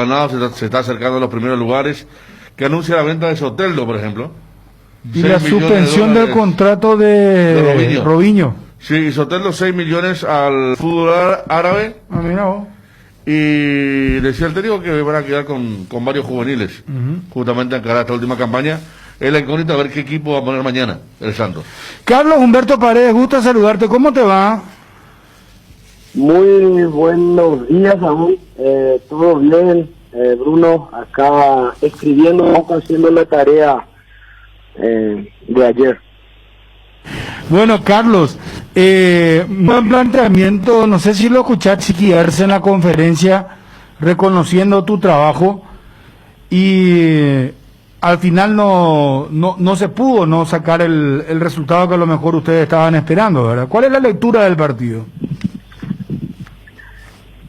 ganado, se está acercando a los primeros lugares, que anuncia la venta de Soteldo, por ejemplo. Y la suspensión del contrato de Robinho. Sí, Soteldo 6 millones al fútbol árabe. Ah, mira vos. Y decía el técnico que van a quedar con varios juveniles, justamente en cara a esta última campaña. Es la incógnita a ver qué equipo va a poner mañana el Santos. Carlos Humberto Paredes, gusta saludarte. ¿Cómo te va? Muy buenos días, Saúl. Todo bien, Bruno. Acá escribiendo, haciendo la tarea de ayer. Bueno, Carlos, un buen planteamiento, no sé si lo escuchaste Chiquiarse en la conferencia, reconociendo tu trabajo, y al final no se pudo no sacar el resultado que a lo mejor ustedes estaban esperando, ¿verdad? ¿Cuál es la lectura del partido?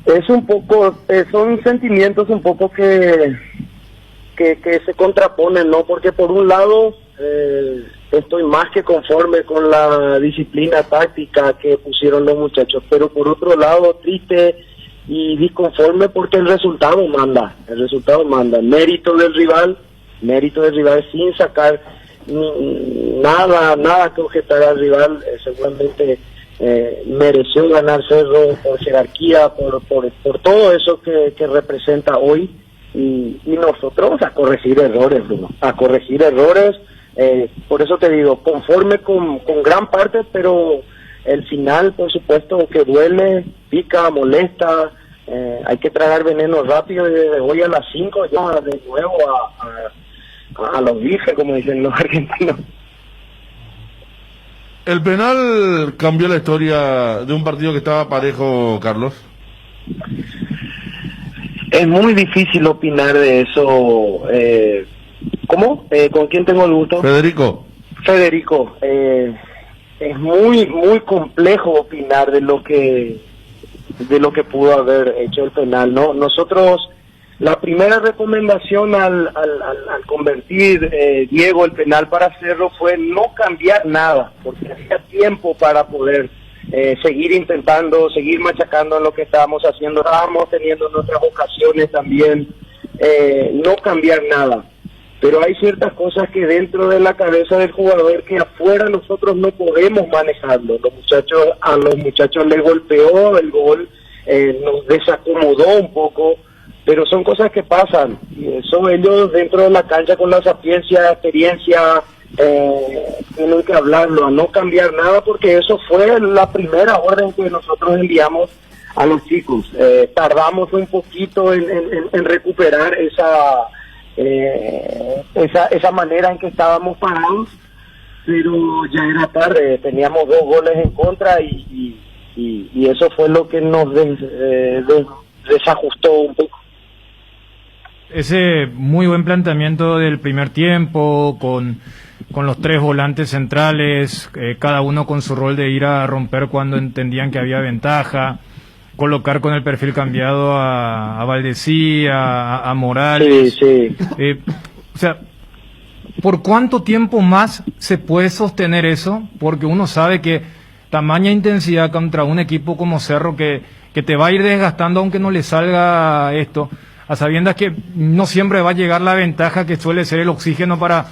Es un poco, son sentimientos un poco que se contraponen, ¿no? Porque por un lado estoy más que conforme con la disciplina táctica que pusieron los muchachos, pero por otro lado triste y disconforme porque el resultado manda, mérito del rival sin sacar nada que objetar al rival. Seguramente mereció ganar Cerro por jerarquía, por todo eso que representa hoy, y nosotros a corregir errores, Bruno, por eso te digo, conforme con gran parte, pero el final, por supuesto, que duele, pica, molesta. Hay que tragar veneno rápido, y desde hoy a las 5 ya de nuevo a los bifes, como dicen los argentinos. ¿El penal cambió la historia de un partido que estaba parejo, Carlos? Es muy difícil opinar de eso. ¿Cómo? ¿Con quién tengo el gusto? Federico, es muy complejo opinar de lo que pudo haber hecho el penal, ¿no? Nosotros, la primera recomendación al convertir Diego el penal para Cerro fue no cambiar nada, porque hacía tiempo para poder seguir intentando, seguir machacando en lo que estábamos haciendo. Estábamos teniendo en otras ocasiones también, no cambiar nada. Pero hay ciertas cosas que dentro de la cabeza del jugador que afuera nosotros no podemos manejarlo. A los muchachos les golpeó el gol, nos desacomodó un poco, pero son cosas que pasan. Son ellos dentro de la cancha con la sapiencia, experiencia, tienen que hablarlo, a no cambiar nada, porque eso fue la primera orden que nosotros enviamos a los chicos. Tardamos un poquito en recuperar esa manera en que estábamos parados, pero ya era tarde, teníamos 2 goles en contra y eso fue lo que nos desajustó un poco. Ese muy buen planteamiento del primer tiempo, con los 3 volantes centrales, cada uno con su rol de ir a romper cuando entendían que había ventaja, colocar con el perfil cambiado a Valdesí, a Morales. Sí. O sea, ¿por cuánto tiempo más se puede sostener eso? Porque uno sabe que tamaña intensidad contra un equipo como Cerro que te va a ir desgastando aunque no le salga esto, a sabiendas que no siempre va a llegar la ventaja que suele ser el oxígeno para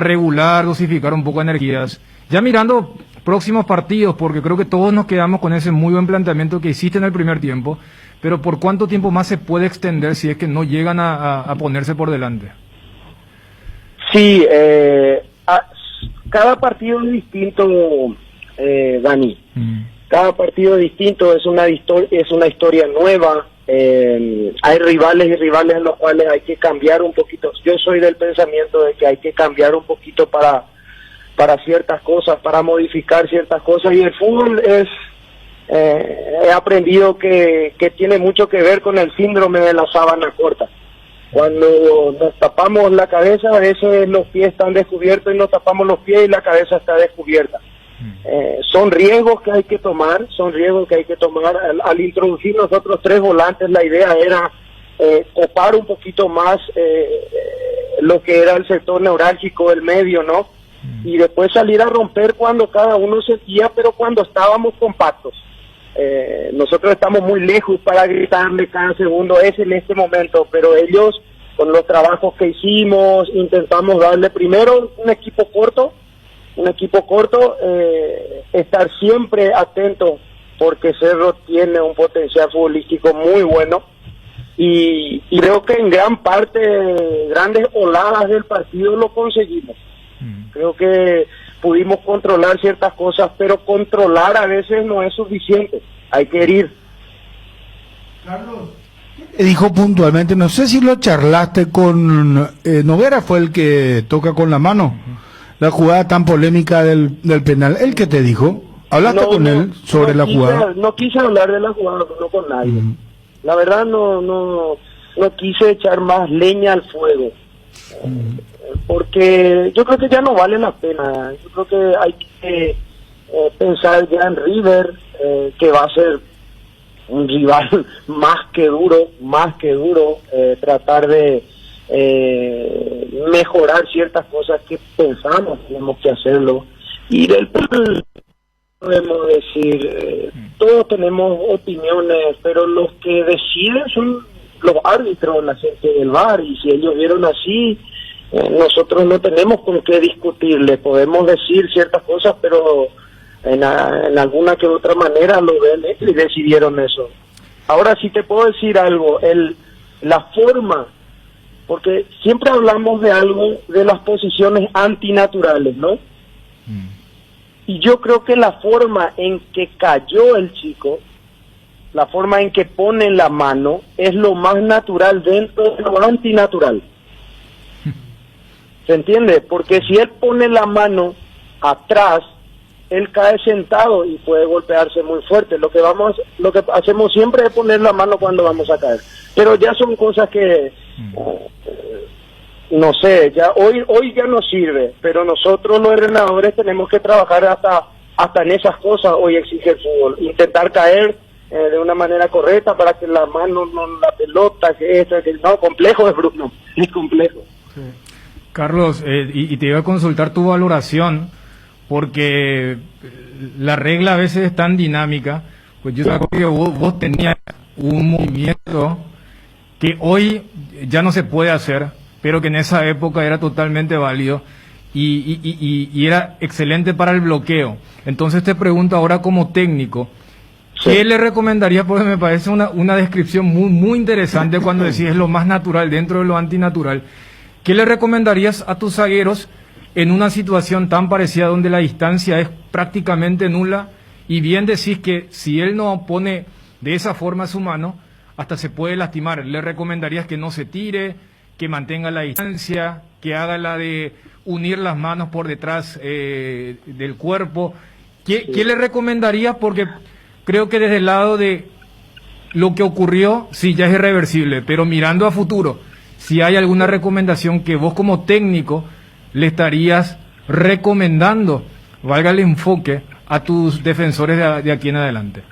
regular, dosificar un poco energías. Ya mirando próximos partidos, porque creo que todos nos quedamos con ese muy buen planteamiento que hiciste en el primer tiempo, pero ¿por cuánto tiempo más se puede extender si es que no llegan a ponerse por delante? Sí, cada partido es distinto, Dani. Cada partido es distinto, es una historia nueva. Hay rivales y rivales en los cuales hay que cambiar un poquito. Yo soy del pensamiento de que hay que cambiar un poquito para ciertas cosas, para modificar ciertas cosas, y el fútbol he aprendido que tiene mucho que ver con el síndrome de la sábana corta. Cuando nos tapamos la cabeza, a veces los pies están descubiertos y nos tapamos los pies y la cabeza está descubierta. Son riesgos que hay que tomar, al introducir nosotros 3 volantes. La idea era copar un poquito más lo que era el sector neurálgico del medio, ¿no? Y después salir a romper cuando cada uno sentía, pero cuando estábamos compactos. Nosotros estamos muy lejos para gritarle cada segundo ese en este momento, pero ellos, con los trabajos que hicimos, intentamos darle primero un equipo corto, estar siempre atento, porque Cerro tiene un potencial futbolístico muy bueno, y creo que en gran parte, grandes oladas del partido lo conseguimos. Creo que pudimos controlar ciertas cosas, pero controlar a veces no es suficiente, hay que herir. Carlos, dijo puntualmente, no sé si lo charlaste con Noguera, fue el que toca con la mano la jugada tan polémica del penal, el que te dijo, hablaste con él sobre la jugada. No quise hablar de la jugada, no con nadie. La verdad no quise echar más leña al fuego, porque yo creo que ya no vale la pena. Yo creo que hay que pensar ya en River, que va a ser un rival más que duro, tratar de mejorar ciertas cosas que pensamos tenemos que hacerlo. Y del podemos decir, todos tenemos opiniones, pero los que deciden son los árbitros, la gente del VAR, y si ellos vieron así, nosotros no tenemos con qué discutirle. Podemos decir ciertas cosas, pero en alguna que otra manera lo ven y decidieron eso. Ahora sí te puedo decir algo, la forma, porque siempre hablamos de algo, de las posiciones antinaturales, ¿no? Y yo creo que la forma en que cayó el chico, la forma en que pone la mano, es lo más natural dentro de lo antinatural. ¿Se entiende? Porque si él pone la mano atrás, él cae sentado y puede golpearse muy fuerte. Lo que hacemos siempre es poner la mano cuando vamos a caer. Pero ya son cosas que no sé, ya hoy ya no sirve, pero nosotros los entrenadores tenemos que trabajar hasta en esas cosas. Hoy exige el fútbol, intentar caer de una manera correcta para que la mano, no la pelota, que no, complejo es Bruno, es complejo. Sí. Carlos, y te iba a consultar tu valoración, porque la regla a veces es tan dinámica. Pues yo creo que vos tenías un movimiento que hoy ya no se puede hacer, pero que en esa época era totalmente válido y era excelente para el bloqueo. Entonces te pregunto ahora como técnico, ¿qué le recomendarías? Porque me parece una descripción muy interesante cuando decís es lo más natural dentro de lo antinatural. ¿Qué le recomendarías a tus zagueros en una situación tan parecida donde la distancia es prácticamente nula? Y bien decís que si él no pone de esa forma su mano, hasta se puede lastimar. ¿Le recomendarías que no se tire, que mantenga la distancia, que haga la de unir las manos por detrás del cuerpo? ¿Qué le recomendarías? Porque creo que desde el lado de lo que ocurrió, sí, ya es irreversible, pero mirando a futuro, si hay alguna recomendación que vos como técnico le estarías recomendando, valga el enfoque, a tus defensores de aquí en adelante.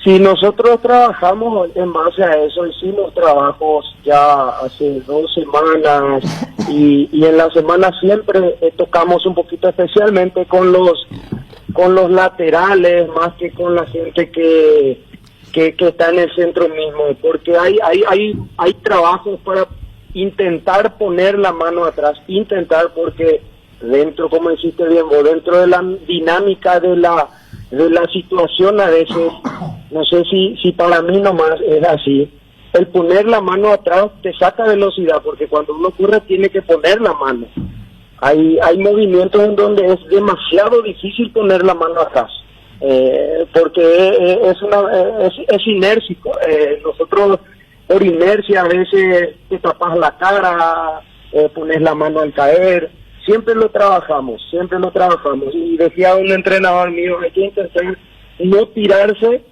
Si nosotros trabajamos en base a eso, hicimos trabajos ya hace 2 semanas y en la semana siempre tocamos un poquito, especialmente con los laterales, más que con la gente que está en el centro mismo, porque hay trabajos para intentar poner la mano atrás, porque dentro, como dijiste bien vos, dentro de la dinámica de la situación a veces, no sé si para mí nomás es así, el poner la mano atrás te saca velocidad, porque cuando uno corre tiene que poner la mano. Hay movimientos en donde es demasiado difícil poner la mano atrás, porque es inércico. Nosotros por inercia a veces te tapas la cara, pones la mano al caer. Siempre lo trabajamos. Y decía un entrenador mío, hay que intentar no tirarse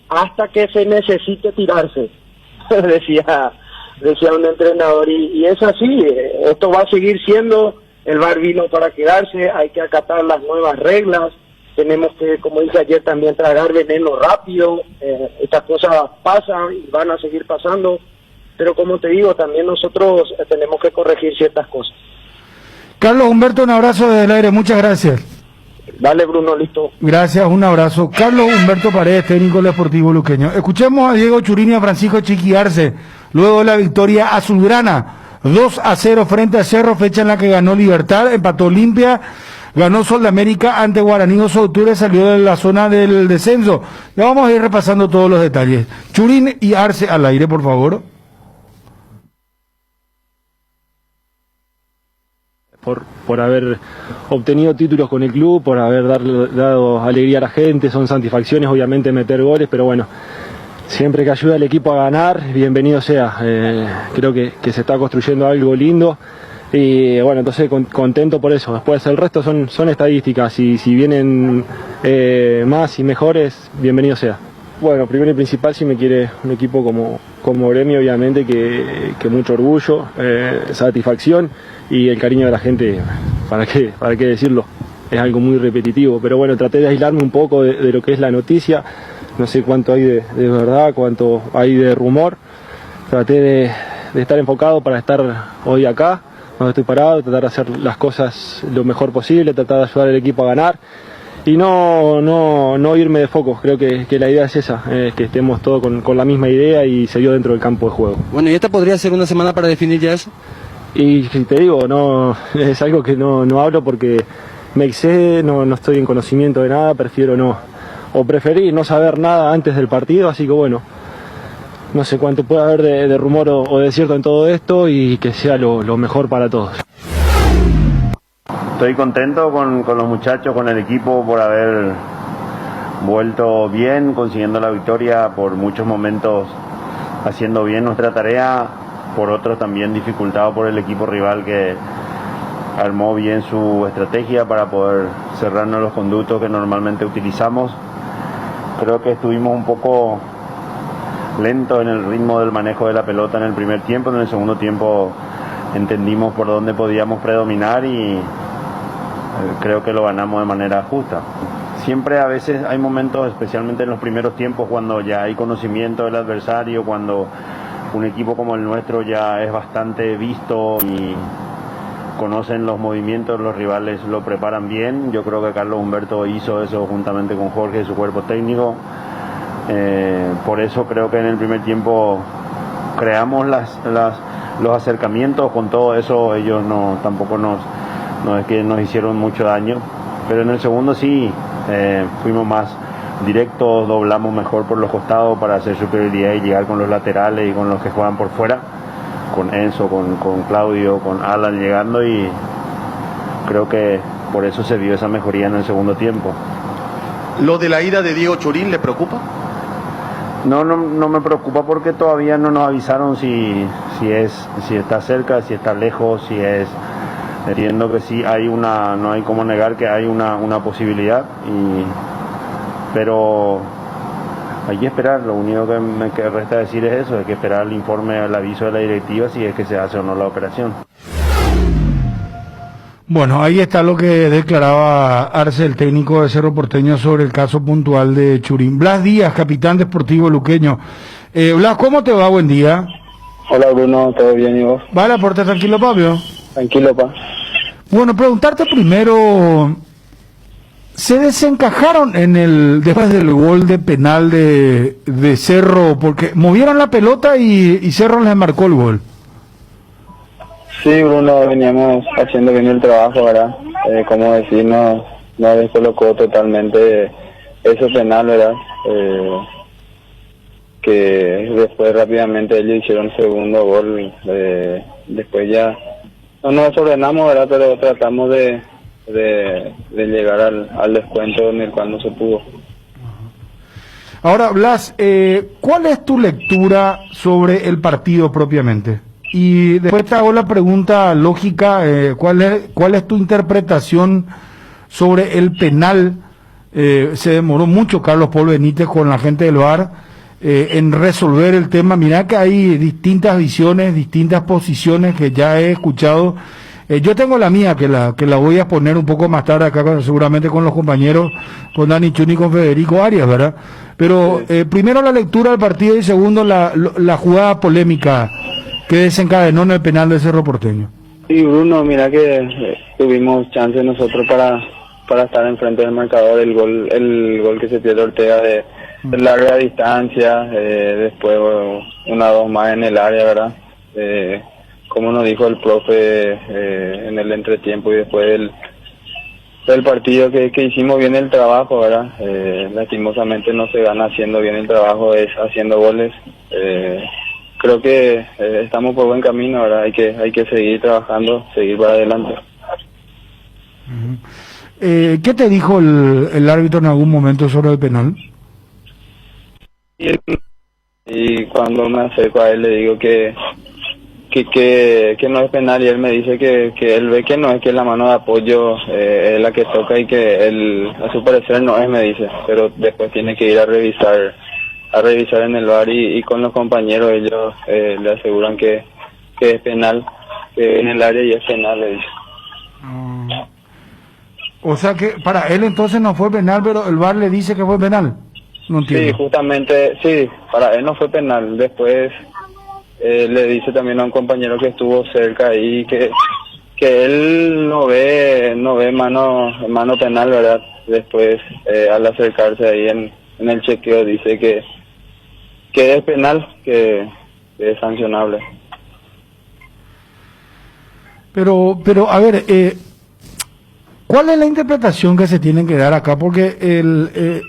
hasta que se necesite tirarse. decía un entrenador, y es así. Esto va a seguir siendo, el VAR vino para quedarse, hay que acatar las nuevas reglas, tenemos que, como dije ayer, también tragar veneno rápido. Estas cosas pasan y van a seguir pasando, pero como te digo, también nosotros tenemos que corregir ciertas cosas. Carlos Humberto, un abrazo desde el aire, muchas gracias. Dale, Bruno, listo. Gracias, un abrazo. Carlos Humberto Paredes, técnico del Deportivo Luqueño. Escuchemos a Diego Churín y a Francisco Chiqui Arce, luego de la victoria azulgrana, 2-0 frente a Cerro, fecha en la que ganó Libertad, empató Olimpia, ganó Sol de América ante Guaraní Oso de Octubre, salió de la zona del descenso. Ya vamos a ir repasando todos los detalles. Churín y Arce al aire, por favor. Por haber obtenido títulos con el club, por haber dado alegría a la gente, son satisfacciones obviamente meter goles, pero bueno, siempre que ayuda al equipo a ganar, bienvenido sea. Creo que se está construyendo algo lindo y bueno, entonces contento por eso. Después el resto son estadísticas y si vienen más y mejores, bienvenido sea. Bueno, primero y principal, si me quiere un equipo como Gremio, obviamente que mucho orgullo, satisfacción y el cariño de la gente, ¿para qué decirlo? Es algo muy repetitivo, pero bueno, traté de aislarme un poco de lo que es la noticia, no sé cuánto hay de verdad, cuánto hay de rumor, traté de estar enfocado para estar hoy acá, donde estoy parado, tratar de hacer las cosas lo mejor posible, tratar de ayudar al equipo a ganar y no irme de foco. Creo que la idea es esa, que estemos todos con la misma idea y se dio dentro del campo de juego. Bueno, ¿y esta podría ser una semana para definir ya eso? Y si te digo, no es algo que no hablo porque me excede, no estoy en conocimiento de nada, preferí no saber nada antes del partido, así que bueno, no sé cuánto puede haber de rumor o de cierto en todo esto y que sea lo mejor para todos. Estoy contento con los muchachos, con el equipo por haber vuelto bien, consiguiendo la victoria, por muchos momentos haciendo bien nuestra tarea, por otros también dificultado por el equipo rival que armó bien su estrategia para poder cerrarnos los conductos que normalmente utilizamos. Creo que estuvimos un poco lentos en el ritmo del manejo de la pelota en el primer tiempo, en el segundo tiempo entendimos por dónde podíamos predominar y creo que lo ganamos de manera justa. Siempre a veces hay momentos, especialmente en los primeros tiempos, cuando ya hay conocimiento del adversario, cuando un equipo como el nuestro ya es bastante visto y conocen los movimientos, los rivales lo preparan bien. Yo creo que Carlos Humberto hizo eso juntamente con Jorge y su cuerpo técnico. Por eso creo que en el primer tiempo creamos los acercamientos. Con todo eso ellos tampoco no es que nos hicieron mucho daño, pero en el segundo sí fuimos más directos, doblamos mejor por los costados para hacer superioridad y llegar con los laterales y con los que juegan por fuera, con Enzo, con Claudio, con Alan llegando, y creo que por eso se vio esa mejoría en el segundo tiempo. ¿Lo de la ida de Diego Churín le preocupa? No me preocupa porque todavía no nos avisaron si está cerca, si está lejos, si es... Entiendo que sí no hay como negar que hay una posibilidad, pero hay que esperar. Lo único que resta decir es eso, hay que esperar el informe, el aviso de la directiva si es que se hace o no la operación. Bueno, ahí está lo que declaraba Arce, el técnico de Cerro Porteño, sobre el caso puntual de Churín. Blas Díaz, capitán deportivo luqueño. Blas, ¿cómo te va? Buen día. Hola, Bruno, ¿todo bien y vos? Vale, aporte tranquilo, Pablo. Tranquilo, pa. Bueno, preguntarte primero, ¿se desencajaron después del gol de penal de Cerro? Porque movieron la pelota y Cerro les marcó el gol. Sí, Bruno, veníamos haciendo bien el trabajo, ¿verdad? Como decir, no descolocó totalmente ese penal, ¿verdad? Que después rápidamente ellos hicieron el segundo gol, después ya no nos desordenamos, ¿verdad? Pero tratamos de llegar al descuento en el cual no se pudo. Ahora, Blas, ¿cuál es tu lectura sobre el partido propiamente? Y después te hago la pregunta lógica, ¿cuál es tu interpretación sobre el penal? Se demoró mucho Carlos Paul Benítez con la gente del VAR en resolver el tema. Mirá que hay distintas visiones, distintas posiciones que ya he escuchado. Yo tengo la mía, que la voy a poner un poco más tarde acá, seguramente con los compañeros, con Dani Chuni y con Federico Arias, ¿verdad? Pero primero la lectura del partido y segundo la jugada polémica que desencadenó en el penal de Cerro Porteño. Sí, Bruno, mira que tuvimos chance nosotros para estar enfrente del marcador, el gol que se pierde Ortega de larga distancia, después una o dos más en el área, ¿verdad? Como nos dijo el profe en el entretiempo y después del partido, que hicimos bien el trabajo, ¿verdad? Lastimosamente no se gana haciendo bien el trabajo, es haciendo goles. Creo que estamos por buen camino, ¿verdad? Hay que seguir trabajando, seguir para adelante. ¿Qué te dijo el árbitro en algún momento sobre el penal? Y cuando me acerco a él le digo que no es penal, y él me dice que él ve que no es, que la mano de apoyo es la que toca y que a su parecer no es, me dice, pero después tiene que ir a revisar en el VAR y con los compañeros ellos le aseguran que es penal, que en el área y es penal, le dice. O sea que para él entonces no fue penal, pero el VAR le dice que fue penal. No entiendo. Sí, justamente, sí, para él no fue penal. Después le dice también a un compañero que estuvo cerca ahí que él no ve mano penal, ¿verdad? Después al acercarse ahí en el chequeo dice que es penal, que es sancionable. Pero a ver, ¿cuál es la interpretación que se tiene que dar acá? Porque el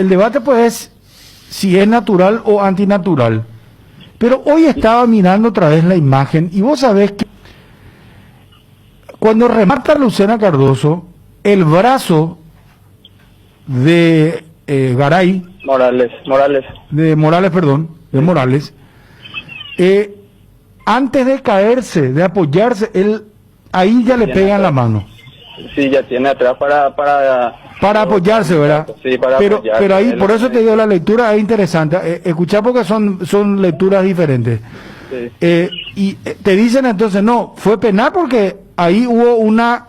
debate pues es si es natural o antinatural. Pero hoy estaba mirando otra vez la imagen y vos sabés que cuando remata Lucena Cardoso, el brazo de Morales, antes de caerse, de apoyarse, él ahí ya le pega en la mano. Sí, ya tiene atrás para apoyarse, ¿verdad? Sí, para apoyarse. Pero ahí, por eso te digo, la lectura es interesante. Escuchar porque son lecturas diferentes. Sí. Y te dicen entonces, no, fue penal porque ahí hubo una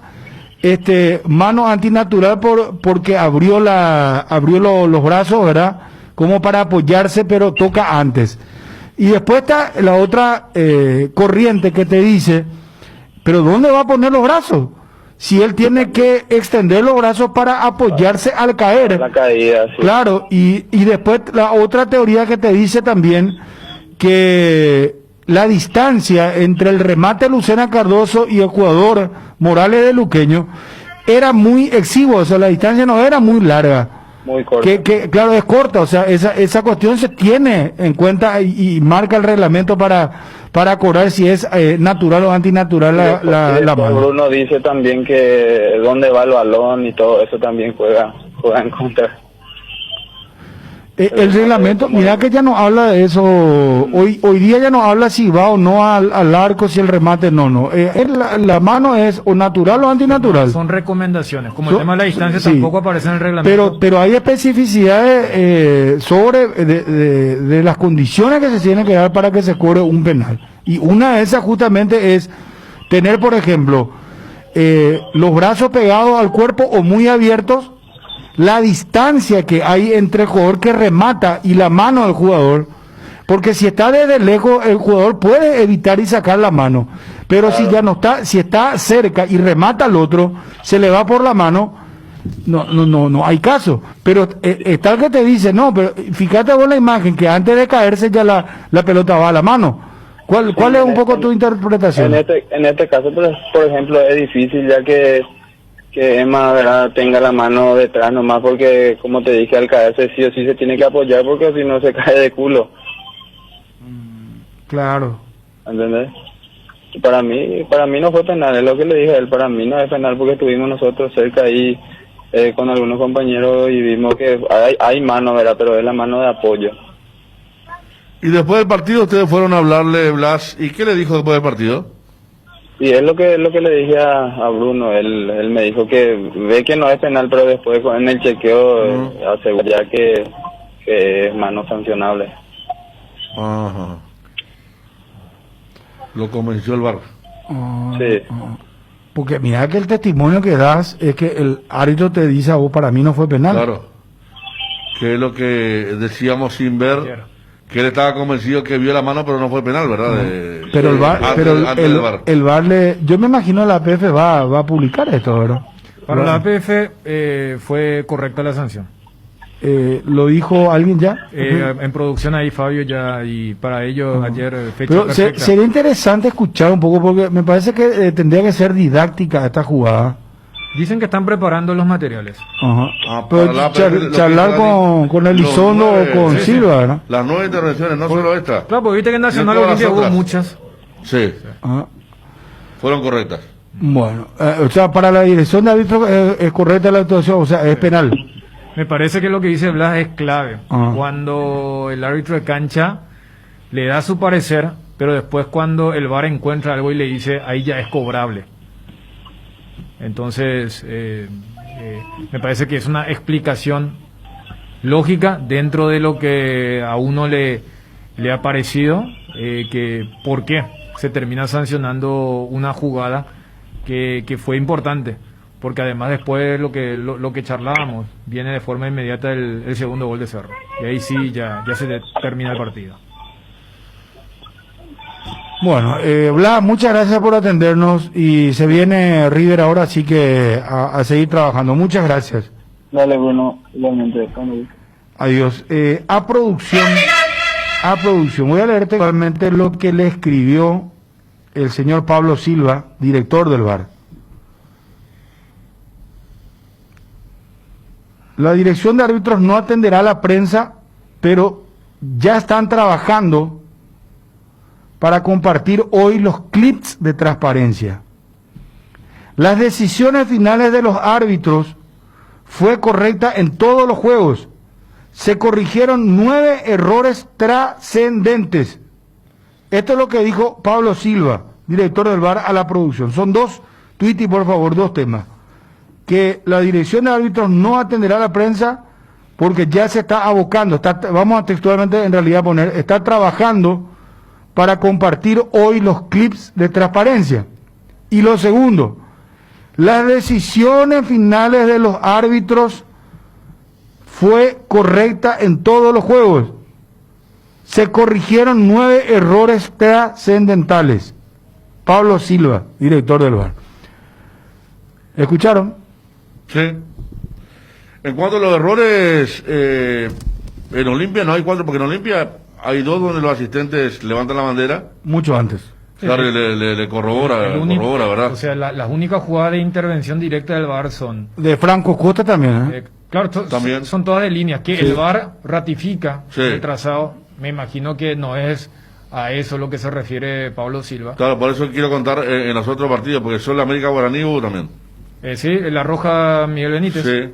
mano antinatural porque abrió los brazos, ¿verdad? Como para apoyarse, pero toca antes. Y después está la otra corriente que te dice, pero ¿dónde va a poner los brazos? Si él tiene que extender los brazos para apoyarse al caer. La caída, sí. Claro, y después la otra teoría que te dice también que la distancia entre el remate de Lucena Cardoso y el jugador Morales de Luqueño era muy exigua, o sea, la distancia no era muy larga. Muy corta. Que claro, es corta, o sea, esa cuestión se tiene en cuenta y marca el reglamento para cobrar si es natural o antinatural la mano. Bruno dice también que dónde va el balón y todo eso también juega en contra. El reglamento, mira que ya no habla de eso, hoy día ya no habla si va o no al arco, si el remate, no. La mano es o natural o antinatural. Son recomendaciones, como el tema de la distancia tampoco aparece en el reglamento. Pero hay especificidades sobre de las condiciones que se tienen que dar para que se cobre un penal. Y una de esas justamente es tener, por ejemplo, los brazos pegados al cuerpo o muy abiertos, la distancia que hay entre el jugador que remata y la mano del jugador, porque si está desde lejos el jugador puede evitar y sacar la mano, pero si ya no está, si está cerca y remata al otro, se le va por la mano, no hay caso. Pero está el que te dice, no, pero fíjate vos la imagen que antes de caerse ya la pelota va a la mano. ¿Cuál es un poco tu interpretación? En este caso, por ejemplo, es difícil ya que Emma, ¿verdad?, tenga la mano detrás nomás, porque como te dije, al caerse sí o sí se tiene que apoyar, porque si no se cae de culo. Claro. ¿Entendés? Para mí no fue penal, es lo que le dije a él, para mí no es penal porque estuvimos nosotros cerca ahí con algunos compañeros y vimos que hay mano, ¿verdad?, pero es la mano de apoyo. Y después del partido ustedes fueron a hablarle, Blas, ¿y qué le dijo después del partido? Y es lo que le dije a Bruno, él me dijo que ve que no es penal, pero después en el chequeo asegura que es mano sancionable. Ajá. Lo convenció el VAR. Sí. Porque mira que el testimonio que das es que el árbitro te dice a vos, para mí no fue penal. Claro. Que es lo que decíamos sin ver, que él estaba convencido que vio la mano, pero no fue penal, ¿verdad? Pero el VAR yo me imagino la PF va a publicar esto, ¿verdad? Para la APF fue correcta la sanción. ¿Lo dijo alguien ya? En producción ahí Fabio ya, y para ello ayer fecha Pero perfecta. sería interesante escuchar un poco, porque me parece que tendría que ser didáctica esta jugada. Dicen que están preparando los materiales. Ajá. Pero para la APF, lo que charlar hizo con los Elizondo o 9, con sí, Silva, ¿verdad? Las 9 intervenciones, no solo esta. Claro, porque viste que en Nacional Y todas las Olimpia hubo otras. muchas. Sí, Ajá. fueron correctas. Bueno, o sea, para la dirección de árbitros es correcta la actuación, o sea, es penal. Me parece que lo que dice Blas es clave. Ajá. Cuando el árbitro de cancha le da su parecer, pero después cuando el VAR encuentra algo y le dice, ahí ya es cobrable. Entonces, me parece que es una explicación lógica dentro de lo que a uno le ha parecido, que por qué se termina sancionando una jugada que fue importante. Porque además después lo que charlábamos, viene de forma inmediata el segundo gol de Cerro. Y ahí sí ya se termina el partido. Bueno, Blas, muchas gracias por atendernos y se viene River ahora, así que a seguir trabajando. Muchas gracias. Dale, bueno, igualmente. Adiós. A producción, voy a leer textualmente lo que le escribió el señor Pablo Silva, director del VAR. La dirección de árbitros no atenderá a la prensa, pero ya están trabajando para compartir hoy los clips de transparencia. Las decisiones finales de los árbitros fue correcta en todos los juegos. Se corrigieron 9 errores trascendentes. Esto es lo que dijo Pablo Silva, director del VAR, a la producción. Son 2 tweets, por favor, 2 temas. Que la dirección de árbitros no atenderá a la prensa porque ya se está abocando, vamos a textualmente en realidad poner, está trabajando para compartir hoy los clips de transparencia. Y lo segundo, las decisiones finales de los árbitros fue correcta en todos los juegos. Se corrigieron 9 errores trascendentales. Pablo Silva, director del VAR. ¿Escucharon? Sí. En cuanto a los errores, en Olimpia no hay 4, porque en Olimpia hay 2 donde los asistentes levantan la bandera. Mucho antes. Claro, le corrobora, ¿verdad? O sea, las únicas jugadas de intervención directa del VAR son... De Franco Costa también, ¿eh? Claro, También. son todas de línea. Que Sí. el VAR ratifica Sí. el trazado, me imagino que no es a eso lo que se refiere Pablo Silva. Claro, por eso quiero contar en los otros partidos, porque son la América Guaraní hubo también. Sí, la roja Miguel Benítez. Sí.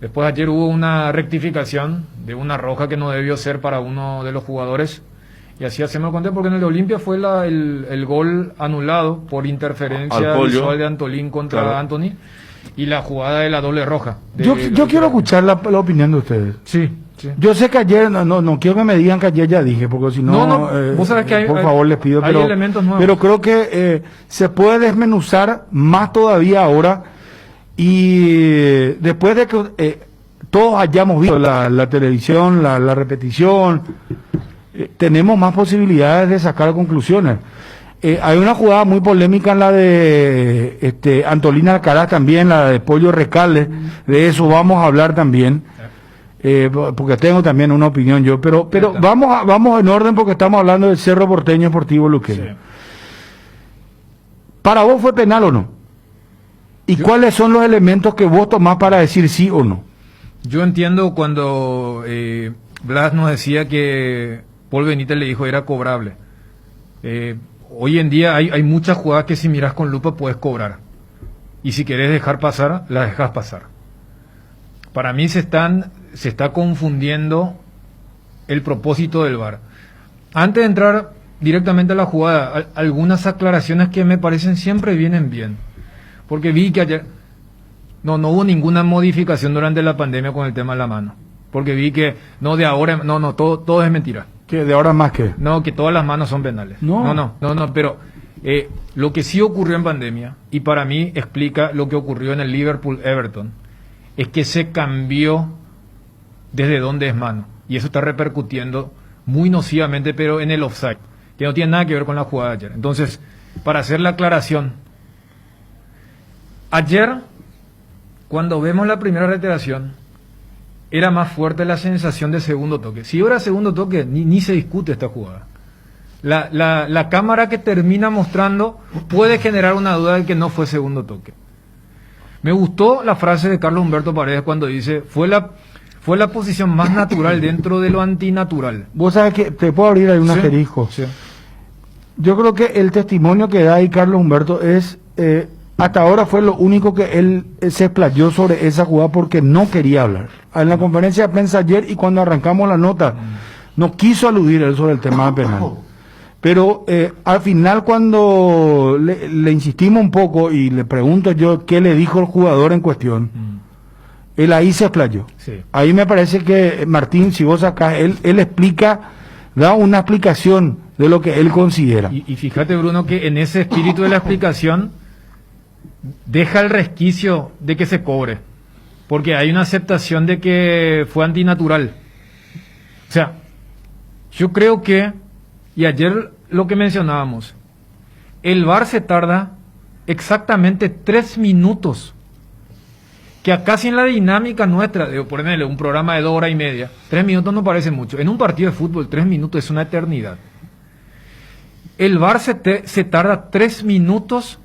Después ayer hubo una rectificación de una roja que no debió ser para uno de los jugadores. Y así hacemos el conteo, porque en el de Olimpia fue el gol anulado por interferencia Al Pollo. visual de Antolín contra Claro. Anthony. Y la jugada de la doble roja. Yo quiero escuchar la opinión de ustedes. Sí, sí. Yo sé que ayer, no quiero que me digan que ayer ya dije, porque si no, No, vos sabés que hay- por favor les pido, hay pero, elementos nuevos. pero creo que se puede desmenuzar más todavía ahora, y después de que todos hayamos visto la televisión, la repetición, tenemos más posibilidades de sacar conclusiones. Hay una jugada muy polémica en la de Antolín Alcaraz también, la de Pollo Recalde, de eso vamos a hablar también, porque tengo también una opinión yo, pero vamos en orden porque estamos hablando del Cerro Porteño Sportivo Luqueño. Sí. ¿Para vos fue penal o no? ¿Y cuáles son los elementos que vos tomás para decir sí o no? Yo entiendo cuando Blas nos decía que Paul Benítez le dijo era cobrable. Hoy en día hay muchas jugadas que si miras con lupa puedes cobrar. Y si querés dejar pasar, las dejas pasar. Para mí se está confundiendo el propósito del VAR. Antes de entrar directamente a la jugada, algunas aclaraciones que me parecen siempre vienen bien. Porque vi que ayer no hubo ninguna modificación durante la pandemia con el tema de la mano. Porque vi que de ahora, todo es mentira. ¿Que de ahora más que? No, que todas las manos son penales. No, pero lo que sí ocurrió en pandemia, y para mí explica lo que ocurrió en el Liverpool-Everton, es que se cambió desde dónde es mano. Y eso está repercutiendo muy nocivamente, pero en el offside, que no tiene nada que ver con la jugada de ayer. Entonces, para hacer la aclaración, ayer cuando vemos la primera reiteración, era más fuerte la sensación de segundo toque. Si era segundo toque, ni se discute esta jugada. La cámara que termina mostrando puede generar una duda de que no fue segundo toque. Me gustó la frase de Carlos Humberto Paredes cuando dice, fue la posición más natural dentro de lo antinatural. Vos sabés que te puedo abrir ahí un asterisco. Sí. Yo creo que el testimonio que da ahí Carlos Humberto es, hasta ahora fue lo único que él se explayó sobre esa jugada porque no quería hablar. En la conferencia de prensa ayer y cuando arrancamos la nota, no quiso aludir él sobre el tema penal. Pero al final cuando le insistimos un poco y le pregunto yo qué le dijo el jugador en cuestión, él ahí se explayó. Sí. Ahí me parece que Martín, si vos sacás, él explica, da una explicación de lo que él considera. Y fíjate, Bruno, que en ese espíritu de la explicación deja el resquicio de que se cobre, porque hay una aceptación de que fue antinatural. O sea, yo creo que, y ayer lo que mencionábamos, el VAR se tarda exactamente 3 minutos, que acá si en la dinámica nuestra, de ponerle un programa de 2 horas y media, 3 minutos no parece mucho. En un partido de fútbol 3 minutos es una eternidad. El VAR se tarda 3 minutos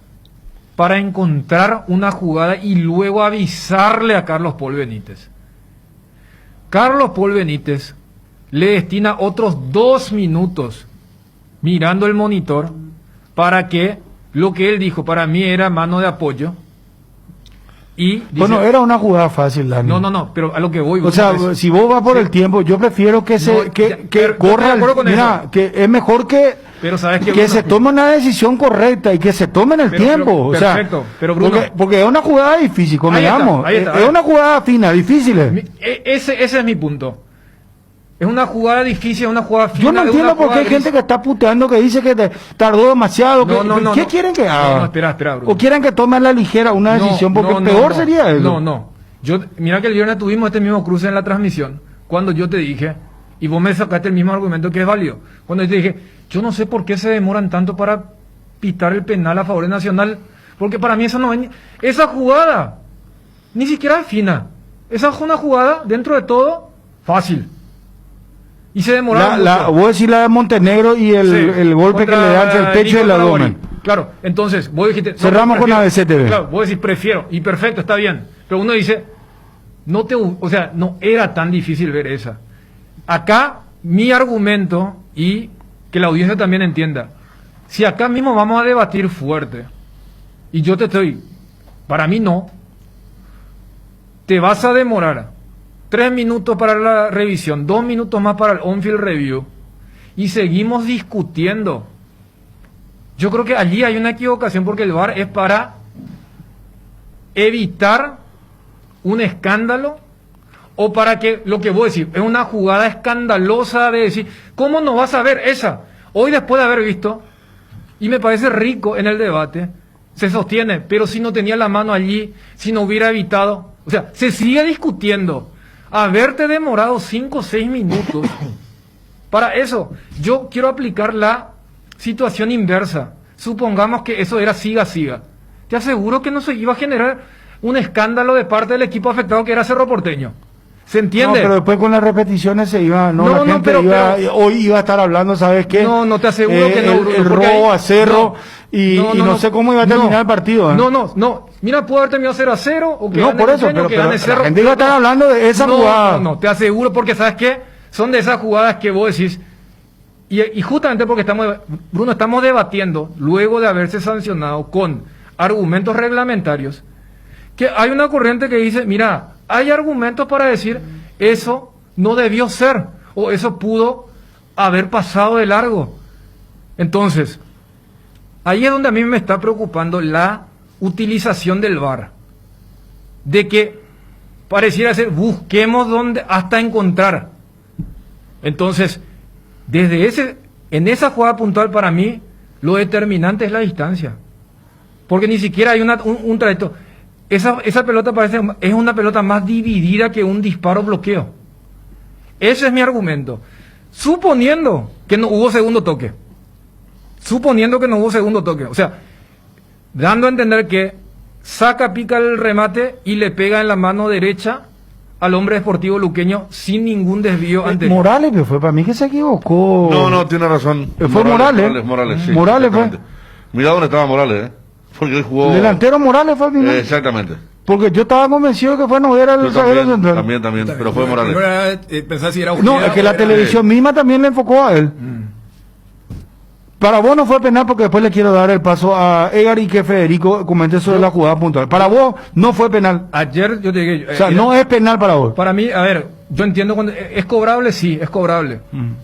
para encontrar una jugada y luego avisarle a Carlos Paul Benítez. Carlos Paul Benítez le destina otros 2 minutos mirando el monitor para que lo que él dijo para mí era mano de apoyo. Y dice, bueno, era una jugada fácil, Dani. No, pero a lo que voy. O sea, si vos vas por el tiempo, yo prefiero que corra, mira, que es mejor que pero sabes que Bruno, se tome una decisión correcta y que se tome en el tiempo. Perfecto, pero Bruno, porque es una jugada difícil, convengamos. Es una jugada fina, difícil. Ese es mi punto. Es una jugada difícil, es una jugada fina. Yo no entiendo por qué hay gente que está puteando, que dice que tardó demasiado. ¿Qué quieren que haga? No, espera, Bruno. ¿O quieren que tome a la ligera una decisión? Porque peor sería eso. No. Mira que el viernes tuvimos este mismo cruce en la transmisión, cuando yo te dije, y vos me sacaste el mismo argumento que es válido. Cuando yo te dije, yo no sé por qué se demoran tanto para pitar el penal a favor de Nacional, porque para mí esa jugada ni siquiera es fina. Esa es una jugada, dentro de todo, fácil. Y se demoraron. Vos decís la de Montenegro y el golpe que le da entre el pecho y el abdomen. Claro, entonces, vos dijiste... Cerramos con ABCTV. Claro, vos decís prefiero, y perfecto, está bien. Pero uno dice, no era tan difícil ver esa. Acá, mi argumento, y que la audiencia también entienda, si acá mismo vamos a debatir fuerte, y yo para mí no, te vas a demorar 3 minutos para la revisión, 2 minutos más para el on-field review, y seguimos discutiendo. Yo creo que allí hay una equivocación, porque el VAR es para evitar un escándalo, o para que, lo que vos decís, es una jugada escandalosa de decir, ¿cómo no vas a ver esa? Hoy, después de haber visto, y me parece rico en el debate, se sostiene, pero si no tenía la mano allí, si no hubiera evitado, o sea, se sigue discutiendo. Haberte demorado 5 o 6 minutos para eso. Yo quiero aplicar la situación inversa. Supongamos que eso era siga. Te aseguro que no se iba a generar un escándalo de parte del equipo afectado, que era Cerro Porteño. ¿Se entiende? No, pero después con las repeticiones se iba, hoy iba a estar hablando, ¿sabes qué? No te aseguro que no, Bruno, el robo a Cerro y no sé cómo iba a terminar el partido. No. Mira, pudo haber terminado 0-0 o que no, por eso, pero gane Cerro. La gente iba a estar hablando de esa jugada. No, te aseguro, porque ¿sabes qué? Son de esas jugadas que vos decís, y justamente porque estamos debatiendo, luego de haberse sancionado con argumentos reglamentarios, que hay una corriente que dice, mira, hay argumentos para decir, eso no debió ser, o eso pudo haber pasado de largo. Entonces, ahí es donde a mí me está preocupando la utilización del VAR, de que pareciera ser, busquemos hasta encontrar. Entonces, en esa jugada puntual, para mí, lo determinante es la distancia, porque ni siquiera hay un trayecto. Esa pelota es una pelota más dividida que un disparo bloqueo. Ese es mi argumento. Suponiendo que no hubo segundo toque. O sea, dando a entender que saca, pica el remate y le pega en la mano derecha al hombre deportivo luqueño sin ningún desvío anterior. Morales, pero fue para mí que se equivocó. No, tiene razón. Fue Morales. Morales, sí. Morales fue. Mira dónde estaba Morales, Porque él jugó... El delantero Morales fue al final. Exactamente. Porque yo estaba convencido que fue Noguera el zaguero central. También, pero fue Morales. Pensás si era No, es que la televisión misma también le enfocó a él. Para vos no fue penal porque después le quiero dar el paso a Edgar y que Federico comente sobre la jugada puntual. Para vos no fue penal. Ayer yo te dije... o sea, no es penal para vos. Para mí, a ver, yo entiendo cuando... ¿Es cobrable? Sí, es cobrable.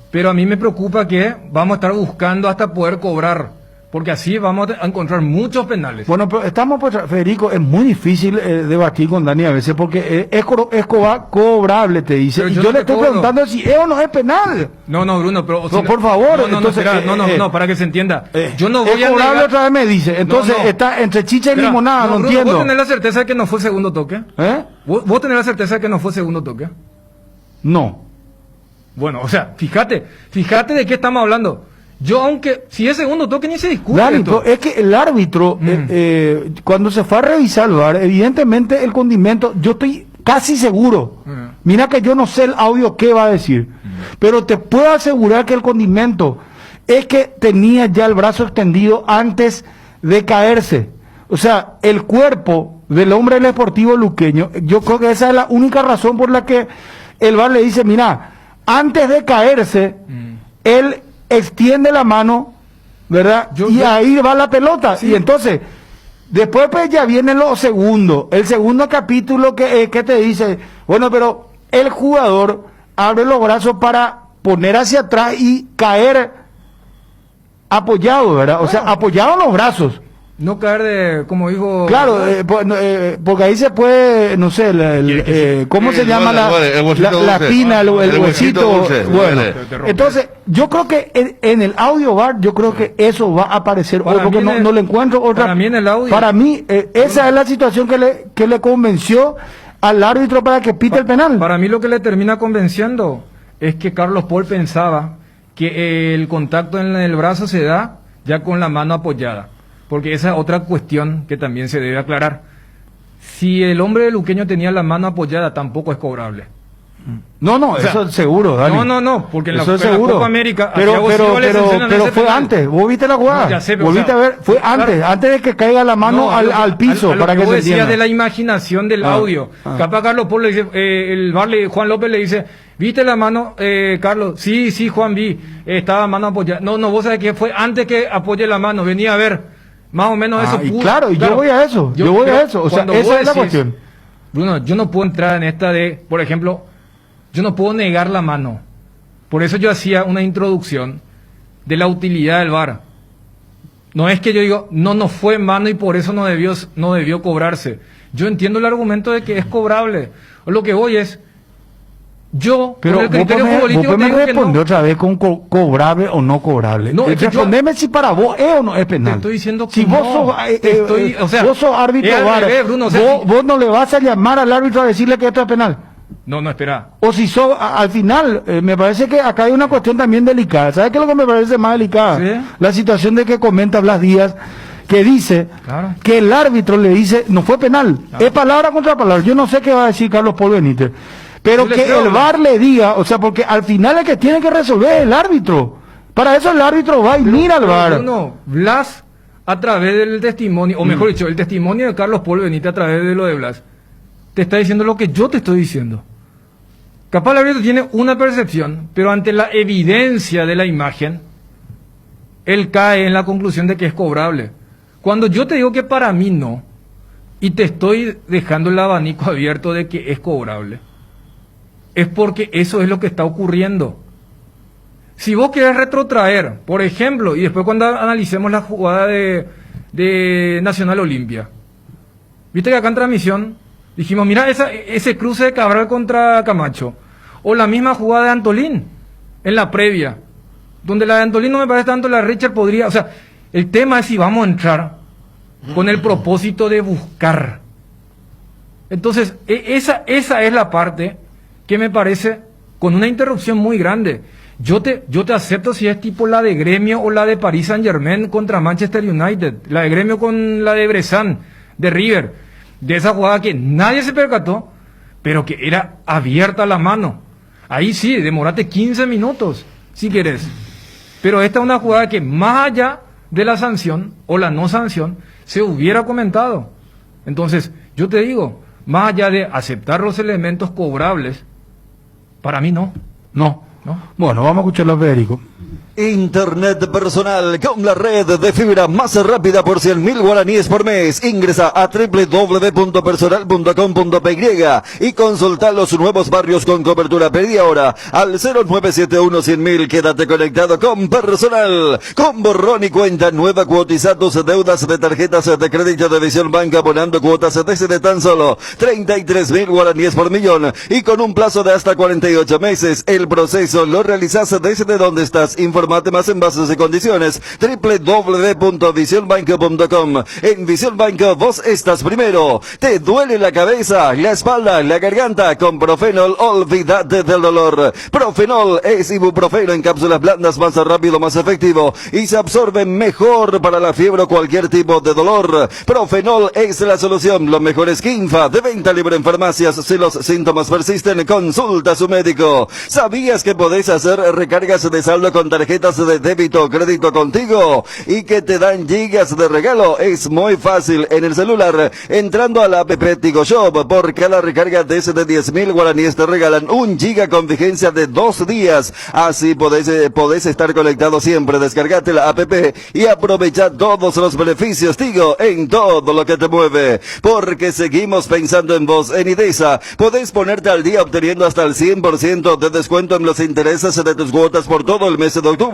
Pero a mí me preocupa que vamos a estar buscando hasta poder cobrar. Porque así vamos a encontrar muchos penales. Bueno, pero estamos, Federico, es muy difícil debatir con Dani a veces porque es cobrable, te dice. Pero Y yo yo no le te estoy cobro. preguntando si es o no es penal. No, Bruno, pero... No, por favor, No, entonces, espera, no, para que se entienda. Yo no voy es a cobrable negar... otra vez me dice. Entonces No. está entre chicha y Espera, limonada, no Bruno, entiendo. ¿Vos tenés la certeza de que no fue segundo toque? ¿Vos tenés la certeza de que no fue segundo toque? No. Bueno, o sea, fíjate de qué estamos hablando. Yo, aunque, si es segundo toque, ni se discute Dani, esto. es que el árbitro, cuando se fue a revisar el VAR, evidentemente el condimento, yo estoy casi seguro. Mira que yo no sé el audio qué va a decir, pero te puedo asegurar que el condimento es que tenía ya el brazo extendido antes de caerse. O sea, el cuerpo del hombre del Sportivo luqueño, yo creo que esa es la única razón por la que el VAR le dice, mira, antes de caerse, él extiende la mano, ¿verdad? Y ahí va la pelota. Sí. Y entonces, después pues ya viene lo segundo. El segundo capítulo que te dice, bueno, pero el jugador abre los brazos para poner hacia atrás y caer apoyado, ¿verdad? O sea, apoyado en los brazos. No caer de, como dijo... Claro, porque ahí se puede, no sé, ¿cómo se llama la espina, el huesito? Bueno, entonces, yo creo que en el audio VAR, yo creo que eso va a aparecer, porque no le encuentro otra... Para mí en el audio... Para mí, esa es la situación que le convenció al árbitro para que pite el penal. Para mí lo que le termina convenciendo es que Carlos Paul pensaba que el contacto en el brazo se da ya con la mano apoyada. Porque esa es otra cuestión que también se debe aclarar. Si el hombre de luqueño tenía la mano apoyada, tampoco es cobrable. No, O sea, eso es seguro, Dani. No, porque en eso la, es en la seguro. Copa América... Pero fue antes, vos viste la jugada. No, ya sé, Volviste a ver, fue antes de que caiga la mano al piso, para que vos se decías entienda. de la imaginación del audio. Capaz Carlos Paul le dice, Juan López le dice, ¿viste la mano, Carlos? Sí, Juan, vi, estaba mano apoyada. No, vos sabés que fue antes que apoye la mano, venía a ver. Más o menos eso. Y claro, yo voy a eso, o sea, esa es la cuestión. Bruno, yo no puedo entrar en esta de, por ejemplo, yo no puedo negar la mano. Por eso yo hacía una introducción de la utilidad del VAR. No es que yo digo, no fue mano y por eso no debió cobrarse. Yo entiendo el argumento de que es cobrable. Lo que voy es, pero con el criterio futbolístico vos me digo que responde no. otra vez con cobrable o no cobrable. No, es que respondeme si para vos es o no es penal. Te estoy diciendo que si vos sos árbitro VAR, Bruno, vos no le vas a llamar al árbitro a decirle que esto es penal. No, espera. O si al final, me parece que acá hay una cuestión también delicada. ¿Sabes qué es lo que me parece más delicada? ¿Sí? La situación de que comenta Blas Díaz, que dice que el árbitro le dice, no fue penal. Es palabra contra palabra. Yo no sé qué va a decir Carlos Paul Benítez. Pero que el VAR le diga, o sea, porque al final el que tiene que resolver es el árbitro. Para eso el árbitro va y mira al VAR. No, Blas, a través del testimonio, o mejor dicho, el testimonio de Carlos Paul Benítez a través de lo de Blas, te está diciendo lo que yo te estoy diciendo. Capaz el árbitro tiene una percepción, pero ante la evidencia de la imagen, él cae en la conclusión de que es cobrable. Cuando yo te digo que para mí no, y te estoy dejando el abanico abierto de que es cobrable, es porque eso es lo que está ocurriendo. Si vos querés retrotraer, por ejemplo, y después cuando analicemos la jugada de Nacional Olimpia, viste que acá en transmisión dijimos, mira ese cruce de Cabral contra Camacho, o la misma jugada de Antolín en la previa, donde la de Antolín no me parece tanto, la de Richard podría, o sea, el tema es si vamos a entrar con el propósito de buscar. Entonces, esa es la parte que me parece con una interrupción muy grande. Yo te acepto si es tipo la de Gremio o la de Paris Saint-Germain contra Manchester United, la de Gremio con la de Bressan, de River, de esa jugada que nadie se percató, pero que era abierta la mano. Ahí sí, demorate 15 minutos, si querés. Pero esta es una jugada que más allá de la sanción o la no sanción, se hubiera comentado. Entonces, yo te digo, más allá de aceptar los elementos cobrables, para mí no. No. Bueno, vamos a escucharlo a Federico. Internet personal con la red de fibra más rápida por 100.000 guaraníes por mes. Ingresa a www.personal.com.py y consulta los nuevos barrios con cobertura. Pedí ahora al 0971-100.000. Quédate conectado con Personal. Con borrón y cuenta nueva, cuotiza tus deudas de tarjetas de crédito de Visión Banca abonando cuotas desde tan solo 33.000 guaraníes por millón y con un plazo de hasta 48 meses. El proceso lo realizas desde donde estás. Informate más en bases y condiciones. www.visionbanco.com. En Visión Banco vos estás primero. ¿Te duele la cabeza, la espalda, la garganta? Con Profenol olvídate del dolor. Profenol es ibuprofeno en cápsulas blandas, más rápido, más efectivo y se absorbe mejor para la fiebre o cualquier tipo de dolor. Profenol es la solución. Lo mejor es Kinfa, de venta libre en farmacias. Si los síntomas persisten, consulta a su médico. ¿Sabías que podés hacer recargas de saldo con tarjetas de débito o crédito contigo y que te dan gigas de regalo? Es muy fácil en el celular, entrando a la app Tigo Shop. Por cada recarga desde 10.000 guaraníes te regalan 1 giga con vigencia de 2 días. Así podés estar conectado siempre. Descargate la app y aprovecha todos los beneficios Tigo en todo lo que te mueve. Porque seguimos pensando en vos. En Idesa podés ponerte al día obteniendo hasta el 100% de descuento en los intereses de tus cuotas por todo el mes de octubre.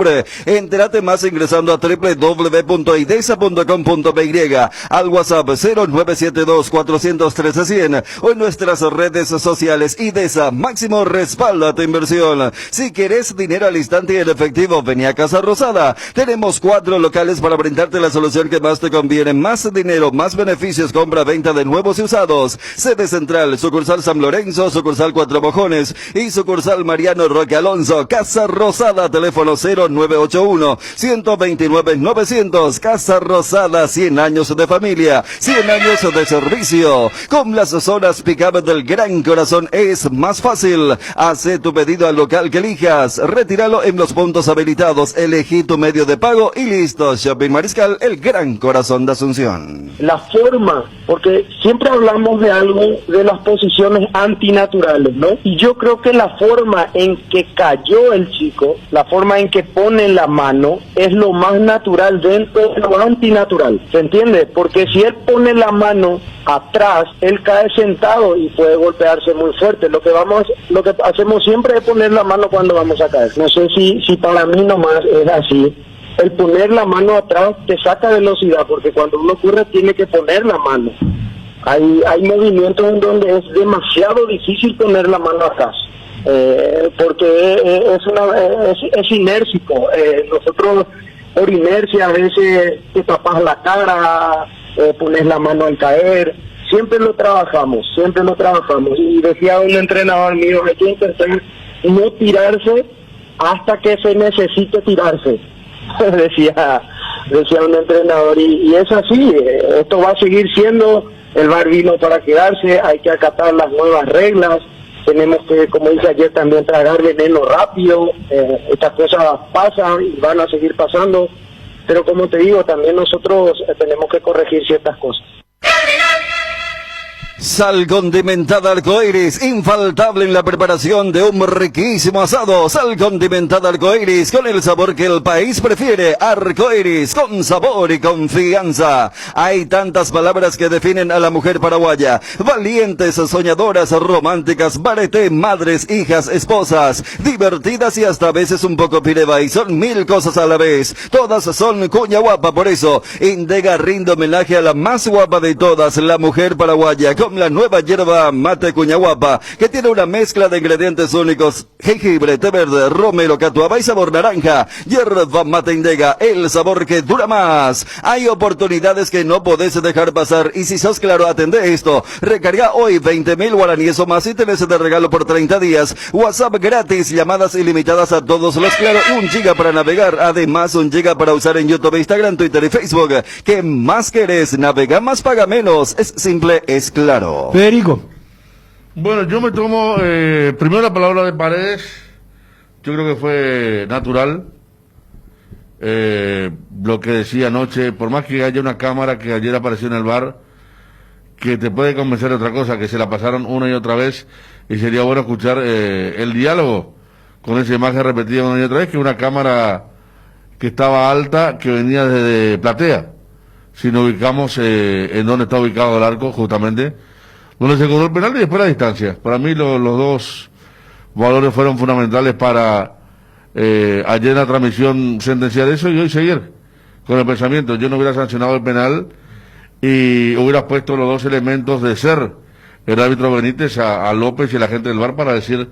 Entérate más ingresando a www.idesa.com.py, al WhatsApp 0972-413-100 o en nuestras redes sociales. Idesa, máximo respaldo a tu inversión. Si querés dinero al instante y en efectivo, vení a Casa Rosada. Tenemos 4 locales para brindarte la solución que más te conviene. Más dinero, más beneficios, compra, venta de nuevos y usados. Sede central, sucursal San Lorenzo, sucursal Cuatro Mojones y sucursal Mariano Roque Alonso. Casa Rosada, teléfono 0981-129-900. Casa Rosada, 100 años de familia, 100 años de servicio. Con las zonas pick-up del Gran Corazón es más fácil. Hace tu pedido al local que elijas. Retíralo en los puntos habilitados. Elegí tu medio de pago y listo. Shopping Mariscal, el Gran Corazón de Asunción. La forma, porque siempre hablamos de algo, de las posiciones antinaturales, ¿no? Y yo creo que la forma en que cayó el chico, la forma en que pone la mano, es lo más natural dentro de lo antinatural, ¿se entiende? Porque si él pone la mano atrás, él cae sentado y puede golpearse muy fuerte. Lo que hacemos siempre es poner la mano cuando vamos a caer. No sé si para mí nomás es así. El poner la mano atrás te saca velocidad, porque cuando uno corre tiene que poner la mano. Hay movimientos en donde es demasiado difícil poner la mano atrás, porque es inércico. Nosotros por inercia a veces te tapas la cara, pones la mano al caer. Siempre lo trabajamos. Y decía un entrenador mío, hay que intentar no tirarse hasta que se necesite tirarse. decía un entrenador, y es así. Esto va a seguir siendo, el VAR vino para quedarse, hay que acatar las nuevas reglas, tenemos que, como dije ayer, también tragar veneno rápido. Estas cosas pasan y van a seguir pasando, pero como te digo, también nosotros tenemos que corregir ciertas cosas. Sal condimentada Arcoiris, infaltable en la preparación de un riquísimo asado. Sal condimentada Arcoiris, con el sabor que el país prefiere. Arcoiris, con sabor y confianza. Hay tantas palabras que definen a la mujer paraguaya: valientes, soñadoras, románticas, barete, madres, hijas, esposas, divertidas y hasta a veces un poco pireba. Y son 1000 cosas a la vez. Todas son cuña guapa, por eso Indega rinde homenaje a la más guapa de todas, la mujer paraguaya. Con con la nueva hierba mate cuñaguapa, que tiene una mezcla de ingredientes únicos: jengibre, té verde, romero, catuaba y sabor naranja. Hierba mate Indega, el sabor que dura más. Hay oportunidades que no podés dejar pasar, y si sos claro, atendé esto. Recarga hoy 20.000 guaraníes o más y tenés de regalo por 30 días. WhatsApp gratis, llamadas ilimitadas a todos los Claro, 1 giga para navegar, además 1 giga para usar en YouTube, Instagram, Twitter y Facebook. ¿Qué más querés? Navega más, paga menos. Es simple, es claro. Federico. Bueno, yo me tomo primero la palabra de Paredes. Yo creo que fue natural. Lo que decía anoche, por más que haya una cámara que ayer apareció en el bar, que te puede convencer de otra cosa, que se la pasaron una y otra vez, y sería bueno escuchar el diálogo con esa imagen repetida una y otra vez, que una cámara que estaba alta, que venía desde platea. Si nos ubicamos en donde está ubicado el arco, justamente, donde se cobró el penal y después la distancia. Para mí los dos valores fueron fundamentales para ayer en la transmisión sentenciar eso y hoy seguir con el pensamiento. Yo no hubiera sancionado el penal y hubiera puesto los dos elementos de ser el árbitro Benítez a López y a la gente del VAR para decir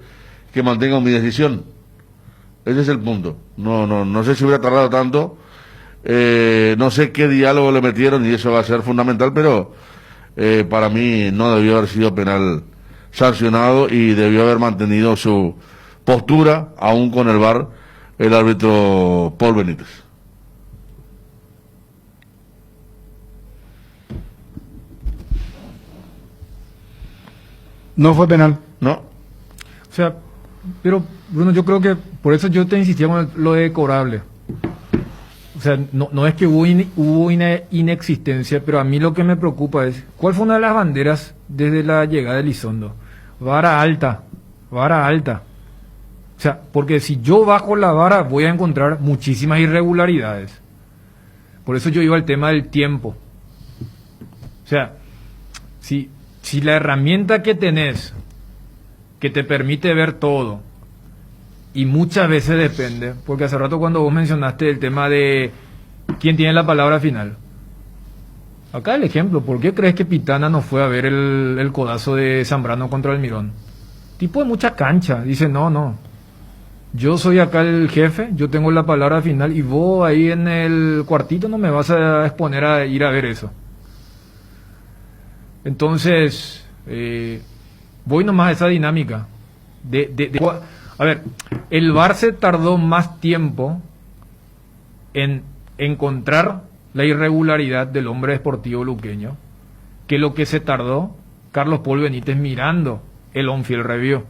que mantenga mi decisión. Ese es el punto. No sé si hubiera tardado tanto, no sé qué diálogo le metieron y eso va a ser fundamental, pero para mí no debió haber sido penal sancionado y debió haber mantenido su postura, aún con el VAR, el árbitro Paul Benítez. No fue penal. No. O sea, pero Bruno, yo creo que por eso yo te insistía con lo de cobrable. O sea, no es que hubo una inexistencia, pero a mí lo que me preocupa es, ¿cuál fue una de las banderas desde la llegada de Elizondo? Vara alta. O sea, porque si yo bajo la vara voy a encontrar muchísimas irregularidades. Por eso yo iba al tema del tiempo. O sea, si la herramienta que tenés, que te permite ver todo, y muchas veces depende, porque hace rato cuando vos mencionaste el tema de quién tiene la palabra final. Acá el ejemplo, ¿por qué crees que Pitana no fue a ver el codazo de Zambrano contra Almirón? Tipo de mucha cancha, dice no, yo soy acá el jefe, yo tengo la palabra final y vos ahí en el cuartito no me vas a exponer a ir a ver eso. Entonces, voy nomás a esa dinámica. A ver, el VAR se tardó más tiempo en encontrar la irregularidad del hombre deportivo luqueño que lo que se tardó Carlos Paul Benítez mirando el on-field review.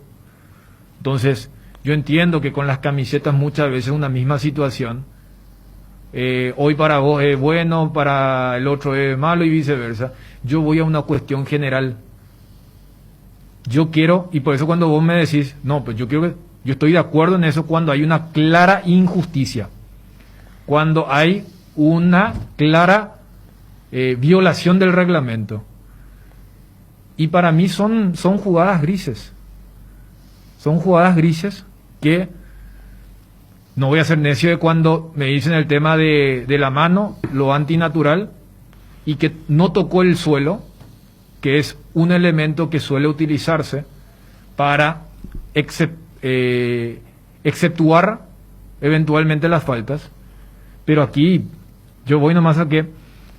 Entonces, yo entiendo que con las camisetas muchas veces una misma situación, hoy para vos es bueno, para el otro es malo y viceversa. Yo voy a una cuestión general. Yo quiero, y por eso cuando vos me decís, no, pues yo estoy de acuerdo en eso cuando hay una clara injusticia, cuando hay una clara violación del reglamento. Y para mí son jugadas grises. Son jugadas grises que no voy a ser necio de cuando me dicen el tema de la mano, lo antinatural, y que no tocó el suelo, que es un elemento que suele utilizarse para exceptuar eventualmente las faltas. Pero aquí yo voy nomás a que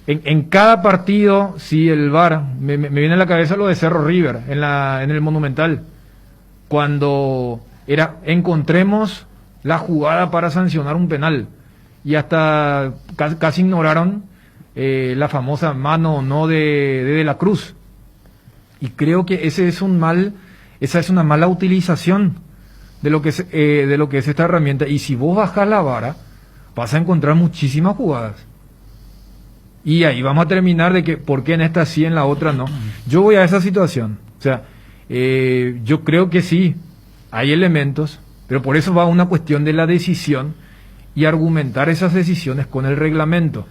en cada partido, si el VAR, me viene a la cabeza lo de Cerro River en el Monumental, cuando era encontremos la jugada para sancionar un penal, y hasta casi ignoraron la famosa mano no de la Cruz. Y creo que esa es una mala utilización de lo que es esta herramienta. Y si vos bajás la vara, vas a encontrar muchísimas jugadas. Y ahí vamos a terminar de que por qué en esta sí, en la otra no. Yo voy a esa situación. O sea, yo creo que sí, hay elementos, pero por eso va una cuestión de la decisión y argumentar esas decisiones con el reglamento.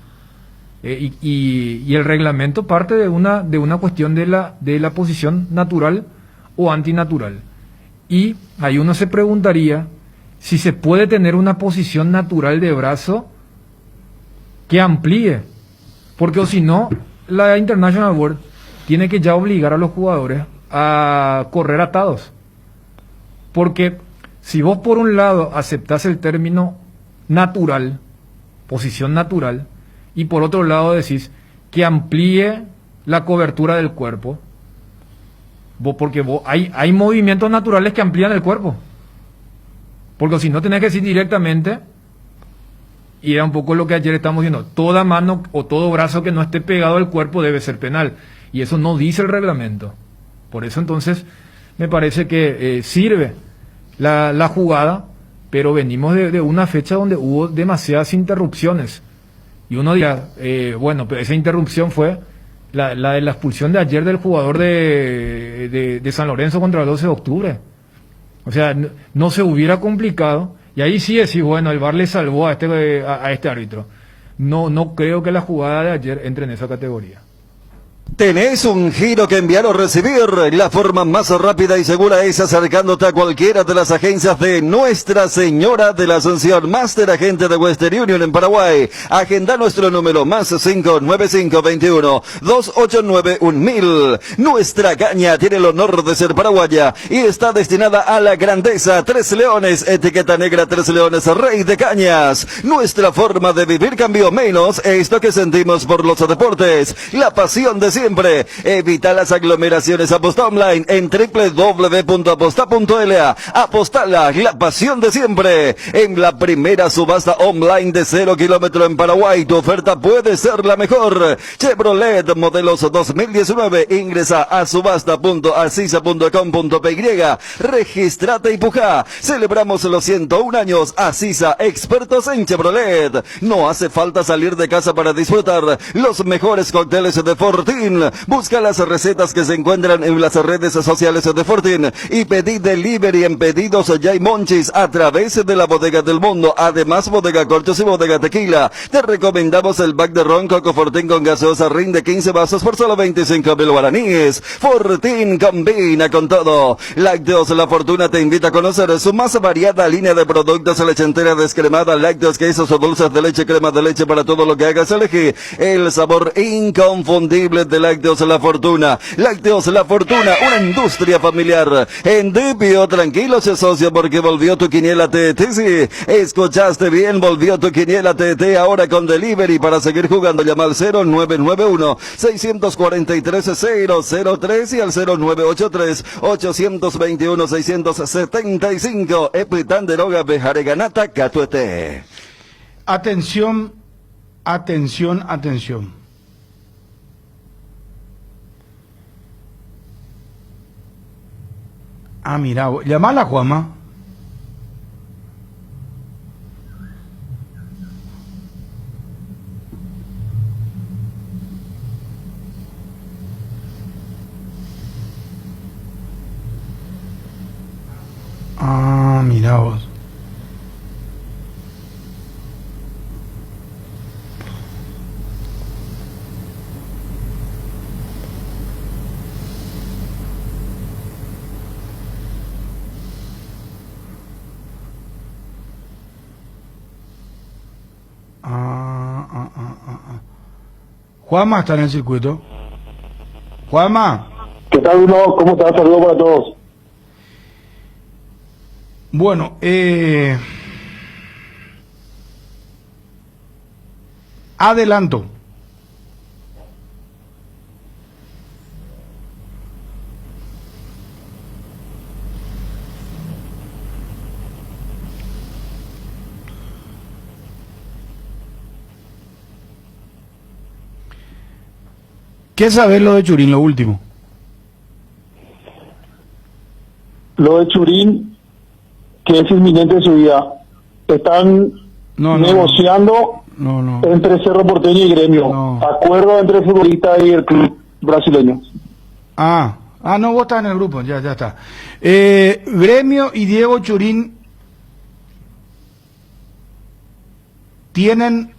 Y el reglamento parte de una cuestión de la posición natural o antinatural. Y ahí uno se preguntaría si se puede tener una posición natural de brazo que amplíe, porque o si no, la International Board tiene que ya obligar a los jugadores a correr atados. Porque si vos por un lado aceptás el término natural, posición natural, y por otro lado decís que amplíe la cobertura del cuerpo, porque hay movimientos naturales que amplían el cuerpo. Porque si no tenés que decir directamente, y era un poco lo que ayer estamos viendo, toda mano o todo brazo que no esté pegado al cuerpo debe ser penal. Y eso no dice el reglamento. Por eso entonces me parece que sirve la jugada, pero venimos de una fecha donde hubo demasiadas interrupciones. Y uno dirá, bueno, pero esa interrupción fue la de la expulsión de ayer del jugador de San Lorenzo contra el 12 de octubre. O sea, no se hubiera complicado. Y ahí sí decís, bueno, el VAR le salvó a este árbitro. No creo que la jugada de ayer entre en esa categoría. ¿Tenés un giro que enviar o recibir? La forma más rápida y segura es acercándote a cualquiera de las agencias de Nuestra Señora de la Asunción, Master Agente de Western Union en Paraguay. Agenda nuestro número más 59521-289-1000. Nuestra caña tiene el honor de ser paraguaya y está destinada a la grandeza. 3 Leones, etiqueta negra 3 Leones, rey de cañas. Nuestra forma de vivir cambió, menos esto que sentimos por los deportes. La pasión de siempre. Evita las aglomeraciones. Aposta online en www.aposta.la. Apostala, la pasión de siempre. En la primera subasta online de 0 kilómetro en Paraguay, tu oferta puede ser la mejor. Chevrolet modelos 2019. Ingresa a subasta.asisa.com.py. Registrate y puja. Celebramos los 101 años. Asisa, expertos en Chevrolet. No hace falta salir de casa para disfrutar los mejores cócteles de Fortín. Busca las recetas que se encuentran en las redes sociales de Fortín y pedí delivery en Pedidos Ya y Monchis a través de la Bodega del Mundo. Además, Bodega Corchos y Bodega Tequila. Te recomendamos el pack de ron Coco Fortín con gaseosa Rin de 15 vasos por solo 25.000 guaraníes. Fortín combina con todo. Lácteos La Fortuna te invita a conocer su más variada línea de productos: leche entera descremada, lácteos, quesos o dulces de leche, crema de leche, para todo lo que hagas elegir el sabor inconfundible de Lácteos La Fortuna. Lácteos La Fortuna, una industria familiar. En Dipio, tranquilos socio, porque volvió tu quiniela TT. Sí, escuchaste bien, volvió tu quiniela TT ahora con delivery. Para seguir jugando, llama al 0991-643-003 y al 0983-821-675. Epitanderoga Bejareganata Catuete. Atención, atención, atención. Ah, mira, llamala, Juanma. Ah, mira vos. Juanma está en el circuito. Juanma. ¿Qué tal, Bruno? ¿Cómo estás? Saludos para todos. Bueno, adelanto. ¿Qué sabes lo de Churín, lo último? Lo de Churín, que es inminente de su vida. Están negociando entre Cerro Porteño y Gremio. Acuerdo entre el futbolista y el club brasileño. No, vos estás en el grupo, ya está. Gremio y Diego Churín tienen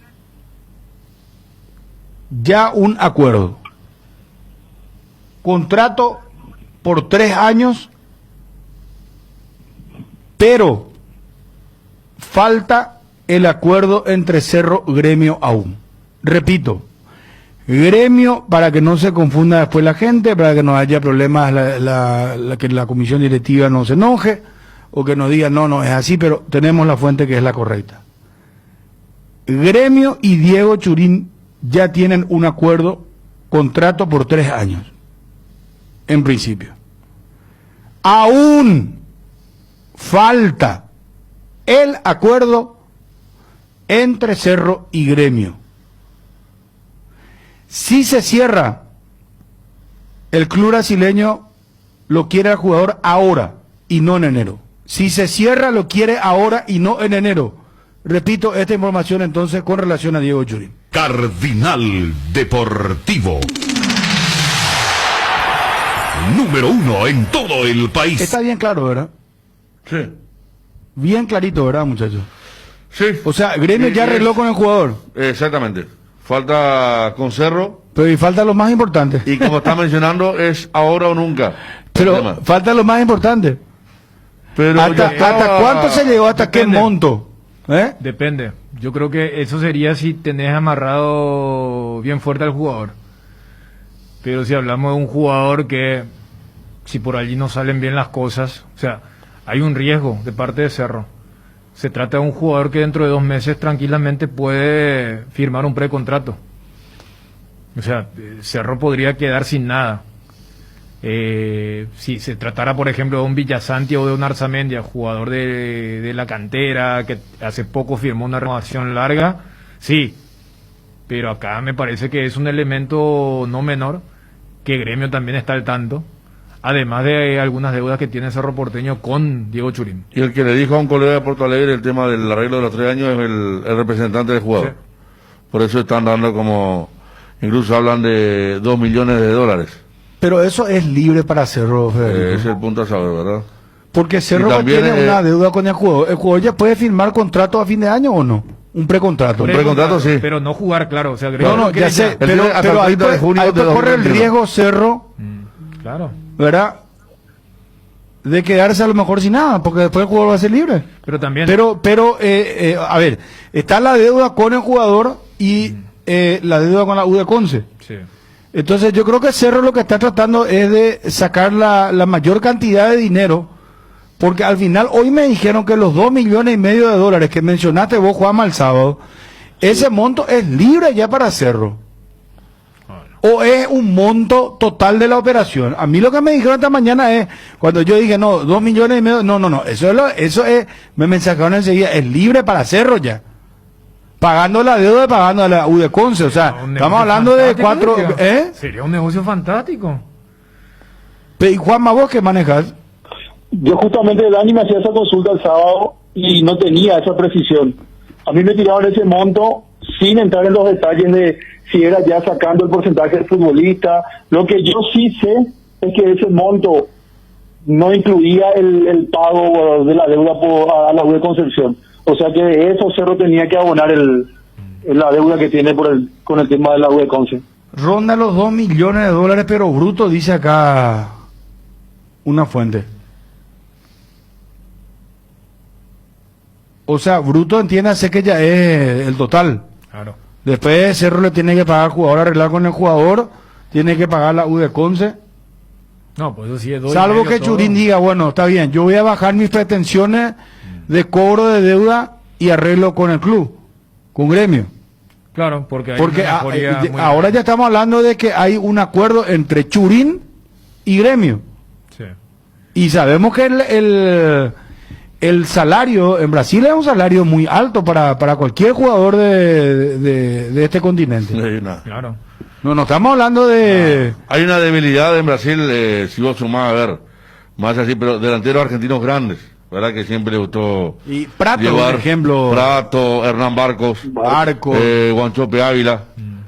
ya un acuerdo. Contrato por 3 años, pero falta el acuerdo entre Cerro y Gremio aún. Repito, Gremio, para que no se confunda después la gente, para que no haya problemas, que la comisión directiva no se enoje, o que nos diga, no es así, pero tenemos la fuente que es la correcta. Gremio y Diego Churín ya tienen un acuerdo, contrato por 3 años, en principio. Aún falta el acuerdo entre Cerro y Gremio. Si se cierra, el club brasileño lo quiere al jugador ahora y no en enero. Si se cierra, lo quiere ahora y no en enero. Repito esta información entonces con relación a Diego Churín. Cardinal Deportivo. Número 1 en todo el país. Está bien claro, ¿verdad? Sí. Bien clarito, ¿verdad, muchachos? Sí. O sea, Gremio ya arregló con el jugador. Exactamente. Falta con Cerro. Pero y falta lo más importante. Y como está mencionando, es ahora o nunca. Pero falta lo más importante. Pero ¿Hasta cuánto se llegó? ¿Hasta qué monto? Depende. Yo creo que eso sería si tenés amarrado bien fuerte al jugador. Pero si hablamos de un jugador que, si por allí no salen bien las cosas, o sea, hay un riesgo de parte de Cerro. Se trata de un jugador que dentro de 2 meses tranquilamente puede firmar un precontrato. O sea, Cerro podría quedar sin nada. Si se tratara, por ejemplo, de un Villasanti o de un Arzamendia, jugador de la cantera, que hace poco firmó una renovación larga, sí. Pero acá me parece que es un elemento no menor, que Gremio también está al tanto, además de algunas deudas que tiene Cerro Porteño con Diego Churín. Y el que le dijo a un colega de Porto Alegre el tema del arreglo de los 3 años es el representante del jugador. Sí. Por eso están dando como, incluso hablan de $2 millones. Pero eso es libre para Cerro, Federico. Ese es el punto a saber, ¿verdad? Porque Cerro tiene una deuda con el jugador. ¿El jugador ya puede firmar contrato a fin de año o no? Un precontrato. Un precontrato, sí. Pero no jugar, claro. O sea, no, ya sé. Pero ahí corre el riesgo Cerro. Claro. ¿Verdad? De quedarse a lo mejor sin nada, porque después el jugador va a ser libre. Pero también. A ver, está la deuda con el jugador y la deuda con la U de Conce. Sí. Entonces yo creo que Cerro lo que está tratando es de sacar la mayor cantidad de dinero, porque al final hoy me dijeron que los $2,5 millones que mencionaste vos, Juanma, el sábado, ese monto es libre ya para Cerro. ¿O es un monto total de la operación? A mí lo que me dijeron esta mañana es, cuando yo dije, no, $2,5 millones, no, eso es, me mensajearon enseguida, es libre para Cerro ya. Pagando la deuda, pagando la U de Conce, o sea, estamos hablando de 4... Sería un negocio fantástico. Y Juanma, ¿vos qué manejas? Yo justamente, Dani, me hacía esa consulta el sábado y no tenía esa precisión. A mí me tiraron ese monto sin entrar en los detalles de si era ya sacando el porcentaje del futbolista. Lo que yo sí sé es que ese monto no incluía el pago de la deuda a la U de Concepción. O sea que de eso Cerro tenía que abonar la deuda que tiene con el tema de la U de Concepción. Ronda los $2 millones, pero bruto, dice acá una fuente. O sea, bruto, entiéndase que ya es el total. Claro. Después Cerro le tiene que pagar al jugador, arreglar con el jugador, tiene que pagar la U de Conce. No, pues eso sí es 2,5. Salvo que Churín diga, bueno, está bien, yo voy a bajar mis pretensiones de cobro de deuda y arreglo con el club, con Gremio. Claro, porque ahora ya estamos hablando de que hay un acuerdo entre Churín y Gremio. Sí. Y sabemos que el salario en Brasil es un salario muy alto para cualquier jugador de este continente. Claro. No estamos hablando de... Hay una debilidad en Brasil, si vos sumás, a ver, más así, pero delanteros argentinos grandes, ¿verdad? Que siempre le gustó... Y Prato, por ejemplo... Prato, Hernán Barcos, Guanchope Ávila,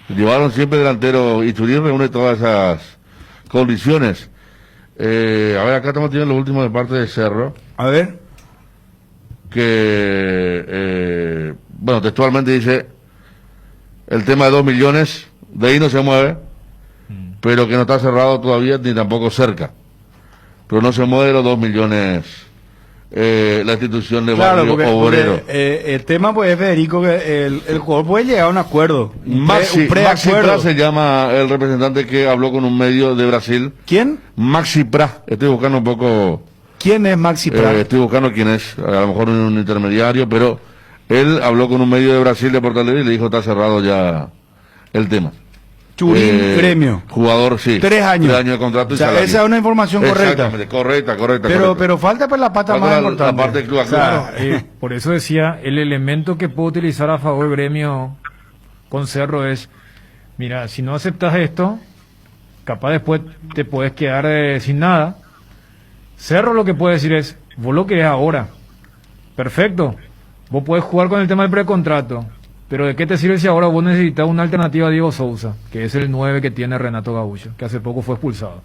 llevaron siempre delanteros, y Churín reúne todas esas condiciones. A ver, acá estamos teniendo los últimos de parte de Cerro. A ver... que bueno, textualmente dice el tema de 2 millones, de ahí no se mueve, pero que no está cerrado todavía ni tampoco cerca, pero no se mueve los 2 millones la institución de Barrio Obrero. El tema pues Federico, que el jugador puede llegar a un acuerdo. Maxi Pra se llama el representante que habló con un medio de Brasil. ¿Quién? Maxi Pra. Estoy buscando un poco. ¿Quién es Maxi Pra? Estoy buscando quién es. A lo mejor un intermediario, pero él habló con un medio de Brasil de Porto Alegre y le dijo está cerrado ya el tema. Churín, Gremio. Jugador, sí. 3 años. 3 años de contrato y esa es una información correcta. Correcta. Pero falta pues la pata más importante. La parte del club por eso decía, el elemento que puedo utilizar a favor Gremio con Cerro es, mira, si no aceptas esto, capaz después te puedes quedar sin nada. Cerro lo que puede decir es, vos lo querés ahora. Perfecto. Vos podés jugar con el tema del precontrato. Pero ¿de qué te sirve si ahora vos necesitas una alternativa a Diego Sousa, que es el 9 que tiene Renato Gaúcho, que hace poco fue expulsado?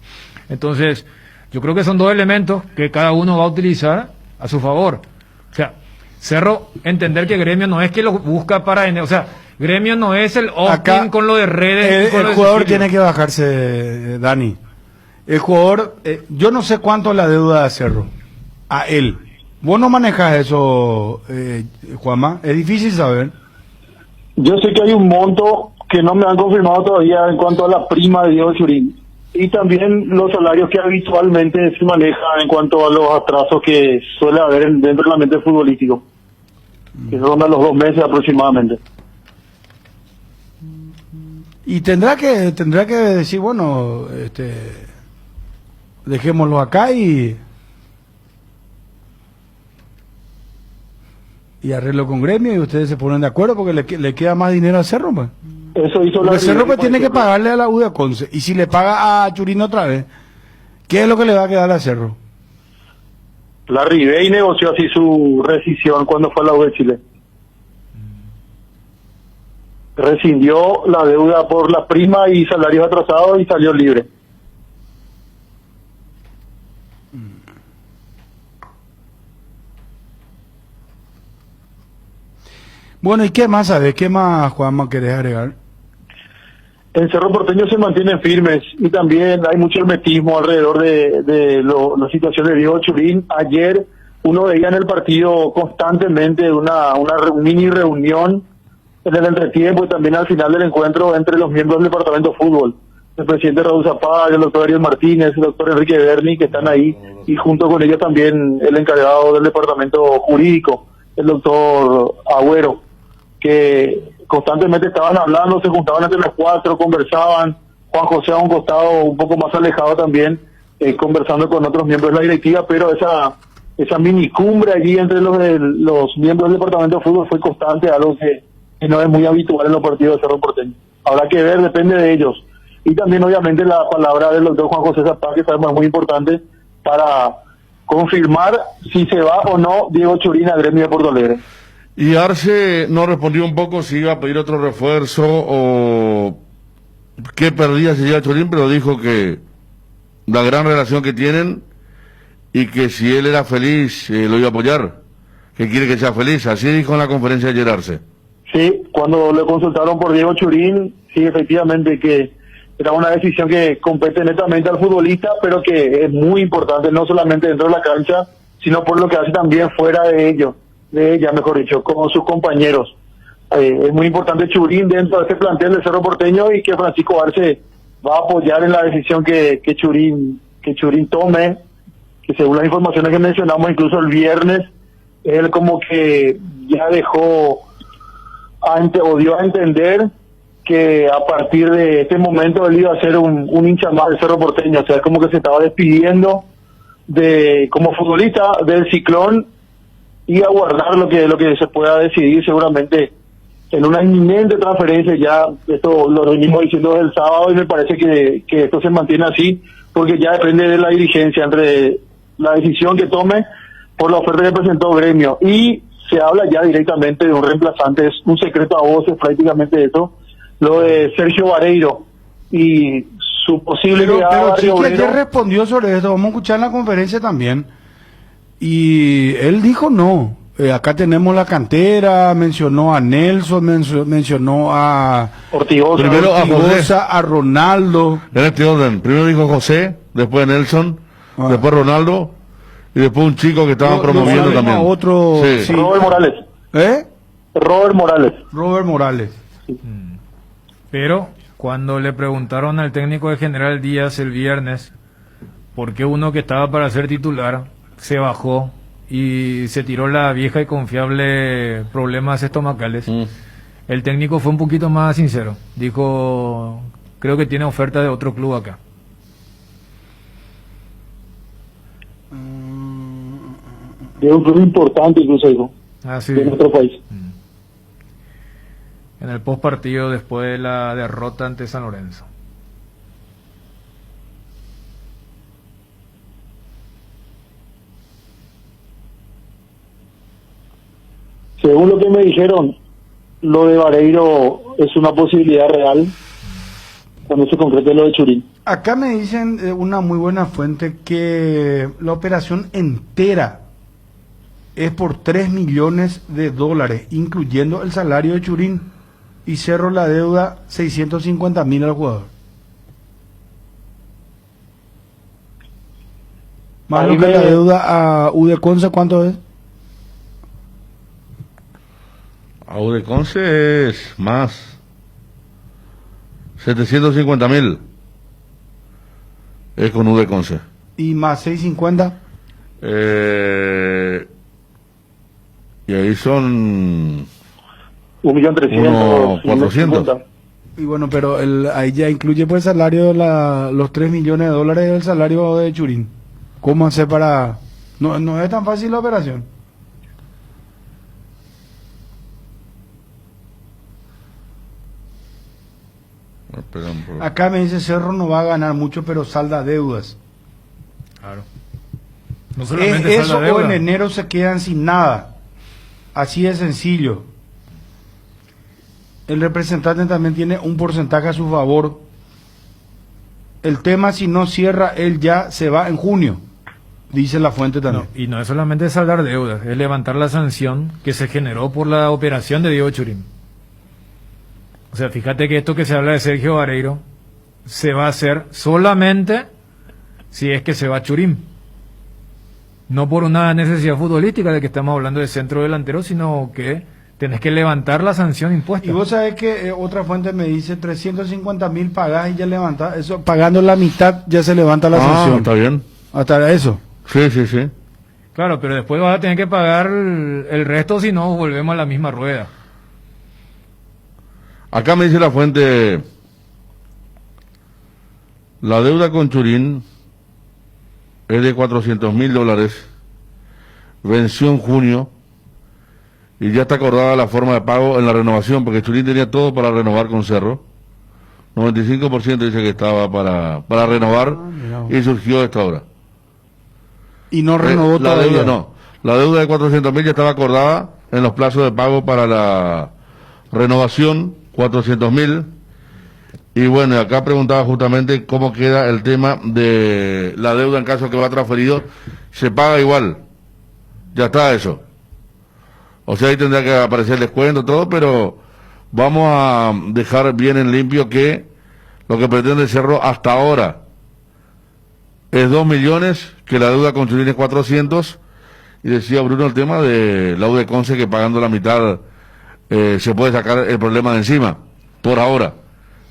Entonces, yo creo que son dos elementos que cada uno va a utilizar a su favor. O sea, Cerro, entender que Gremio no es que lo busca para... O sea, Gremio no es el opt-in con lo de redes. El jugador tiene que bajarse, Dani. El jugador, yo no sé cuánto es la deuda de Cerro. A él. Vos no manejas eso, Juanma. Es difícil saber. Yo sé que hay un monto que no me han confirmado todavía en cuanto a la prima de Diego Churín y también los salarios que habitualmente se manejan en cuanto a los atrasos que suele haber dentro del ambiente futbolístico, que son a los 2 meses aproximadamente. Y tendrá que decir, bueno, dejémoslo acá y arreglo con Gremio y ustedes se ponen de acuerdo porque le queda más dinero a Cerro, pues. Eso hizo porque Cerro pues tiene que pagarle a la U de Conce, y si le paga a Churín otra vez, ¿qué es lo que le va a quedar a Cerro? La Ribey negoció así su rescisión cuando fue a la U de Chile. Rescindió la deuda por la prima y salarios atrasados y salió libre. Bueno, ¿y qué más sabes? ¿Qué más, Juanma, querés agregar? En Cerro Porteño se mantienen firmes y también hay mucho hermetismo alrededor de la situación de Diego Churín. Ayer uno veía en el partido constantemente una mini reunión en el entretiempo y también al final del encuentro entre los miembros del departamento de fútbol. El presidente Raúl Zapata, el doctor Ariel Martínez, el doctor Enrique Berni, que están ahí, y junto con ellos también el encargado del departamento jurídico, el doctor Agüero, que constantemente estaban hablando, se juntaban entre los 4, conversaban, Juan José a un costado un poco más alejado también, conversando con otros miembros de la directiva, pero esa mini cumbre allí entre los miembros del departamento de fútbol fue constante, algo que no es muy habitual en los partidos de Cerro Porteño. Habrá que ver, depende de ellos. Y también obviamente la palabra del doctor Juan José Zapata, que sabemos es muy importante para confirmar si se va o no Diego Churín a Gremio de Porto Alegre. Y Arce nos respondió un poco si iba a pedir otro refuerzo o qué perdía si llega Churín, pero dijo que la gran relación que tienen y que si él era feliz lo iba a apoyar, que quiere que sea feliz. Así dijo en la conferencia de ayer Arce. Sí, cuando le consultaron por Diego Churín, sí, efectivamente que era una decisión que compete netamente al futbolista, pero que es muy importante, no solamente dentro de la cancha, sino por lo que hace también fuera de ella, mejor dicho, con sus compañeros. Es muy importante Churín dentro de este plantel del Cerro Porteño y que Francisco Arce va a apoyar en la decisión que Churín tome, que según las informaciones que mencionamos incluso el viernes, él como que ya dejó o dio a entender que a partir de este momento él iba a ser un hincha más del Cerro Porteño, o sea, como que se estaba despidiendo como futbolista del Ciclón y aguardar lo que se pueda decidir seguramente en una inminente transferencia. Ya esto lo venimos diciendo desde el sábado y me parece que esto se mantiene así porque ya depende de la dirigencia entre la decisión que tome por la oferta que presentó Gremio y se habla ya directamente de un reemplazante. Es un secreto a voces prácticamente eso, lo de Sergio Vareiro y su posible llegada. Pero sí que ayer respondió sobre esto, vamos a escuchar en la conferencia también, y él dijo no, acá tenemos la cantera, mencionó a Nelson, mencionó a Ortigosa, primero a José, a Ronaldo. En este orden, primero dijo José, después Nelson, después Ronaldo, y después un chico que estaban promoviendo también. Otro, sí. sí. Robert Morales. Robert Morales. Pero cuando le preguntaron al técnico de General Díaz el viernes por qué uno que estaba para ser titular se bajó y se tiró la vieja y confiable problemas estomacales, el técnico fue un poquito más sincero. Dijo, creo que tiene oferta de otro club acá. De un club importante incluso, dijo, sí. de nuestro país. En el post partido después de la derrota ante San Lorenzo. Según lo que me dijeron, lo de Vareiro es una posibilidad real cuando se concrete lo de Churín. Acá me dicen una muy buena fuente que la operación entera es por $3 millones, incluyendo el salario de Churín, y cerró la deuda 650.000 al jugador. Más lo que la deuda a Udeconce, ¿cuánto es? A Udeconce es más 750.000 es con Udeconce. Y más 650. Y ahí son 1.300.000. 400. Y bueno, pero ahí ya incluye pues el salario, los $3 millones del salario de Churín. ¿Cómo hacer para...? No es tan fácil la operación. Acá me dice Cerro no va a ganar mucho, pero salda deudas. Claro. No solamente eso salda deuda. o en enero se quedan sin nada. Así de sencillo. El representante también tiene un porcentaje a su favor. El tema, si no cierra, él ya se va en junio, dice la fuente también. No, y no es solamente saldar deudas, es levantar la sanción que se generó por la operación de Diego Churín. O sea, fíjate que esto que se habla de Sergio Vareiro se va a hacer solamente si es que se va Churín. No por una necesidad futbolística de que estamos hablando de centro delantero, sino que tenés que levantar la sanción impuesta. Y vos sabés que otra fuente me dice 350.000 pagás y ya levanta, eso pagando la mitad ya se levanta la sanción. Está bien. Hasta eso. Sí. Claro, pero después vas a tener que pagar el resto, si no volvemos a la misma rueda. Acá me dice la fuente, la deuda con Churín es de $400.000, venció en junio y ya está acordada la forma de pago en la renovación, porque Churín tenía todo para renovar con Cerro. 95% dice que estaba para renovar y surgió esta hora. Y no renovó la todavía. deuda no. La deuda de 400.000 ya estaba acordada en los plazos de pago para la renovación, 400.000. Y bueno, acá preguntaba justamente cómo queda el tema de la deuda en caso que va transferido. Se paga igual. Ya está eso. O sea, ahí tendrá que aparecer el descuento, todo, pero vamos a dejar bien en limpio que lo que pretende Cerro hasta ahora es 2 millones, que la deuda con Churín es 400, y decía Bruno el tema de la Udeconce que pagando la mitad se puede sacar el problema de encima, por ahora,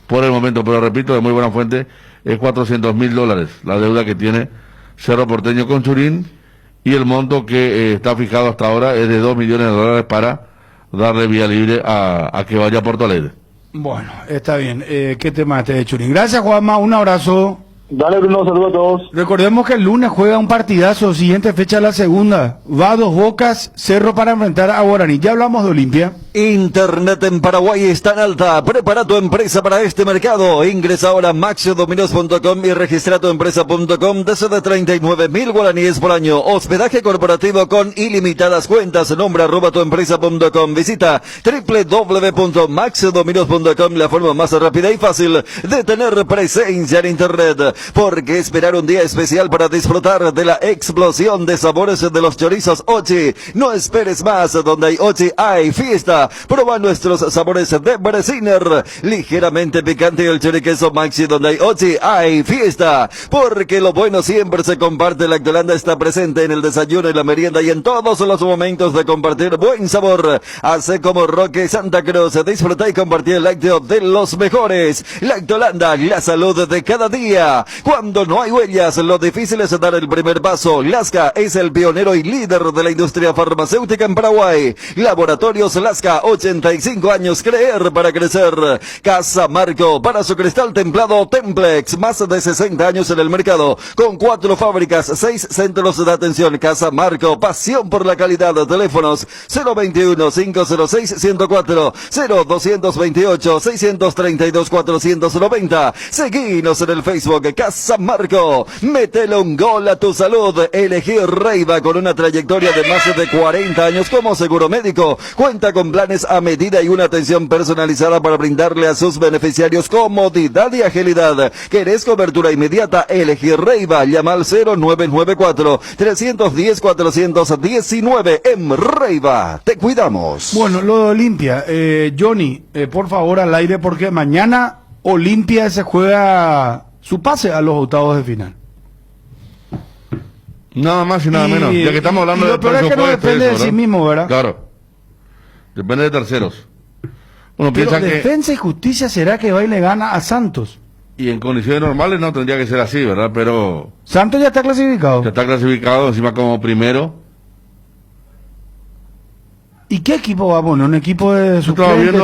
por el momento, pero repito, de muy buena fuente, es $400.000 la deuda que tiene Cerro Porteño con Churín, y el monto que está fijado hasta ahora es de $2 millones para darle vía libre a que vaya a Porto Alegre. Bueno, está bien. ¿Qué tema este de Churín? Gracias, Juanma, un abrazo. Dale, Bruno, saludos a todos. Recordemos que el lunes juega un partidazo, siguiente fecha la segunda. Va a Dos Bocas, Cerro para enfrentar a Guaraní. Ya hablamos de Olimpia. Internet en Paraguay está en alta. Prepara tu empresa para este mercado. Ingresa ahora a maxiodominos.com y registra tu empresa.com desde 39.000 guaraníes por año. Hospedaje corporativo con ilimitadas cuentas. Nombra @tuempresa.com. Visita www.maxiodominos.com, la forma más rápida y fácil de tener presencia en Internet. porque esperar un día especial para disfrutar de la explosión de sabores de los chorizos Ochi. No esperes más, donde hay Ochi hay fiesta. Prueba nuestros sabores de Bresiner, ligeramente picante, el choriqueso Maxi, donde hay Ochi hay fiesta, porque lo bueno siempre se comparte. Lactolanda está presente en el desayuno y la merienda y en todos los momentos de compartir buen sabor. Hace como Roque Santa Cruz, disfruta y compartir el lácteo de los mejores. Lactolanda, la salud de cada día. Cuando no hay huellas, lo difícil es dar el primer paso. Lasca es el pionero y líder de la industria farmacéutica en Paraguay. Laboratorios Lasca, 85 años, creer para crecer. Casa Marco, para su cristal templado Templex, más de 60 años en el mercado, con 4 fábricas, 6 centros de atención. Casa Marco, pasión por la calidad. Teléfonos 021-506-104, 0228-632-490. Seguinos en el Facebook Casa Marco. Métele un gol a tu salud. Elegí Reiva, con una trayectoria de más de 40 años como seguro médico. Cuenta con planes a medida y una atención personalizada para brindarle a sus beneficiarios comodidad y agilidad. ¿Querés cobertura inmediata? Elegí Reiva. Llama al 0994-310-419 en Reiva. Te cuidamos. Bueno, lo de Olimpia. Johnny, por favor, al aire, porque mañana Olimpia se juega su pase a los octavos de final. Nada más y nada menos. Ya que estamos hablando de... Lo peor es que no depende de sí mismo, ¿verdad? Claro. Depende de terceros. Uno Pero piensa que... Defensa y Justicia, ¿será que va y le gana a Santos? Y en condiciones normales no tendría que ser así, ¿verdad? Pero... Santos ya está clasificado. Ya está clasificado, encima como primero. ¿Y qué equipo va a poner? ¿Un equipo de suplentes?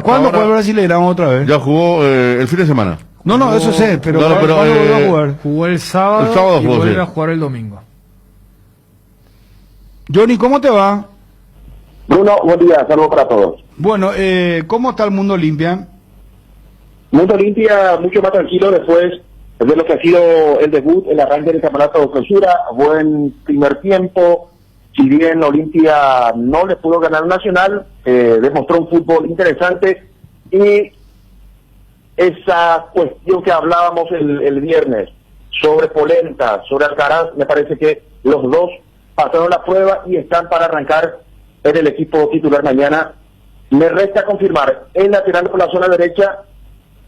¿Cuándo fue el Brasileirão otra vez? Ya jugó el fin de semana. No, eso sé, pero claro, ¿cuándo volvió a jugar? Jugó el sábado y vuelve a jugar el domingo. Johnny, ¿cómo te va? Bruno, buen día, saludos para todos. Bueno, ¿cómo está el Mundo Olimpia? Mundo Olimpia mucho más tranquilo después de lo que ha sido el debut, el arranque del campeonato de clausura. Buen primer tiempo. Si bien Olimpia no le pudo ganar un Nacional, demostró un fútbol interesante, y esa cuestión que hablábamos el viernes sobre Polenta, sobre Alcaraz, me parece que los dos pasaron la prueba y están para arrancar en el equipo titular mañana. Me resta confirmar el lateral por la zona derecha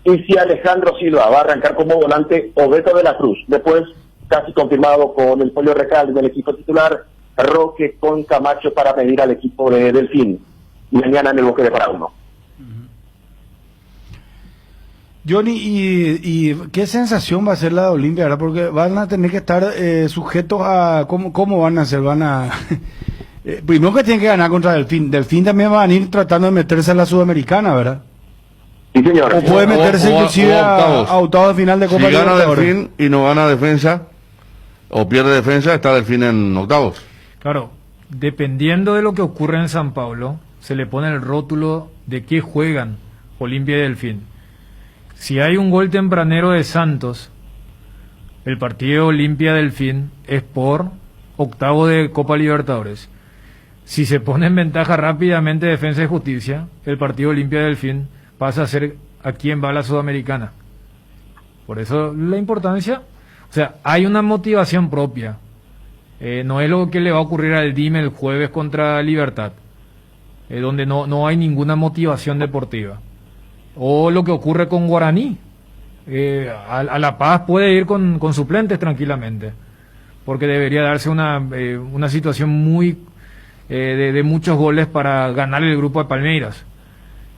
y si Alejandro Silva va a arrancar como volante o Beto de la Cruz. Después, casi confirmado con el Pollo Recalde del equipo titular, Roque con Camacho para medir al equipo de Delfín mañana en el Bosque de Paraguno. Johnny, ¿y qué sensación va a ser la de Olimpia, verdad? Porque van a tener que estar sujetos a... ¿Cómo van a ser? Van a... primero que tienen que ganar contra Delfín. Delfín también van a ir tratando de meterse a la Sudamericana, ¿verdad? Sí, señor. O puede meterse inclusive a octavos de final de Copa Libertadores. Si gana Libertadores. Delfín y no gana defensa, o pierde defensa, está Delfín en octavos. Claro, dependiendo de lo que ocurre en San Pablo, se le pone el rótulo de qué juegan Olimpia y Delfín. Si hay un gol tempranero de Santos, el partido Olimpia-Delfín es por octavo de Copa Libertadores. Si se pone en ventaja rápidamente Defensa y Justicia, el partido Olimpia-Delfín pasa a ser a quién va a la Sudamericana. Por eso la importancia, o sea, hay una motivación propia. No es lo que le va a ocurrir al DIM el jueves contra Libertad, donde no hay ninguna motivación deportiva. O lo que ocurre con Guaraní. A La Paz puede ir con suplentes tranquilamente, porque debería darse una situación muy de muchos goles para ganar el grupo de Palmeiras.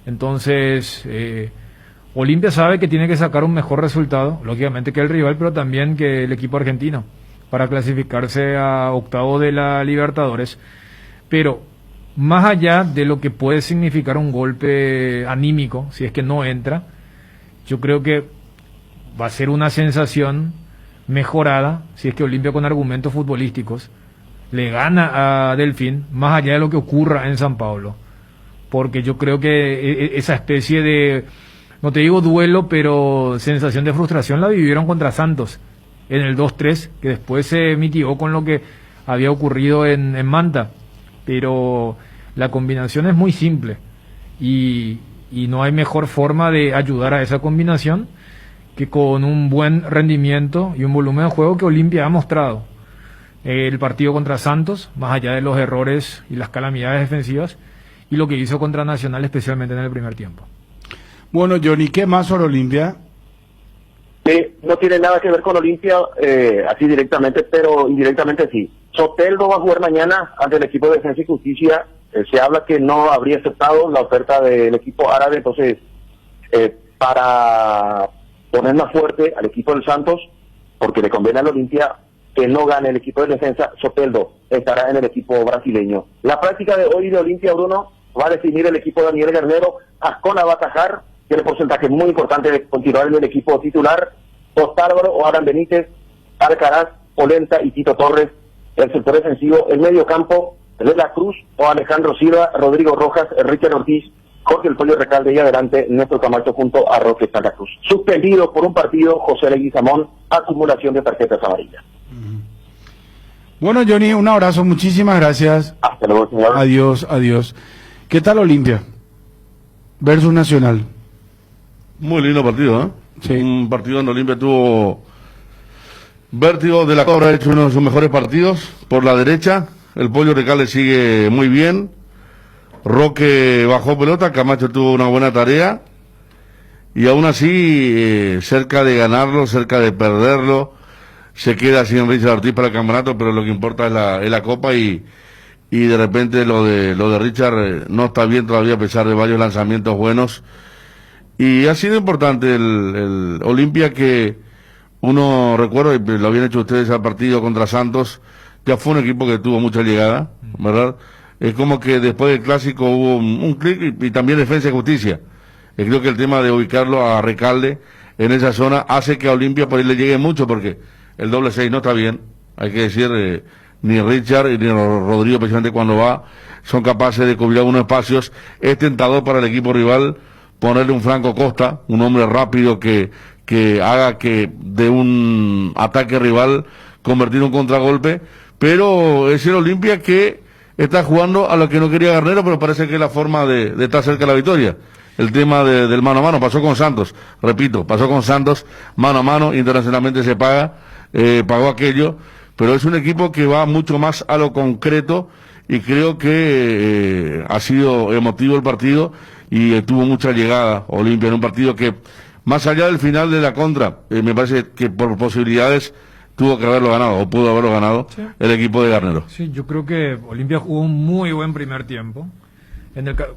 Entonces, Olimpia sabe que tiene que sacar un mejor resultado, lógicamente que el rival, pero también que el equipo argentino, para clasificarse a octavo de la Libertadores. Pero más allá de lo que puede significar un golpe anímico, si es que no entra, yo creo que va a ser una sensación mejorada si es que Olimpia, con argumentos futbolísticos, le gana a Delfín, más allá de lo que ocurra en San Pablo. Porque yo creo que esa especie de, no te digo duelo, pero sensación de frustración la vivieron contra Santos en el 2-3, que después se mitigó con lo que había ocurrido en Manta. Pero la combinación es muy simple y no hay mejor forma de ayudar a esa combinación que con un buen rendimiento y un volumen de juego que Olimpia ha mostrado. El partido contra Santos, más allá de los errores y las calamidades defensivas, y lo que hizo contra Nacional, especialmente en el primer tiempo. Bueno, Johnny, ¿qué más sobre Olimpia? No tiene nada que ver con Olimpia, así directamente, pero indirectamente sí. Soteldo va a jugar mañana ante el equipo de Defensa y Justicia. Se habla que no habría aceptado la oferta del equipo árabe, entonces para poner más fuerte al equipo del Santos, porque le conviene al Olimpia que no gane el equipo de defensa, Soteldo estará en el equipo brasileño. La práctica de hoy de Olimpia, Bruno, va a definir el equipo de Daniel Garnero. Ascona va a atajar, tiene porcentaje muy importante de continuar en el equipo titular. Ostálvaro o Alan Benítez, Alcaraz, Polenta y Tito Torres. El sector defensivo, el medio campo, de la Cruz o Alejandro Silva, Rodrigo Rojas, Richard Ortiz, Jorge El Pollo Recalde y adelante Néstor Camacho junto a Roque Santa Cruz. Suspendido por un partido José Leguizamón, acumulación de tarjetas amarillas. Bueno, Johnny, un abrazo, muchísimas gracias. Hasta luego, señor. Adiós, adiós. ¿Qué tal Olimpia versus Nacional? Muy lindo partido, ¿eh? Sí. Un partido donde Olimpia tuvo vértigo. De la Cobra ha hecho uno de sus mejores partidos por la derecha. El Pollo Recalde sigue muy bien. Roque bajó pelota, Camacho tuvo una buena tarea. Y aún así, cerca de ganarlo, cerca de perderlo, se queda sin Richard Ortiz para el campeonato, pero lo que importa es la Copa y de repente lo de Richard no está bien todavía a pesar de varios lanzamientos buenos. Y ha sido importante el Olimpia, que uno recuerda, y lo habían hecho ustedes al partido contra Santos, ya fue un equipo que tuvo mucha llegada, ¿verdad? Es como que después del clásico hubo un clic y también Defensa y Justicia. Y creo que el tema de ubicarlo a Recalde en esa zona hace que a Olimpia por ahí le llegue mucho, porque el doble 6 no está bien, hay que decir, ni Richard ni Rodrigo, especialmente cuando va, son capaces de cubrir algunos espacios. Es tentador para el equipo rival ponerle un Franco Costa, un hombre rápido que haga que de un ataque rival convertir un contragolpe, pero es el Olimpia que está jugando a lo que no quería Garnero, pero parece que es la forma de estar cerca de la victoria. El tema del mano a mano pasó con Santos, repito, pasó con Santos, mano a mano, internacionalmente se pagó aquello, pero es un equipo que va mucho más a lo concreto y creo que ha sido emotivo el partido y tuvo mucha llegada Olimpia en un partido que, más allá del final de la contra, me parece que por posibilidades tuvo que haberlo ganado, o pudo haberlo ganado, sí, el equipo de Garnero. Sí, yo creo que Olimpia jugó un muy buen primer tiempo.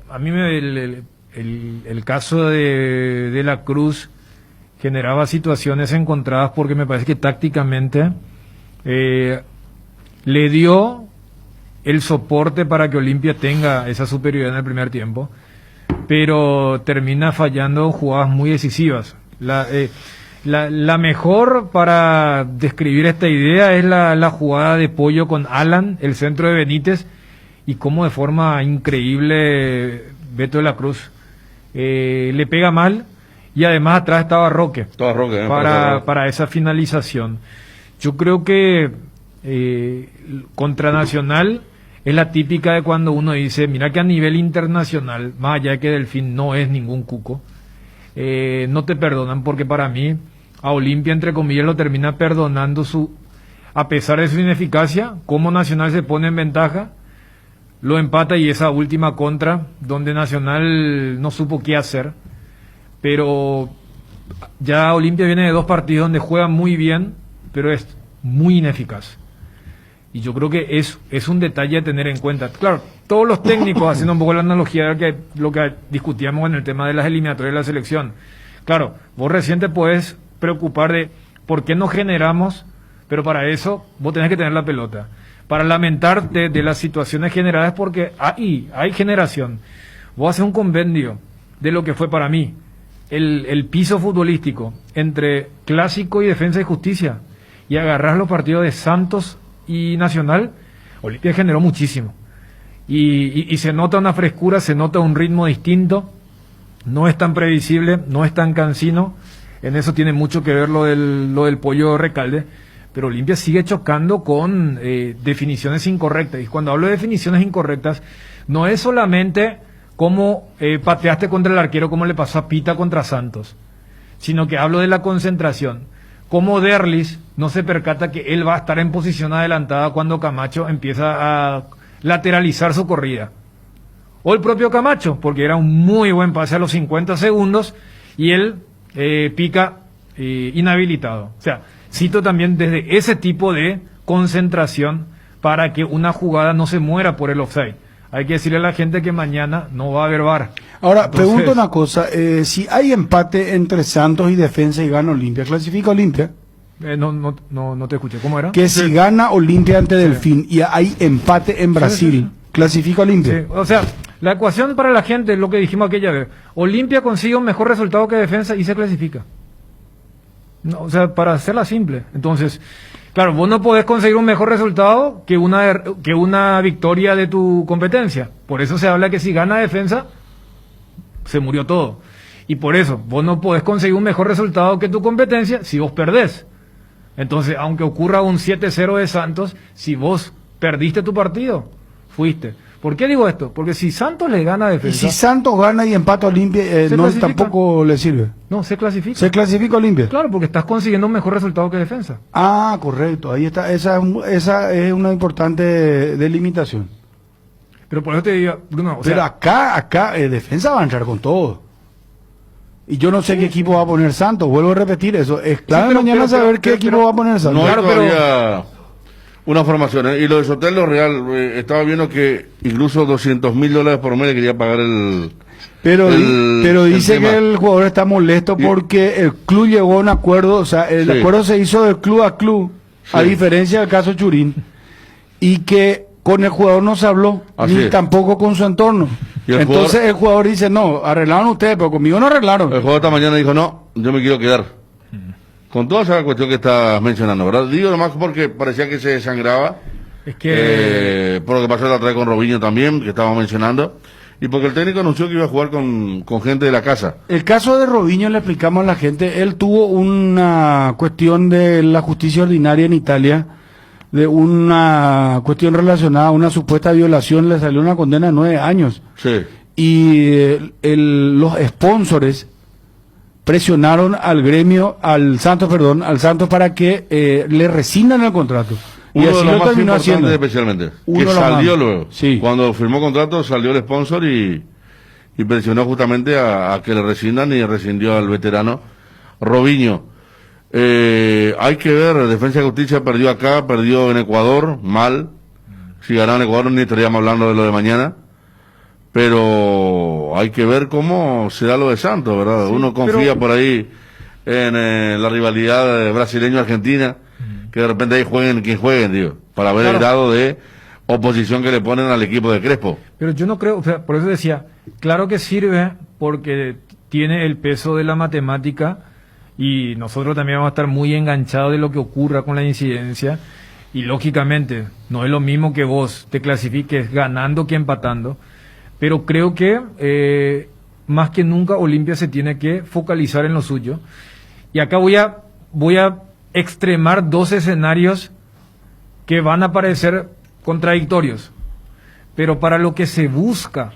A mí el caso de la Cruz generaba situaciones encontradas porque me parece que tácticamente le dio el soporte para que Olimpia tenga esa superioridad en el primer tiempo, pero termina fallando jugadas muy decisivas. La mejor para describir esta idea es la jugada de Pollo con Alan, el centro de Benítez, y cómo de forma increíble Beto de la Cruz le pega mal, y además atrás estaba Roque, para esa finalización. Yo creo que contra Nacional es la típica de cuando uno dice, mira que a nivel internacional, más allá de que Delfín no es ningún cuco, no te perdonan, porque para mí a Olimpia, entre comillas, lo termina perdonando a pesar de su ineficacia. Como Nacional se pone en ventaja, lo empata, y esa última contra donde Nacional no supo qué hacer, pero ya Olimpia viene de 2 partidos donde juega muy bien, pero es muy ineficaz. Y yo creo que es un detalle a tener en cuenta. Claro, todos los técnicos, haciendo un poco la analogía de lo que discutíamos en el tema de las eliminatorias de la selección. Claro, vos recién te puedes preocupar de por qué no generamos, pero para eso vos tenés que tener la pelota. Para lamentarte de las situaciones generadas, porque hay generación. Vos haces un compendio de lo que fue para mí el piso futbolístico entre Clásico y Defensa y Justicia, y agarrás los partidos de Santos y Nacional. Olimpia generó muchísimo y se nota una frescura, se nota un ritmo distinto, no es tan previsible, no es tan cansino. En eso tiene mucho que ver lo del Pollo Recalde, pero Olimpia sigue chocando con definiciones incorrectas. Y cuando hablo de definiciones incorrectas, no es solamente cómo pateaste contra el arquero, como le pasó a Pita contra Santos, sino que hablo de la concentración. Como Derlis no se percata que él va a estar en posición adelantada cuando Camacho empieza a lateralizar su corrida. O el propio Camacho, porque era un muy buen pase a los 50 segundos y él pica inhabilitado. O sea, cito también desde ese tipo de concentración para que una jugada no se muera por el offside. Hay que decirle a la gente que mañana no va a haber VAR. Ahora, Entonces, pregunto una cosa, si hay empate entre Santos y Defensa y gana Olimpia, ¿clasifica Olimpia? no te escuché, ¿cómo era? Que si gana Olimpia ante Delfín y hay empate en Brasil, ¿clasifica Olimpia? Sí, o sea, la ecuación para la gente es lo que dijimos aquella vez. Olimpia consigue un mejor resultado que Defensa y se clasifica. No, o sea, para hacerla simple. Entonces, claro, vos no podés conseguir un mejor resultado que una victoria de tu competencia. Por eso se habla que si gana Defensa, se murió todo. Y por eso, vos no podés conseguir un mejor resultado que tu competencia si vos perdés. Entonces, aunque ocurra un 7-0 de Santos, si vos perdiste tu partido, fuiste. ¿Por qué digo esto? Porque si Santos le gana a Defensa... Y si Santos gana y empata Olimpia, no, tampoco le sirve. No, se clasifica. ¿Se clasifica Olimpia? Claro, porque estás consiguiendo un mejor resultado que Defensa. Ah, correcto. Ahí está. Esa es una importante delimitación. Pero por eso te digo, Bruno, pero acá Defensa va a entrar con todo. Y yo no sé qué equipo va a poner Santos. Vuelvo a repetir eso. Es clave mañana saber qué equipo va a poner Santos. No hay todavía una formación. Y lo de Sotelo Real, estaba viendo que incluso $200,000 por mes le quería pagar el... Pero dice que el jugador está molesto porque el club llegó a un acuerdo, o sea, el acuerdo se hizo de club a club, a diferencia del caso Churín, y que con el jugador no se habló, ni tampoco con su entorno. Entonces el jugador dice, no, arreglaron ustedes, pero conmigo no arreglaron. El jugador esta mañana dijo, no, yo me quiero quedar. Con toda esa cuestión que estás mencionando, ¿verdad? Digo nomás porque parecía que se desangraba. Es que... por lo que pasó la otra vez con Robinho también, que estábamos mencionando. Y porque el técnico anunció que iba a jugar con gente de la casa. El caso de Robinho, le explicamos a la gente, él tuvo una cuestión de la justicia ordinaria en Italia, de una cuestión relacionada a una supuesta violación, le salió una condena de 9 años. Sí. Y los sponsors presionaron al gremio, al Santos para que le rescindan el contrato. Uno y así de los lo más terminó haciendo. Especialmente. Uno que salió más. luego. Sí. Cuando firmó contrato salió el sponsor y presionó justamente a que le rescindan y rescindió al veterano Robinho. Hay que ver, Defensa y Justicia perdió acá, perdió en Ecuador, mal. Si ganaba en Ecuador ni estaríamos hablando de lo de mañana. Pero hay que ver cómo se da lo de Santos, ¿verdad? Sí, uno confía por ahí en la rivalidad brasileño-argentina, que de repente ahí jueguen quien jueguen, digo, para ver el grado de oposición que le ponen al equipo de Crespo. Pero yo no creo, o sea, por eso decía, claro que sirve porque tiene el peso de la matemática y nosotros también vamos a estar muy enganchados de lo que ocurra con la incidencia y lógicamente no es lo mismo que vos te clasifiques ganando que empatando. Pero creo que más que nunca Olimpia se tiene que focalizar en lo suyo. Y acá voy a extremar dos escenarios que van a parecer contradictorios. Pero para lo que se busca,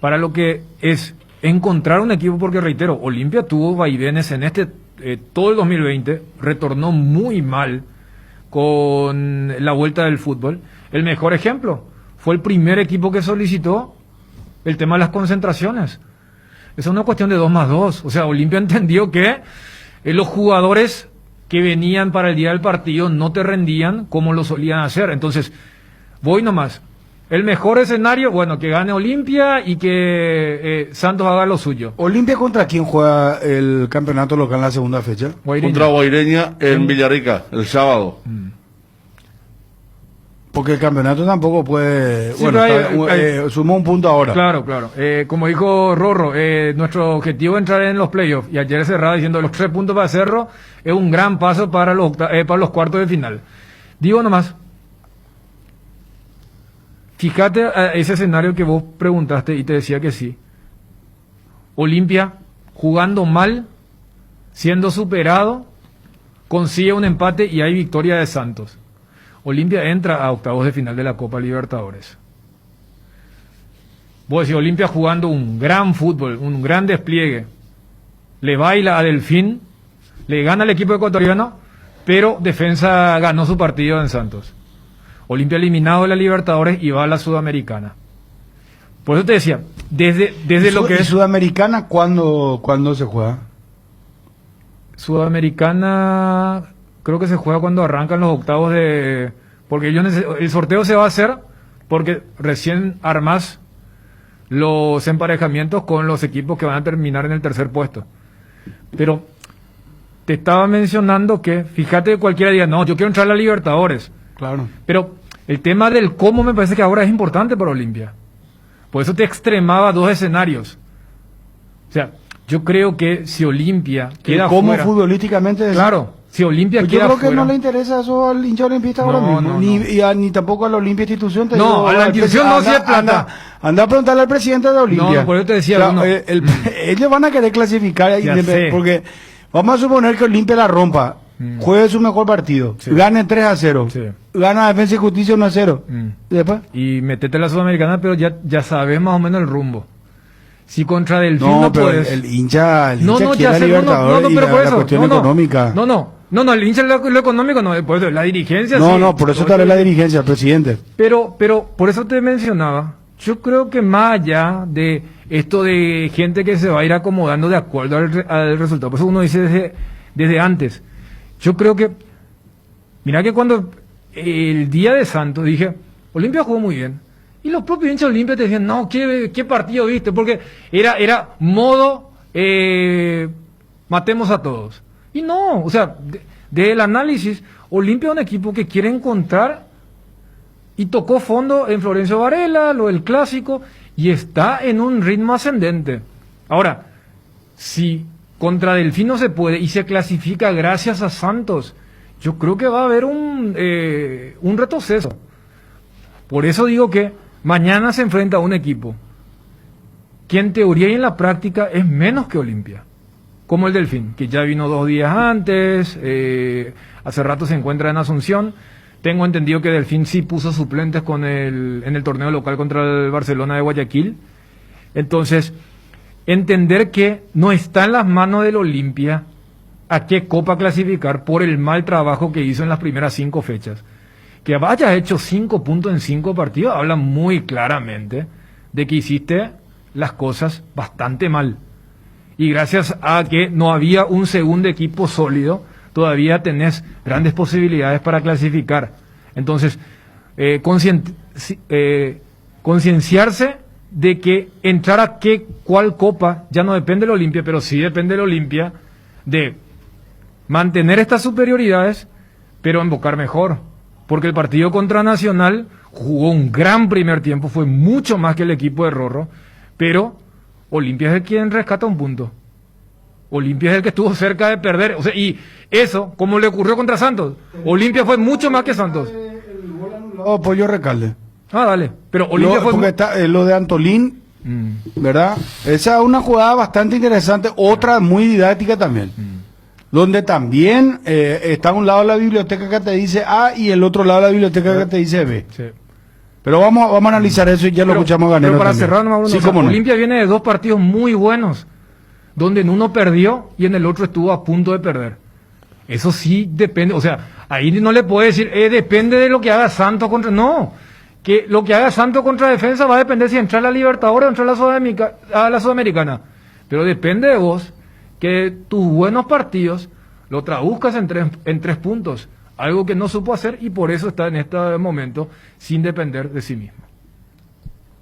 para lo que es encontrar un equipo, porque reitero, Olimpia tuvo vaivenes en todo el 2020, retornó muy mal con la vuelta del fútbol. El mejor ejemplo fue el primer equipo que solicitó el tema de las concentraciones. Esa es una cuestión de 2+2. O sea, Olimpia entendió que los jugadores que venían para el día del partido no te rendían como lo solían hacer. Entonces, voy nomás. El mejor escenario, bueno, que gane Olimpia y que Santos haga lo suyo. ¿Olimpia contra quién juega el campeonato local en la segunda fecha? Contra Guaireña en Villarrica, el sábado. Porque el campeonato tampoco puede... Sí, bueno, sumó un punto ahora. Claro. Como dijo Rorro, nuestro objetivo es entrar en los playoffs. Y ayer cerraba diciendo los 3 puntos para Cerro es un gran paso para los cuartos de final. Digo nomás, fíjate a ese escenario que vos preguntaste y te decía que sí. Olimpia, jugando mal, siendo superado, consigue un empate y hay victoria de Santos. Olimpia entra a octavos de final de la Copa Libertadores. Vos decís, Olimpia jugando un gran fútbol, un gran despliegue, le baila a Delfín, le gana al equipo ecuatoriano, pero Defensa ganó su partido en Santos. Olimpia eliminado de la Libertadores y va a la Sudamericana. Por eso te decía, desde lo que es... Sudamericana, ¿cuándo se juega? Sudamericana, creo que se juega cuando arrancan los octavos de... Porque el sorteo se va a hacer porque recién armás los emparejamientos con los equipos que van a terminar en el tercer puesto. Pero te estaba mencionando que, fíjate, cualquiera diga, no, yo quiero entrar a la Libertadores. Claro. Pero el tema del cómo me parece que ahora es importante para Olimpia. Por eso te extremaba dos escenarios. O sea, yo creo que si Olimpia queda ¿cómo fuera, futbolísticamente? Claro, si Olimpia pues queda yo creo que fuera, no le interesa eso al hincha olimpista ahora mismo. Ni tampoco a la Olimpia institución. No, digo, a la institución no, si es plata. Anda a preguntarle al presidente de Olimpia. No, por eso te decía. O sea, ellos van a querer clasificar. Porque vamos a suponer que Olimpia la rompa. Juegue su mejor partido, gane 3-0, gana Defensa y Justicia 1-0. ¿Y después? Y metete a la Sudamericana, pero ya sabes más o menos el rumbo. Si contra Delfín no puedes. El hincha quiere ya la sé, Libertadores pero por la eso, cuestión económica. No, el hincha lo económico no, por eso, la dirigencia. No, por eso tal vez la dirigencia, el presidente. Pero por eso te mencionaba, yo creo que más allá de esto de gente que se va a ir acomodando de acuerdo al resultado, por eso uno dice desde antes. Yo creo que, mira que cuando el día de Santos dije, Olimpia jugó muy bien. Y los propios hinchas de Olimpia te decían, no, ¿qué partido viste? Porque era modo, matemos a todos. Y no, o sea, del análisis, Olimpia es un equipo que quiere encontrar y tocó fondo en Florencio Varela, lo del clásico, y está en un ritmo ascendente. Ahora, si contra Delfín no se puede y se clasifica gracias a Santos, yo creo que va a haber un retroceso. Por eso digo que mañana se enfrenta a un equipo que en teoría y en la práctica es menos que Olimpia, como el Delfín, que ya vino 2 días antes, hace rato se encuentra en Asunción. Tengo entendido que Delfín sí puso suplentes en el torneo local contra el Barcelona de Guayaquil. Entonces, entender que no está en las manos del Olimpia a qué copa clasificar por el mal trabajo que hizo en las primeras 5 fechas. Que hayas hecho 5 puntos en 5 partidos habla muy claramente de que hiciste las cosas bastante mal. Y gracias a que no había un segundo equipo sólido, todavía tenés grandes posibilidades para clasificar. Entonces, concienciarse de que entrar a cuál copa ya no depende del Olimpia, pero sí depende del Olimpia de mantener estas superioridades, pero invocar mejor. Porque el partido contra Nacional jugó un gran primer tiempo, fue mucho más que el equipo de Rorro, pero Olimpia es el quien rescata un punto. Olimpia es el que estuvo cerca de perder. O sea, y eso, como le ocurrió contra Santos, Olimpia fue mucho más que Santos. Pollo Recalde. Dale. Pero Olimpia fue... Porque está lo de Antolín, ¿verdad? Esa es una jugada bastante interesante, otra muy didáctica también. Donde también está a un lado la biblioteca que te dice A y el otro lado la biblioteca que te dice B. Sí. Pero vamos a analizar eso y ya lo escuchamos a Ganero. Pero para también. cerrar, Olimpia viene de 2 partidos muy buenos, donde en uno perdió y en el otro estuvo a punto de perder. Eso sí depende, o sea, ahí no le puede decir, depende de lo que haga Santos contra... No, que lo que haga Santos contra Defensa va a depender si entra a la Libertadores o entra a la Sudamericana. Pero depende de vos que tus buenos partidos lo traduzcas en 3 puntos. Algo que no supo hacer y por eso está en este momento sin depender de sí mismo.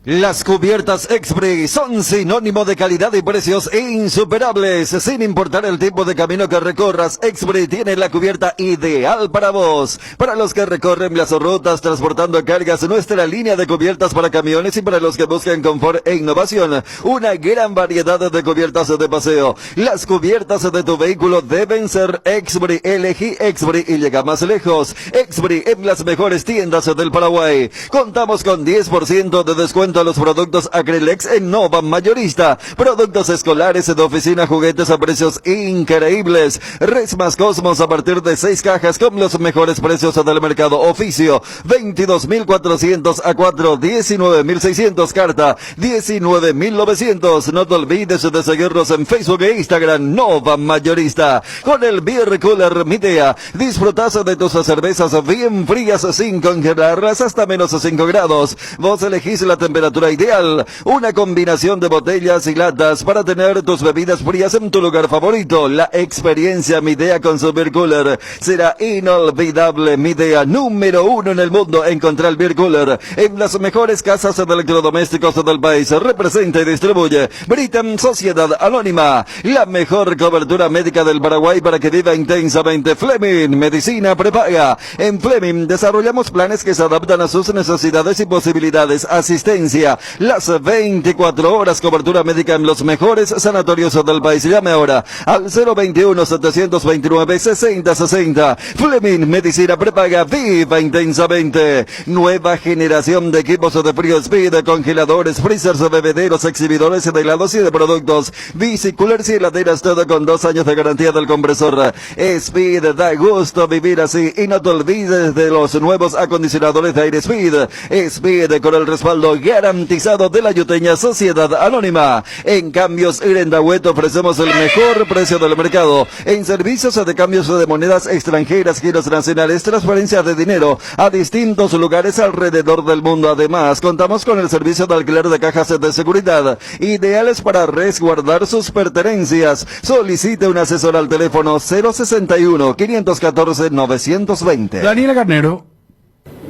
Las cubiertas Expri son sinónimo de calidad y precios insuperables. Sin importar el tipo de camino que recorras, Expri tiene la cubierta ideal para vos. Para los que recorren las rutas transportando cargas, nuestra línea de cubiertas para camiones, y para los que buscan confort e innovación, una gran variedad de cubiertas de paseo. Las cubiertas de tu vehículo deben ser Expri. Elegí Expri y llega más lejos. Expri en las mejores tiendas del Paraguay. Contamos con 10% de descuento 50% a los productos Acrylex en Nova Mayorista. Productos escolares de oficina, juguetes a precios increíbles. Resmas Cosmos a partir de 6 cajas con los mejores precios del mercado. Oficio 22.400 a 4, 19.600 carta, 19.900. No te olvides de seguirnos en Facebook e Instagram, Nova Mayorista. Con el Beer Cooler Midea, disfrutas de tus cervezas bien frías sin congelarlas hasta menos 5 grados. Vos elegís la temperatura ideal. Una combinación de botellas y latas para tener tus bebidas frías en tu lugar favorito. La experiencia Midea con su Beer Cooler será inolvidable. Midea, número 1 en el mundo. Encontrá el Beer Cooler en las mejores casas de electrodomésticos del país. Representa y distribuye Britam Sociedad Anónima, la mejor cobertura médica del Paraguay para que viva intensamente. Fleming, medicina prepaga. En Fleming desarrollamos planes que se adaptan a sus necesidades y posibilidades. Asistencia las 24 horas, cobertura médica en los mejores sanatorios del país. Llame ahora al 021-729-6060. Fleming, medicina prepaga, viva intensamente. Nueva generación de equipos de frío Speed, congeladores, freezers, bebederos, exhibidores de helados y de productos, bicicoolers y heladeras, todo con 2 años de garantía del compresor. Speed, da gusto vivir así. Y no te olvides de los nuevos acondicionadores de aire Speed. Speed con el respaldo garantizado de la yuteña Sociedad Anónima. En Cambios Irendahuet ofrecemos el mejor precio del mercado en servicios de cambios de monedas extranjeras, giros nacionales, transferencias de dinero a distintos lugares alrededor del mundo. Además, contamos con el servicio de alquiler de cajas de seguridad, ideales para resguardar sus pertenencias. Solicite un asesor al teléfono 061-514-920. Daniela Carnero.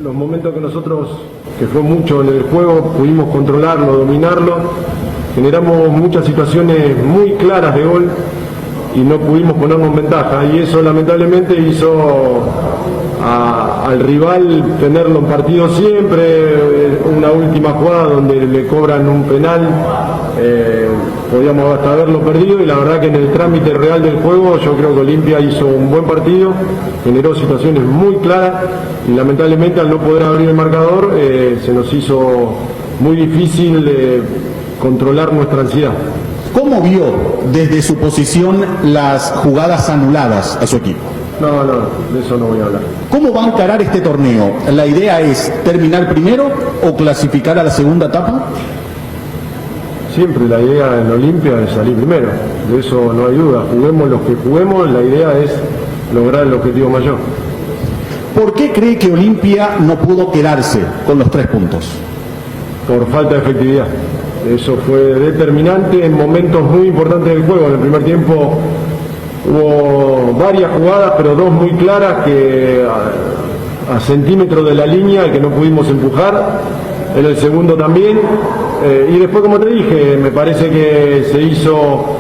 Los momentos que fue mucho en el juego, pudimos controlarlo, dominarlo, generamos muchas situaciones muy claras de gol y no pudimos ponernos en ventaja, y eso lamentablemente hizo al rival tenerlo en partido siempre. Una última jugada donde le cobran un penal, podíamos hasta haberlo perdido, y la verdad que en el trámite real del juego yo creo que Olimpia hizo un buen partido, generó situaciones muy claras y lamentablemente al no poder abrir el marcador se nos hizo muy difícil controlar nuestra ansiedad. ¿Cómo vio desde su posición las jugadas anuladas a su equipo? No, de eso no voy a hablar. ¿Cómo va a encarar este torneo? ¿La idea es terminar primero o clasificar a la segunda etapa? Siempre la idea en Olimpia es salir primero, de eso no hay duda. Juguemos los que juguemos, la idea es lograr el objetivo mayor. ¿Por qué cree que Olimpia no pudo quedarse con los 3 puntos? Por falta de efectividad. Eso fue determinante en momentos muy importantes del juego. En el primer tiempo hubo varias jugadas, pero 2 muy claras que a centímetros de la línea y que no pudimos empujar. En el segundo también. Y después, como te dije, me parece que se hizo,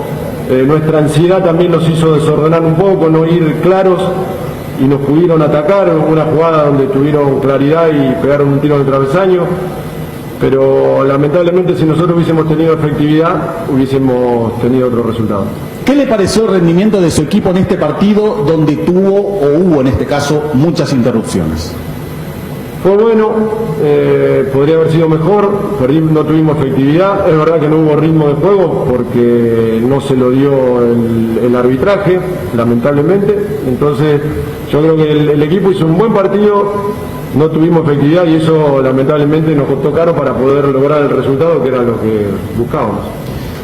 nuestra ansiedad también nos hizo desordenar un poco, no ir claros, y nos pudieron atacar. Una jugada donde tuvieron claridad y pegaron un tiro en el travesaño. Pero lamentablemente si nosotros hubiésemos tenido efectividad, hubiésemos tenido otro resultado. ¿Qué le pareció el rendimiento de su equipo en este partido donde hubo en este caso muchas interrupciones? Fue bueno, podría haber sido mejor, no tuvimos efectividad. Es verdad que no hubo ritmo de juego porque no se lo dio el arbitraje, lamentablemente. Entonces yo creo que el equipo hizo un buen partido. No tuvimos efectividad y eso lamentablemente nos costó caro para poder lograr el resultado que era lo que buscábamos.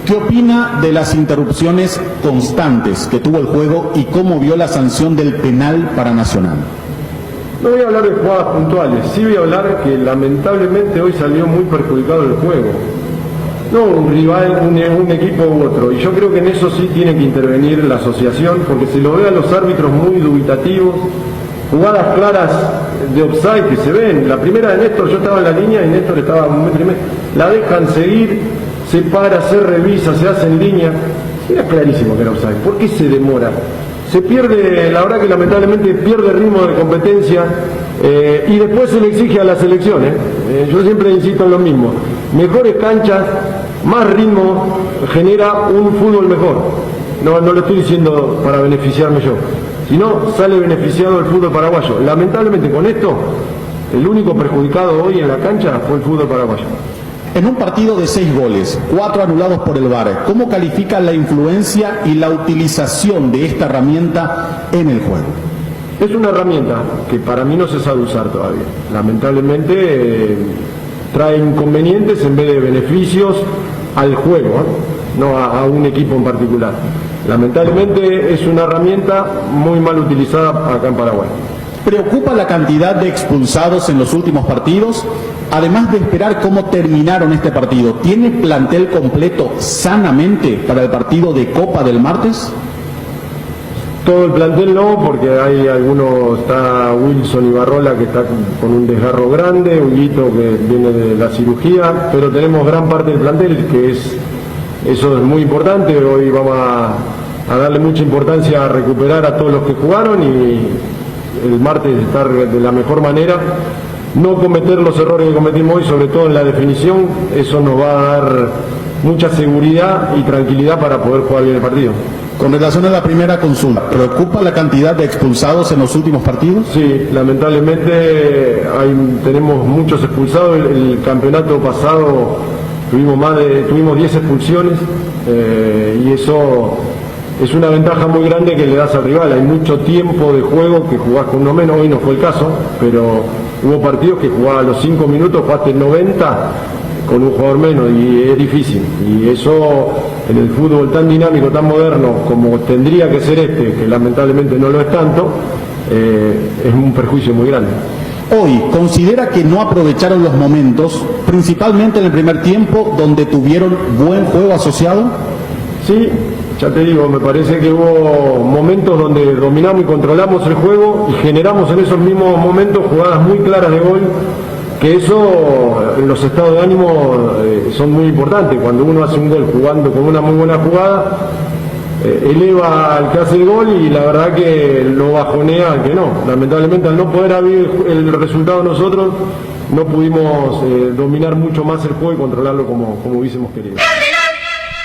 ¿Qué opina de las interrupciones constantes que tuvo el juego y cómo vio la sanción del penal para Nacional? No voy a hablar de jugadas puntuales, sí voy a hablar que lamentablemente hoy salió muy perjudicado el juego. No un rival, un equipo u otro. Y yo creo que en eso sí tiene que intervenir la asociación, porque se lo ve a los árbitros muy dubitativos. Jugadas claras de offside que se ven. La primera de Néstor, yo estaba en la línea y Néstor estaba a 1,5 metros. La dejan seguir, se para, se revisa, se hace en línea. Era clarísimo que era offside. ¿Por qué se demora? Se pierde, la verdad que lamentablemente pierde el ritmo de competencia y después se le exige a la selección. Yo siempre insisto en lo mismo. Mejores canchas, más ritmo, genera un fútbol mejor. No lo estoy diciendo para beneficiarme yo. Si no, sale beneficiado el fútbol paraguayo. Lamentablemente con esto, el único perjudicado hoy en la cancha fue el fútbol paraguayo. En un partido de 6 goles, 4 anulados por el VAR, ¿cómo califica la influencia y la utilización de esta herramienta en el juego? Es una herramienta que para mí no se sabe usar todavía. Lamentablemente trae inconvenientes en vez de beneficios al juego, no a un equipo en particular. Lamentablemente es una herramienta muy mal utilizada acá en Paraguay. ¿Preocupa la cantidad de expulsados en los últimos partidos? Además de esperar cómo terminaron este partido, ¿tiene plantel completo sanamente para el partido de Copa del martes? Todo el plantel no, porque hay algunos, está Wilson Ibarrola que está con un desgarro grande, Huguito que viene de la cirugía, pero tenemos gran parte del plantel, que eso es muy importante. Hoy vamos a darle mucha importancia a recuperar a todos los que jugaron y el martes estar de la mejor manera, no cometer los errores que cometimos hoy, sobre todo en la definición. Eso nos va a dar mucha seguridad y tranquilidad para poder jugar bien el partido. Con relación a la primera consulta, ¿preocupa la cantidad de expulsados en los últimos partidos? Sí, lamentablemente tenemos muchos expulsados. El campeonato pasado tuvimos 10 expulsiones y eso es una ventaja muy grande que le das al rival. Hay mucho tiempo de juego que jugás con uno menos. Hoy no fue el caso, pero hubo partidos que jugaba a los 5 minutos, jugaste 90 con un jugador menos y es difícil. Y eso en el fútbol tan dinámico, tan moderno como tendría que ser que lamentablemente no lo es tanto, es un perjuicio muy grande. Hoy, ¿considera que no aprovecharon los momentos, principalmente en el primer tiempo, donde tuvieron buen juego asociado? Sí, ya te digo, me parece que hubo momentos donde dominamos y controlamos el juego y generamos en esos mismos momentos jugadas muy claras de gol, que eso en los estados de ánimo son muy importantes. Cuando uno hace un gol jugando con una muy buena jugada, eleva al que hace el gol y la verdad que lo bajonea al que no. Lamentablemente, al no poder abrir el resultado nosotros, no pudimos dominar mucho más el juego y controlarlo como hubiésemos querido.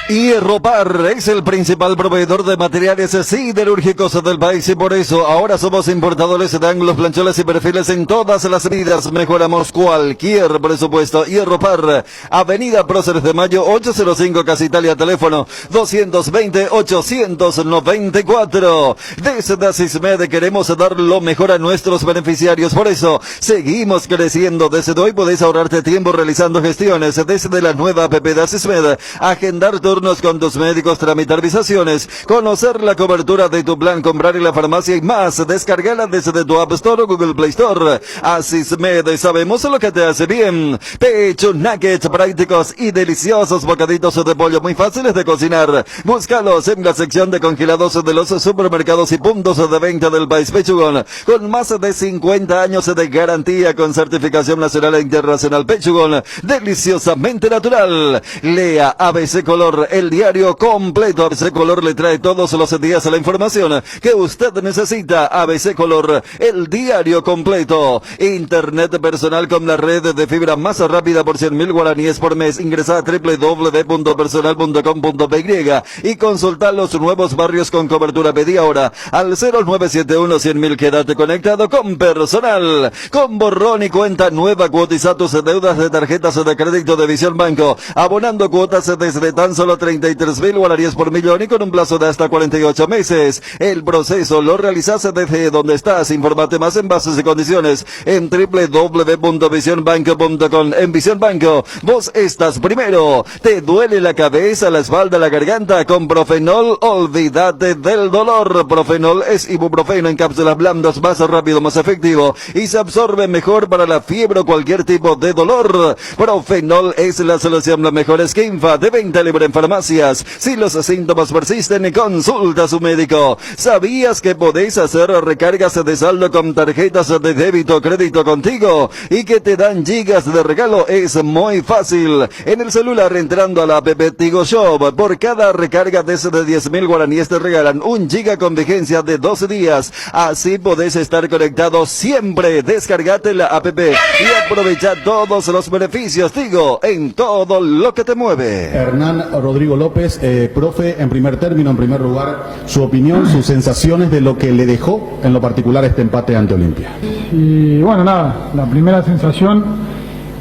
Hierropar es el principal proveedor de materiales siderúrgicos del país y por eso ahora somos importadores de ángulos, planchones y perfiles en todas las medidas. Mejoramos cualquier presupuesto. Hierropar, Avenida Próceres de Mayo 805 Casa Italia, teléfono 220-894. Desde Asismed queremos dar lo mejor a nuestros beneficiarios, por eso seguimos creciendo. Desde hoy podéis ahorrarte tiempo realizando gestiones desde la nueva app de Asismed, agendar turnos con tus médicos, tramitar visaciones, conocer la cobertura de tu plan, comprar en la farmacia y más. Descargala desde tu App Store o Google Play Store. Asismed, sabemos lo que te hace bien. Pecho nuggets prácticos y deliciosos bocaditos de pollo muy fáciles de cocinar. Búscalos en la sección de congelados de los supermercados y puntos de venta del país. Pechugón, con más de 50 años de garantía con certificación nacional e internacional. Pechugón, deliciosamente natural. Lea ABC Color, el diario completo. ABC Color le trae todos los días la información que usted necesita. ABC Color, el diario completo. Internet personal con la red de fibra más rápida por 100.000 guaraníes por mes. Ingresa a www.personal.com.py y consulta los nuevos barrios con cobertura. Pedí ahora al 0971-100.000. Quédate conectado con Personal. Con borrón y cuenta nueva, cuotiza tus deudas de tarjetas de crédito de Visión Banco, abonando cuotas desde tan solo 33.000 guaraníes por millón y con un plazo de hasta 48 meses. El proceso lo realizas desde donde estás. Infórmate más en bases y condiciones en www.visionbanco.com. En Visión Banco, vos estás primero. ¿Te duele la cabeza, la espalda, la garganta? Con Profenol, olvídate del dolor. Profenol es ibuprofeno en cápsulas blandas, más rápido, más efectivo y se absorbe mejor para la fiebre o cualquier tipo de dolor. Profenol es la solución, la mejor esquinfa, de venta libre en farmacias. Si los síntomas persisten, consulta a su médico. ¿Sabías que podéis hacer recargas de saldo con tarjetas de débito o crédito contigo y que te dan gigas de regalo? Es muy fácil. En el celular, entrando a la app Tigo Shop, por cada recarga desde 10.000 guaraníes te regalan 1 giga con vigencia de 12 días. Así podés estar conectado siempre. Descargate la app y aprovecha todos los beneficios. Tigo, en todo lo que te mueve. Hernán Rodrigo López, profe, en primer término, en primer lugar, su opinión, sus sensaciones de lo que le dejó en lo particular este empate ante Olimpia. Y bueno, nada, la primera sensación,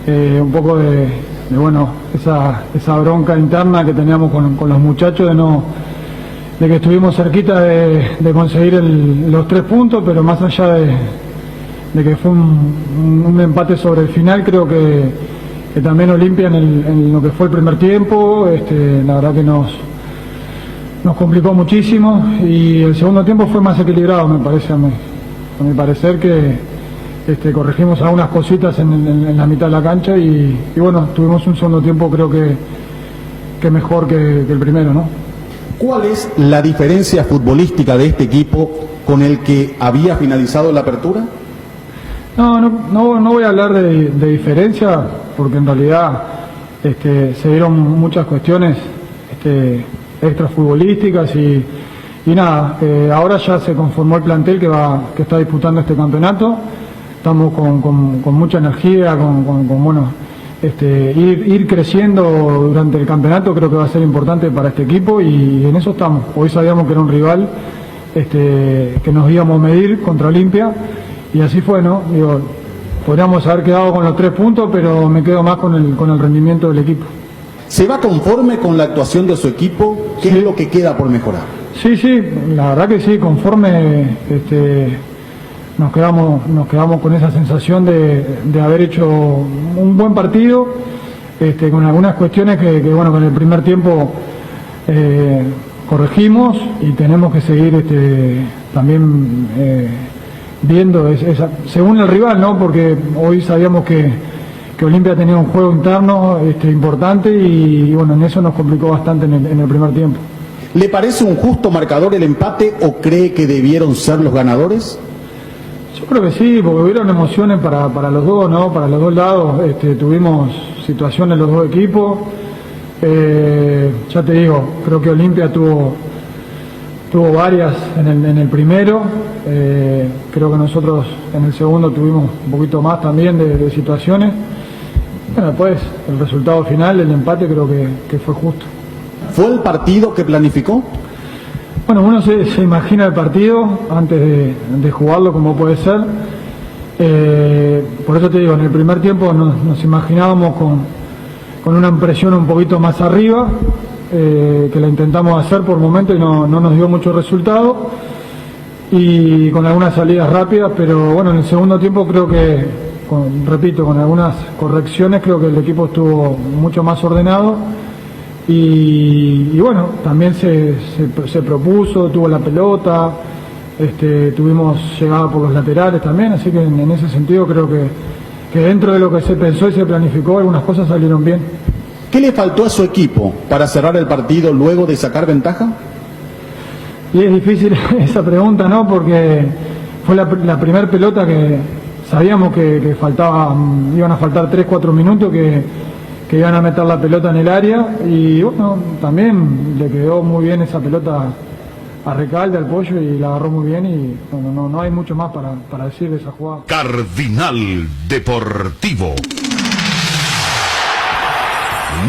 un poco de bueno, esa bronca interna que teníamos con los muchachos de que estuvimos cerquita de conseguir los 3 puntos, pero más allá de que fue un empate sobre el final, creo que también Olimpia en lo que fue el primer tiempo, la verdad que nos complicó muchísimo, y el segundo tiempo fue más equilibrado, me parece a mi parecer, que corregimos algunas cositas en la mitad de la cancha y bueno, tuvimos un segundo tiempo creo que mejor que el primero, ¿no? ¿Cuál es la diferencia futbolística de este equipo con el que había finalizado la apertura? No voy a hablar de diferencia, porque en realidad se dieron muchas cuestiones extrafutbolísticas y nada, ahora ya se conformó el plantel que está disputando este campeonato. Estamos con mucha energía, ir creciendo durante el campeonato creo que va a ser importante para este equipo y en eso estamos. Hoy sabíamos que era un rival que nos íbamos a medir contra Olimpia y así fue, ¿no? Podríamos haber quedado con los 3 puntos, pero me quedo más con el rendimiento del equipo. ¿Se va conforme con la actuación de su equipo? ¿Qué es lo que queda por mejorar? Sí, la verdad que sí, conforme nos quedamos con esa sensación de haber hecho un buen partido, con algunas cuestiones que en el primer tiempo corregimos y tenemos que seguir también viendo según el rival, ¿no? Porque hoy sabíamos que Olimpia tenía un juego interno importante y bueno, en eso nos complicó bastante en el primer tiempo. ¿Le parece un justo marcador el empate o cree que debieron ser los ganadores? Yo creo que sí, porque hubieron emociones para los dos, ¿no? Para los dos lados. Tuvimos situaciones los dos equipos. Ya te digo, creo que Olimpia tuvo varias en el primero. Creo que nosotros en el segundo tuvimos un poquito más también de situaciones. Bueno, después el resultado final, el empate, creo que fue justo. ¿Fue el partido que planificó? Bueno, uno se imagina el partido antes de jugarlo como puede ser. Por eso te digo, en el primer tiempo nos imaginábamos con una presión un poquito más arriba, que la intentamos hacer por momentos y no nos dio mucho resultado, y con algunas salidas rápidas, pero bueno, en el segundo tiempo creo que, con algunas correcciones, creo que el equipo estuvo mucho más ordenado. Y bueno, también se propuso, tuvo la pelota, tuvimos llegada por los laterales también, así que en ese sentido creo que dentro de lo que se pensó y se planificó, algunas cosas salieron bien. ¿Qué le faltó a su equipo para cerrar el partido luego de sacar ventaja? Y es difícil esa pregunta, ¿no? Porque fue la primera pelota que sabíamos que iban a faltar 3-4 minutos que iban a meter la pelota en el área y bueno, también le quedó muy bien esa pelota a Recalde, al Pollo, y la agarró muy bien y no hay mucho más para decir de esa jugada. Cardinal Deportivo.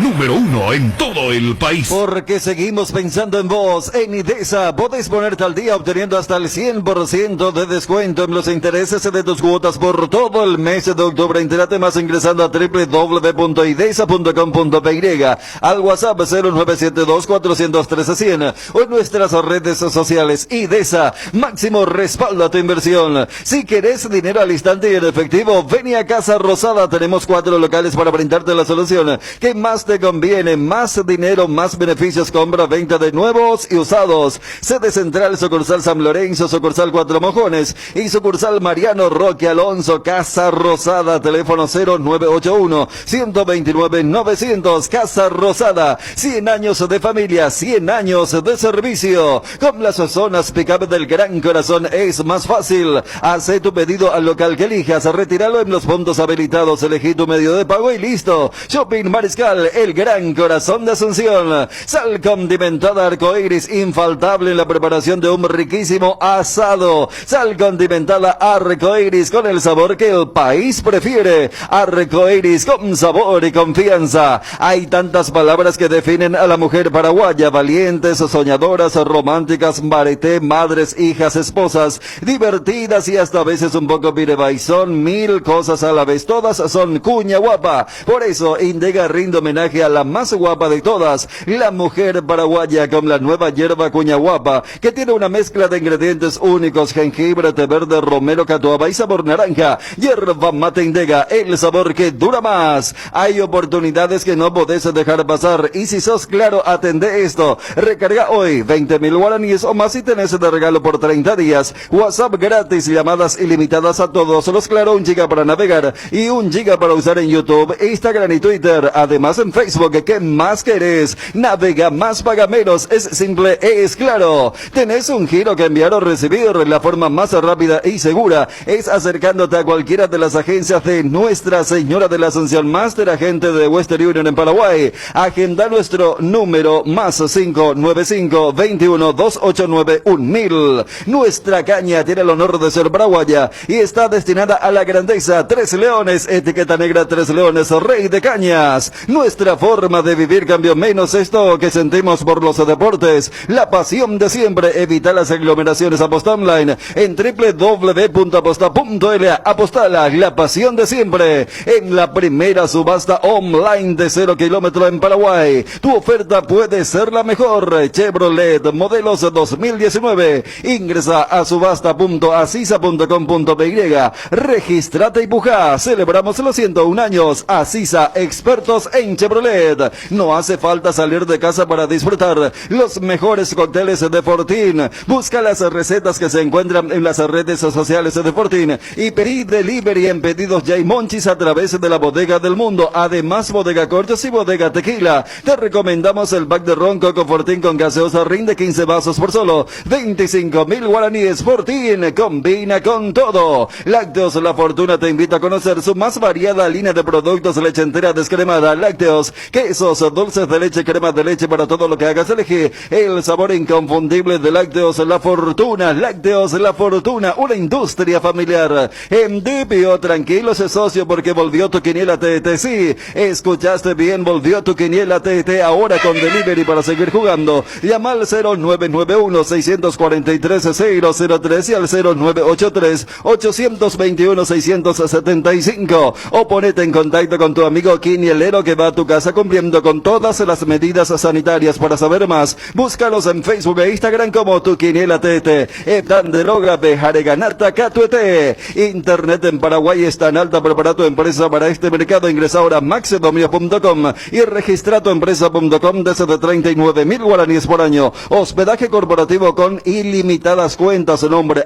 Número 1 en todo el país. Porque seguimos pensando en vos. En IDESA podés ponerte al día obteniendo hasta el 100% de descuento en los intereses de tus cuotas por todo el mes de octubre. Entérate más ingresando a www.idesa.com.py, al WhatsApp 0972-413-100 o en nuestras redes sociales. IDESA, máximo respaldo a tu inversión. Si querés dinero al instante y en efectivo, ven a Casa Rosada. Tenemos 4 locales para brindarte la solución que más te conviene. Más dinero, más beneficios, compra, venta de nuevos y usados. Sede central, sucursal San Lorenzo, sucursal Cuatro Mojones y sucursal Mariano Roque Alonso. Casa Rosada, teléfono 0981-129-900. Casa Rosada, 100 años de familia, 100 años de servicio. Con las zonas pick-up del Gran Corazón es más fácil. Hace tu pedido al local que elijas, retíralo en los puntos habilitados, elegí tu medio de pago y listo. Shopping Mariscal, el Gran Corazón de Asunción. Sal condimentada Arcoiris, infaltable en la preparación de un riquísimo asado. Sal condimentada Arcoiris con el sabor que el país prefiere. Arcoiris con sabor y confianza. Hay tantas palabras que definen a la mujer paraguaya: valientes, soñadoras, románticas, bareté, madres, hijas, esposas, divertidas y hasta a veces un poco pirebay. Son mil cosas a la vez, todas son cuña guapa. Por eso Indega rinde homenaje a la más guapa de todas, la mujer paraguaya, con la nueva hierba cuña guapa, que tiene una mezcla de ingredientes únicos: jengibre, té verde, romero, catuaba y sabor naranja. Hierba mate Indega, el sabor que dura más. Hay oportunidades que no podés dejar pasar, y si sos claro, atende esto. Recarga hoy 20.000 guaraníes o más y tenés de regalo por 30 días. WhatsApp gratis, llamadas ilimitadas a todos los Claro, 1 giga para navegar y 1 giga para usar en YouTube, Instagram y Twitter. Además en Facebook, ¿qué más querés? Navega más, paga menos, es simple, es Claro. ¿Tenés un giro que enviar o recibir? La forma más rápida y segura es acercándote a cualquiera de las agencias de Nuestra Señora de la Asunción Master, agente de Western Union en Paraguay. Agenda nuestro número más 595 21 289 1000. Nuestra caña tiene el honor de ser paraguaya y está destinada a la grandeza. 3 Leones, etiqueta negra 3 Leones, rey de cañas. Nuestra forma de vivir cambió, menos esto que sentimos por los deportes. La pasión de siempre, evita las aglomeraciones. Aposta online en www.aposta.l. Apostala, la pasión de siempre. En la primera subasta online de 0 kilómetros en Paraguay, tu oferta puede ser la mejor. Chevrolet modelos 2019. Ingresa a subasta.asisa.com.py. Regístrate y puja. Celebramos los 101 años. Asisa, expertos en Chevrolet. No hace falta salir de casa para disfrutar los mejores cócteles de Fortín. Busca las recetas que se encuentran en las redes sociales de Fortín y pedí delivery en Pedidos Ya y Monchis a través de la Bodega del Mundo. Además, Bodega Corchos y Bodega Tequila. Te recomendamos el pack de ron Coco Fortín con gaseosa, rinde 15 vasos por solo 25.000 guaraníes. Fortín combina con todo. Lácteos La Fortuna te invita a conocer su más variada línea de productos: leche entera descremada, lácteos, quesos, dulces de leche, crema de leche, para todo lo que hagas. Elige el sabor inconfundible de Lácteos La Fortuna. Lácteos La Fortuna, una industria familiar. En Dipio, tranquilos socio, porque volvió tu quiniela TT. Sí, escuchaste bien, volvió tu quiniela TT, ahora con delivery para seguir jugando. Llama al 0991-643-003 y al 0983-821-675, o ponete en contacto con tu amigo quinielero que va a tu casa cumpliendo con todas las medidas sanitarias. Para saber más, búscalos en Facebook e Instagram como Tu Quiniela TT. Etan de droga Bejare Ganata Catuete. Internet en Paraguay está en alta. Prepara tu empresa para este mercado. Ingresa ahora a maxedomio.com y registra tu empresa.com desde 39.000 guaraníes por año. Hospedaje corporativo con ilimitadas cuentas. Nombre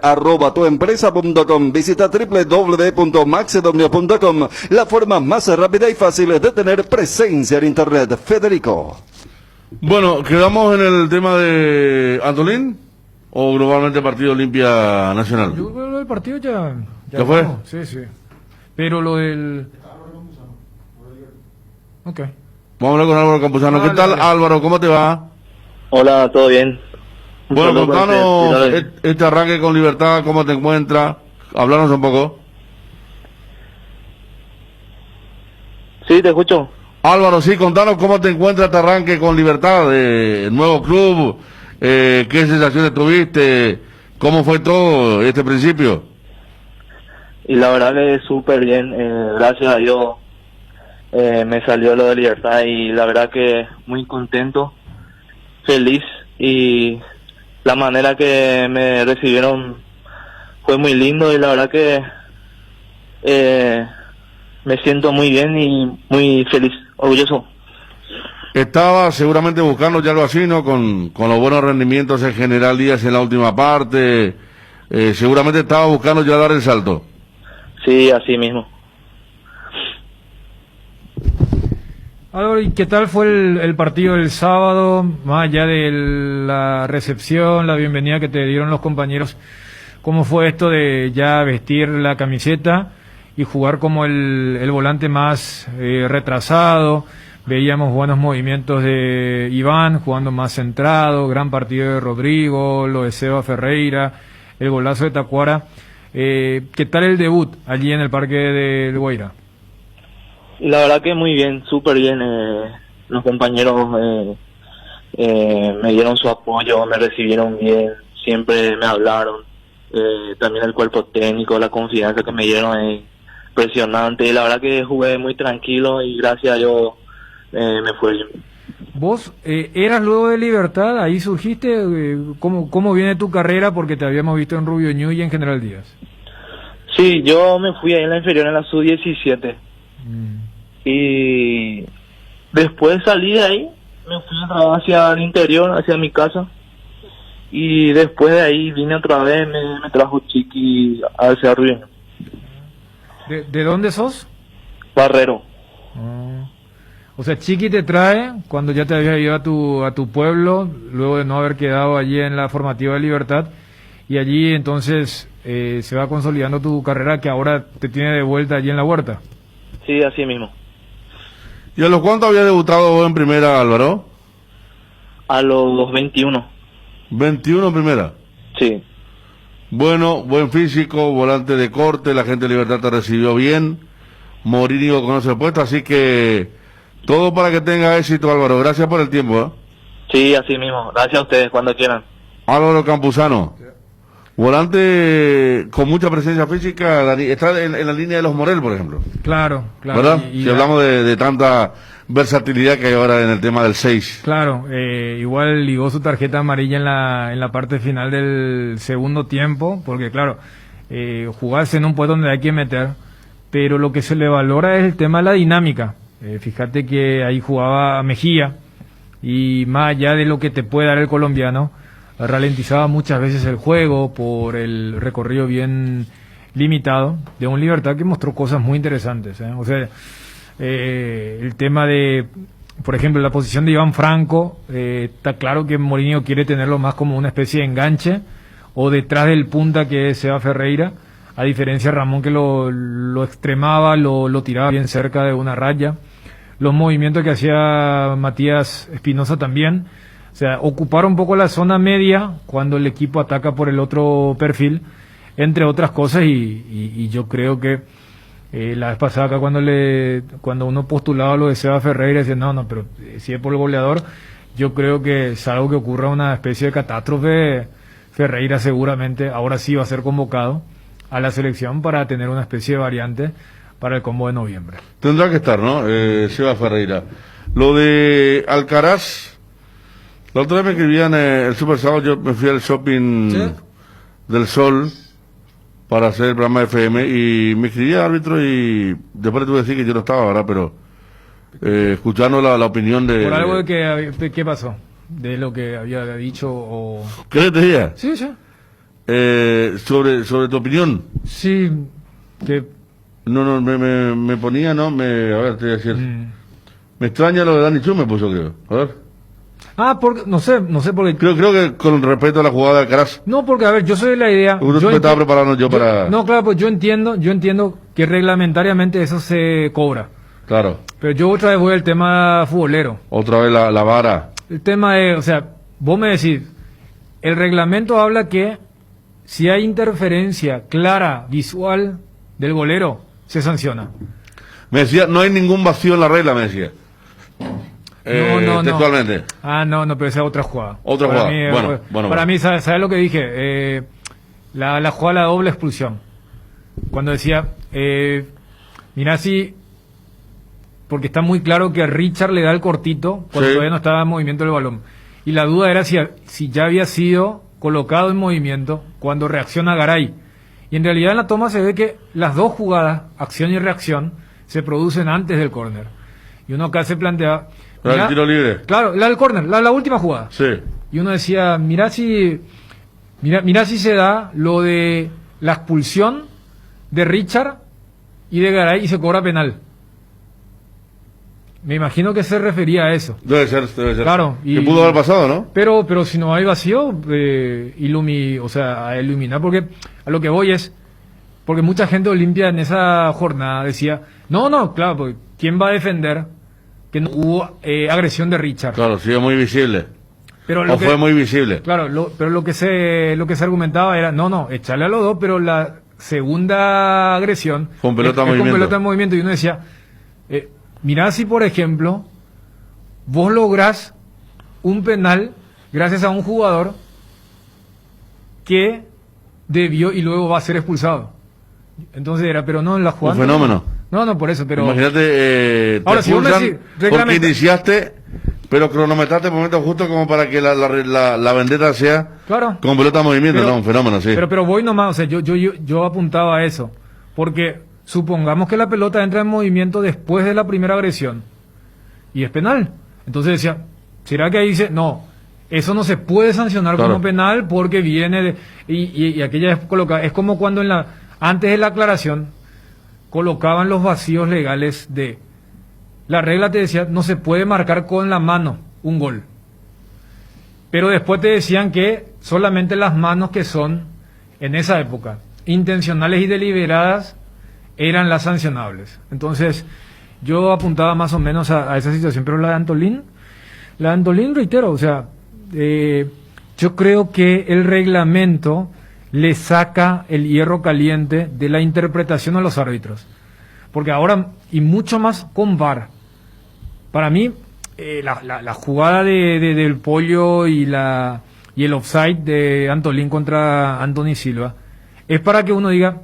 @tuempresa.com. Visita www.maxedomio.com, la forma más rápida y fácil de tener presencia en Internet. Federico. Bueno, quedamos en el tema de Antolín o globalmente Partido Olimpia Nacional. Yo creo que lo del partido ya fue. vamos. Sí, sí. Pero lo del... Ok. Vamos a hablar con Álvaro Campuzano. ¿Qué tal, Álvaro? ¿Cómo te va? Hola, ¿todo bien? Bueno, contanos este arranque con Libertad, ¿cómo te encuentras? Hablarnos un poco. Sí, te escucho. Álvaro, sí, contanos cómo te encuentras este arranque con Libertad, nuevo club, qué sensaciones tuviste, cómo fue todo este principio. Y la verdad que súper bien, gracias a Dios me salió lo de Libertad y la verdad que muy contento, feliz, y la manera que me recibieron fue muy lindo y la verdad que me siento muy bien y muy feliz, orgulloso. Estaba seguramente buscando ya algo así, ¿no? Con los buenos rendimientos en General Díaz en la última parte, seguramente estaba buscando ya dar el salto. Sí, así mismo. Álvaro, ¿y qué tal fue el partido del sábado? Más allá de la recepción, la bienvenida que te dieron los compañeros, ¿cómo fue esto de ya vestir la camiseta y jugar como el volante más retrasado, Veíamos buenos movimientos de Iván, jugando más centrado, gran partido de Rodrigo, lo de Seba Ferreira, el golazo de Tacuara. ¿Qué tal el debut allí en el Parque del Guairá? La verdad que muy bien, súper bien. Los compañeros me dieron su apoyo, me recibieron bien, siempre me hablaron. También el cuerpo técnico, la confianza que me dieron es impresionante. La verdad que jugué muy tranquilo y gracias a Dios me fue bien. ¿Vos eras luego de Libertad? ¿Ahí surgiste? ¿Cómo viene tu carrera? Porque te habíamos visto en Rubio Ñu y en General Díaz. Sí, yo me fui ahí en la inferior, en la sub-17. Y después salí de ahí, me fui hacia el interior, hacia mi casa. Y después de ahí vine otra vez, me trajo Chiqui hacia Rubio Ñu. ¿De dónde sos? Barrero. O sea, Chiqui te trae cuando ya te habías ido a tu pueblo, luego de no haber quedado allí en la formativa de Libertad, y allí entonces se va consolidando tu carrera que ahora te tiene de vuelta allí en la Huerta. Sí, así mismo. ¿Y a los cuántos había debutado vos en primera, Álvaro? A los 21. ¿21 en primera? Sí. Bueno, buen físico, volante de corte, la gente de Libertad te recibió bien, Mourinho conoce el puesto, así que todo para que tenga éxito, Álvaro. Gracias por el tiempo, ¿eh? Sí, así mismo. Gracias a ustedes, cuando quieran. Álvaro Campuzano, volante con mucha presencia física, Dani, está en la línea de los Morel, por ejemplo. Claro, claro. ¿Verdad? Si hablamos de tanta versatilidad que hay ahora en el tema del 6. Claro, igual ligó su tarjeta amarilla en la parte final del segundo tiempo, porque claro, jugarse en un puesto donde hay que meter, pero lo que se le valora es el tema de la dinámica. Fíjate que ahí jugaba Mejía y más allá de lo que te puede dar el colombiano, ralentizaba muchas veces el juego por el recorrido bien limitado de un Libertad que mostró cosas muy interesantes, O sea, el tema de, por ejemplo, la posición de Iván Franco, está claro que Mourinho quiere tenerlo más como una especie de enganche o detrás del punta que es Seba Ferreira, a diferencia de Ramón que lo extremaba, lo tiraba bien cerca de una raya. Los movimientos que hacía Matías Espinosa también, o sea, ocupar un poco la zona media cuando el equipo ataca por el otro perfil, entre otras cosas, y yo creo que la vez pasada acá cuando uno postulaba lo de Seba Ferreira, decía, no, pero si es por el goleador, yo creo que salvo que ocurra una especie de catástrofe, Ferreira seguramente ahora sí va a ser convocado a la selección para tener una especie de variante para el combo de noviembre. Tendrá que estar, ¿no? Seba Ferreira. Lo de Alcaraz, la otra vez me escribían el Super Sábado, yo me fui al shopping del Sol para hacer el programa de FM y me escribía el árbitro y después le tuve que decir que yo no estaba, ¿verdad? Pero escuchando la opinión de... Por algo de ¿qué pasó? De lo que había dicho o... ¿Qué te decía? Sí. Sobre tu opinión. Sí, que... No, me ponía, ¿no? A ver, te voy a decir. Me extraña lo de Dani Chu, me puso, creo. A ver. Porque, no sé por qué. Creo que con respeto a la jugada de Alcaraz. No, porque, a ver, yo soy de la idea... Uno me estaba preparando para... No, claro, pues yo entiendo que reglamentariamente eso se cobra. Claro. Pero yo otra vez voy al tema futbolero. Otra vez la vara. El tema es, o sea, vos me decís, el reglamento habla que si hay interferencia clara, visual del golero, se sanciona. Me decía, no hay ningún vacío en la regla, me decía. No. Textualmente. No, pero esa es otra jugada. Otra para jugada. Mí, para mí, ¿sabes lo que dije? La jugada, la doble expulsión. Cuando decía, mirá si... Porque está muy claro que Richard le da el cortito cuando todavía no estaba en movimiento el balón. Y la duda era si ya había sido colocado en movimiento cuando reacciona Garay. Y en realidad en la toma se ve que las dos jugadas, acción y reacción, se producen antes del córner. Y uno acá se plantea... ¿El tiro libre? Claro, la del córner, la última jugada. Sí. Y uno decía, mirá si se da lo de la expulsión de Richard y de Garay y se cobra penal. Me imagino que se refería a eso. Debe ser. Claro. Que pudo haber pasado, ¿no? Pero si no hay vacío, a iluminar, porque a lo que voy es, porque mucha gente Olimpia en esa jornada decía, no, claro, porque ¿quién va a defender que no hubo agresión de Richard. Claro, sí, es muy visible. Pero o fue muy visible. Claro, pero lo que se argumentaba era, no, echarle a los dos, pero la segunda agresión con pelota en movimiento. Con pelota en movimiento. Y uno decía, mirá si por ejemplo vos lográs un penal gracias a un jugador que debió y luego va a ser expulsado. Entonces era, pero no en la jugada. Un fenómeno. No, por eso, pero... Imagínate, ahora, te expulsan porque iniciaste, pero cronometraste el momento justo como para que la vendetta sea con pelota en movimiento, pero, no, un fenómeno, sí. Pero voy nomás, o sea, yo apuntaba a eso, porque supongamos que la pelota entra en movimiento después de la primera agresión, y es penal. Entonces decía, ¿será que ahí dice, no, eso no se puede sancionar como penal porque viene de... Y aquella es colocada, es como cuando antes de la aclaración colocaban los vacíos legales de... La regla te decía, no se puede marcar con la mano un gol. Pero después te decían que solamente las manos que son, en esa época, intencionales y deliberadas, eran las sancionables. Entonces, yo apuntaba más o menos a esa situación. Pero la de Antolín, reitero, o sea, yo creo que el reglamento le saca el hierro caliente de la interpretación a los árbitros. Porque ahora, y mucho más con VAR, para mí, la jugada del Pollo y el offside de Antolín contra Anthony Silva es para que uno diga,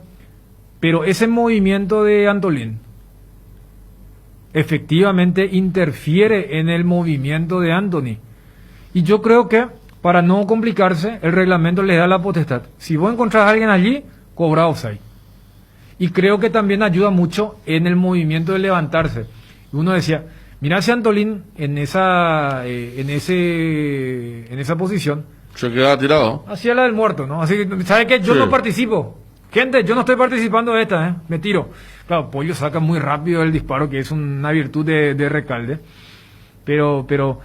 pero ese movimiento de Antolín efectivamente interfiere en el movimiento de Anthony. Y yo creo que, para no complicarse, el reglamento le da la potestad. Si vos encontrás a alguien allí, cobra offside. Y creo que también ayuda mucho en el movimiento de levantarse. Uno decía, mirá si Antolín en esa posición se quedaba tirado. Hacía la del muerto, ¿no? Así que, ¿sabe qué? Yo no participo. Gente, yo no estoy participando de esta, me tiro. Claro, Pollo saca muy rápido el disparo, que es una virtud de Recalde. Pero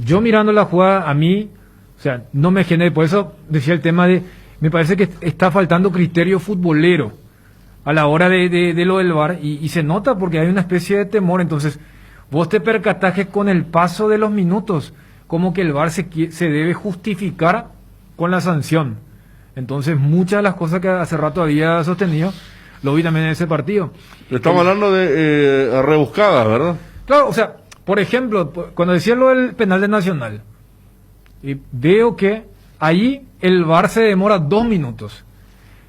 yo mirando la jugada, a mí, o sea, no me genera. Por eso decía el tema de, me parece que está faltando criterio futbolero a la hora de lo del VAR, y se nota porque hay una especie de temor. Entonces, vos te percatajes con el paso de los minutos, como que el VAR se debe justificar con la sanción. Entonces, muchas de las cosas que hace rato había sostenido, lo vi también en ese partido. Estamos hablando de rebuscadas, ¿verdad? Claro, o sea, por ejemplo, cuando decía lo del penal de Nacional, veo que ahí el VAR se demora 2 minutos.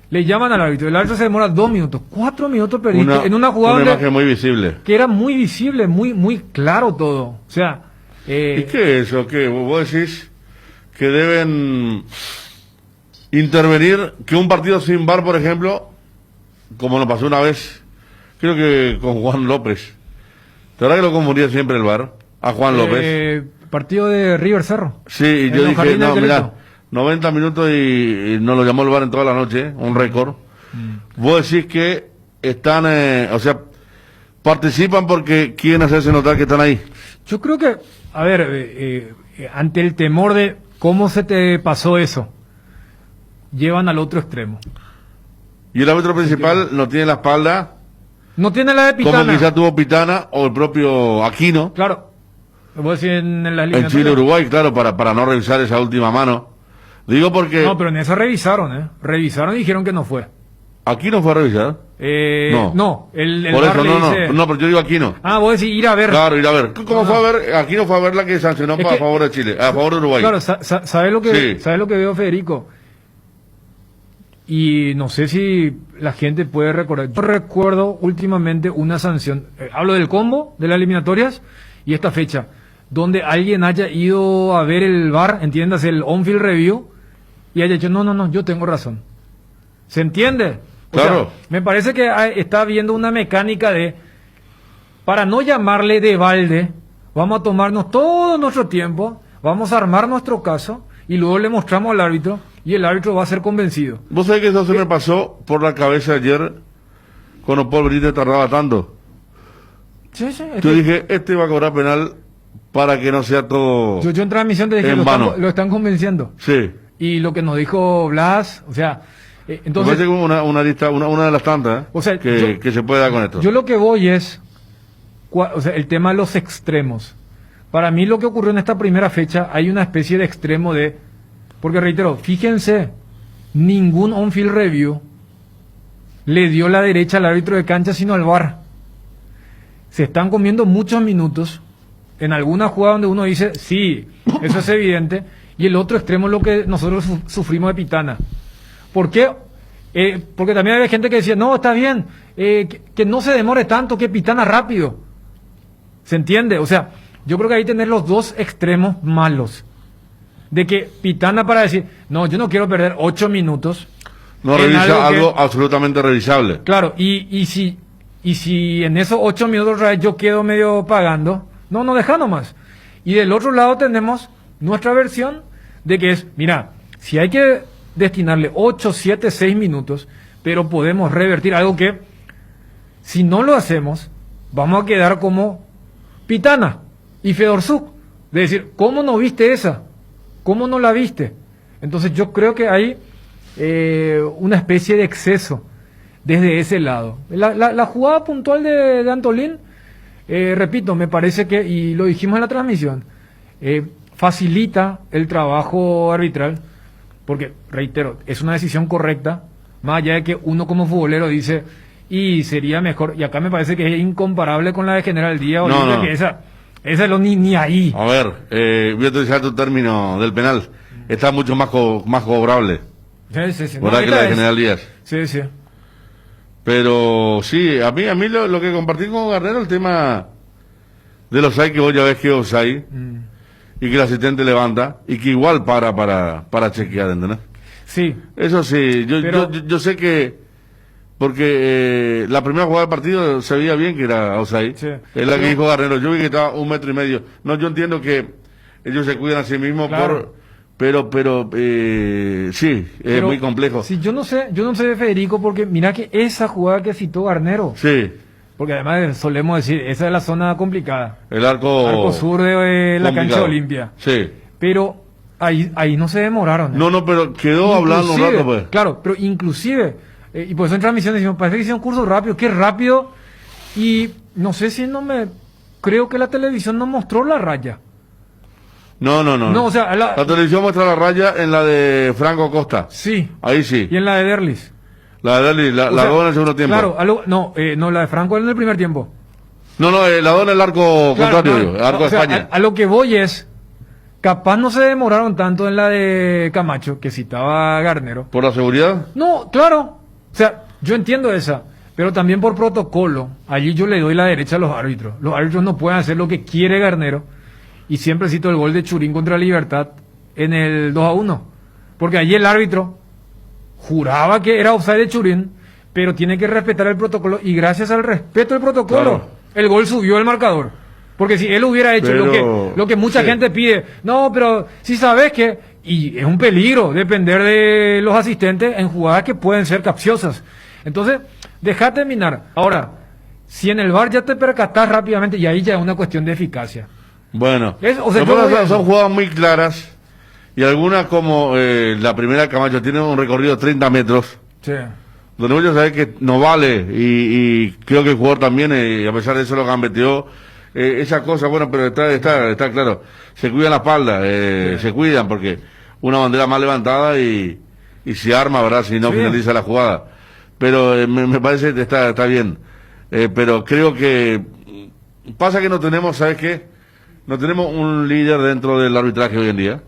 Le llaman al árbitro, el árbitro se demora 2 minutos, 4 minutos perdidos en una jugada una imagen muy visible. Que era muy visible, muy claro todo. O sea... ¿Y qué es eso? ¿Qué? ¿Vos decís que deben intervenir, que un partido sin VAR, por ejemplo, como nos pasó una vez, creo que con Juan López? ¿Te verdad que lo confundía siempre el VAR? A Juan López. Partido de River Cerro. Sí, y yo dije, no, mirá, 90 minutos y nos lo llamó el VAR en toda la noche, un récord. Vos decís que están, o sea, participan porque quieren hacerse notar que están ahí. Yo creo que, a ver, ante el temor de cómo se te pasó eso, llevan al otro extremo. Y el árbitro principal no tiene la espalda. No tiene la de Pitana. Como quizá tuvo Pitana o el propio Aquino. Claro. Voy a decir en la en Chile-Uruguay, claro, para no revisar esa última mano. Digo porque... No, pero en esa revisaron, Revisaron y dijeron que no fue. ¿Aquí no fue a revisar? No, el por VAR eso, dice... no, pero yo digo aquí no. Ah, vos decís ir a ver. Claro, ir a ver. ¿Cómo fue a ver? Aquí no fue a ver la que sancionó a favor de Chile, a favor de Uruguay. Claro, ¿sabes lo que veo, Federico? Y no sé si la gente puede recordar. Yo recuerdo últimamente una sanción, hablo del combo de las eliminatorias y esta fecha, donde alguien haya ido a ver el VAR, entiéndase, el on-field review, y haya dicho, no, yo tengo razón. ¿Se entiende? Claro. O sea, me parece que está habiendo una mecánica de, para no llamarle de balde, vamos a tomarnos todo nuestro tiempo, vamos a armar nuestro caso, y luego le mostramos al árbitro, y el árbitro va a ser convencido. ¿Vos sabés que eso se me pasó por la cabeza ayer, cuando Paul Brite tardaba tanto? Sí. Yo dije, este va a cobrar penal para que no sea todo Yo en transmisión te dije, lo están convenciendo. Sí. Y lo que nos dijo Blas, o sea, entonces... Me parece una lista, una de las tantas, o sea, que se puede dar con esto. Yo lo que voy es, o sea, el tema de los extremos. Para mí lo que ocurrió en esta primera fecha, hay una especie de extremo de... Porque reitero, fíjense, ningún on-field review le dio la derecha al árbitro de cancha sino al VAR. Se están comiendo muchos minutos en alguna jugada donde uno dice, sí, eso es evidente, y el otro extremo es lo que nosotros sufrimos de Pitana. ¿Por qué? Porque también había gente que decía, no, está bien, que no se demore tanto, que Pitana rápido. ¿Se entiende? O sea, yo creo que ahí tener los dos extremos malos. De que Pitana para decir, no, yo no quiero perder 8 minutos. No revisa algo absolutamente revisable. Claro, y si en esos 8 minutos yo quedo medio pagando, no deja nomás. Y del otro lado tenemos nuestra versión de que es, mira, si hay que destinarle 8, 7, 6 minutos, pero podemos revertir algo que, si no lo hacemos, vamos a quedar como Pitana y Fedorsuk. De decir, ¿cómo no viste esa? ¿Cómo no la viste? Entonces yo creo que hay una especie de exceso desde ese lado. La jugada puntual de Antolín, repito, me parece que, y lo dijimos en la transmisión, facilita el trabajo arbitral, porque, reitero, es una decisión correcta, más allá de que uno como futbolero dice, y sería mejor, y acá me parece que es incomparable con la de General Díaz, no. que esa es lo ni ahí. A ver, voy a utilizar tu término del penal, está mucho más cobrable. Sí. ¿Verdad que la de General Díaz? Sí. Pero sí, a mí lo que compartí con Garnero, el tema de los offside, que vos ya ves que offside, y que el asistente levanta, y que igual para chequear, ¿entendés? Sí. Eso sí, yo sé que, porque la primera jugada del partido se veía bien que era offside. Sí. Es la que dijo Garnero, yo vi que estaba 1,5 metros. No, yo entiendo que ellos se cuidan a sí mismos, claro. Pero sí, es muy complejo. Sí, yo no sé de Federico, porque mira que esa jugada que citó Garnero. Sí. Porque además solemos decir, esa es la zona complicada. El arco sur de la cancha Olimpia. Sí. Pero ahí no se demoraron. No, pero quedó hablando un rato, pues. Claro, pero inclusive, y por eso en transmisión decimos, parece que hicieron un curso rápido, qué rápido. Y no sé si creo que la televisión no mostró la raya. No. No, o sea, la televisión muestra la raya en la de Franco Costa. Sí. Ahí sí. Y en la de Derlis. La de Derlis, la dos en el segundo tiempo. Claro, no, la de Franco en el primer tiempo. No, la dos en el arco contrario, el arco de España. A lo que voy es, capaz no se demoraron tanto en la de Camacho, que citaba Garnero. ¿Por la seguridad? No, claro. O sea, yo entiendo esa, pero también por protocolo. Allí yo le doy la derecha a los árbitros. Los árbitros no pueden hacer lo que quiere Garnero. Y siempre cito el gol de Churín contra Libertad en el 2-1. Porque allí el árbitro juraba que era offside de Churín, pero tiene que respetar el protocolo. Y gracias al respeto del protocolo, el gol subió el marcador. Porque si él hubiera hecho lo que mucha gente pide, no, pero si sabes que... Y es un peligro depender de los asistentes en jugadas que pueden ser capciosas. Entonces, deja terminar. Ahora, si en el VAR ya te percatás rápidamente, y ahí ya es una cuestión de eficacia. Bueno, son jugadas muy claras, y algunas como la primera de Camacho tiene un recorrido de 30 metros, sí, donde muchos saben que no vale, y creo que el jugador también, a pesar de eso lo gambeteó, esa cosa, bueno, pero está claro, se cuidan la espalda, se cuidan, porque una bandera más levantada y se arma, ¿verdad?, si no finaliza la jugada. Pero me parece que está bien, pero creo que pasa que no tenemos, ¿sabes qué? No tenemos un líder dentro del arbitraje hoy en día.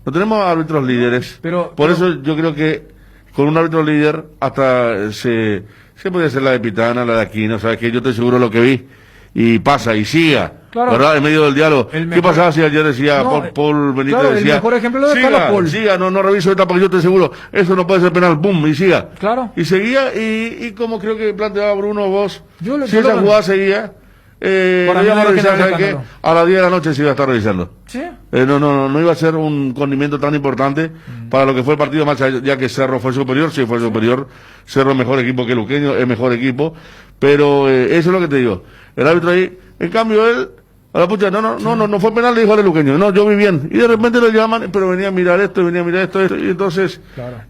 No tenemos árbitros líderes. Por eso yo creo que con un árbitro líder hasta se puede hacer la de Pitana, la de Aquino, ¿sabes qué? Yo estoy seguro de lo que vi. Y pasa, y siga. Claro. ¿Verdad? En medio del diálogo. ¿Qué pasaba si ayer decía Paul Benítez? Claro, decía, el mejor ejemplo lo de Paul. Siga, no reviso esta porque yo estoy seguro. Eso no puede ser penal, ¡pum! Y siga. Claro. Y seguía, y como creo que planteaba Bruno, vos, si esa jugada seguía... a revisar, ¿sabes qué? A las 10 de la noche se iba a estar revisando. ¿Sí? No iba a ser un condimento tan importante para lo que fue el partido, más allá que Cerro fue superior, sí fue superior. Cerro es mejor equipo que Luqueño, es mejor equipo, pero eso es lo que te digo. El árbitro ahí, en cambio él, a la pucha, no fue penal, le dijo al Luqueño, no, yo vi bien. Y de repente lo llaman, pero venía a mirar esto, y entonces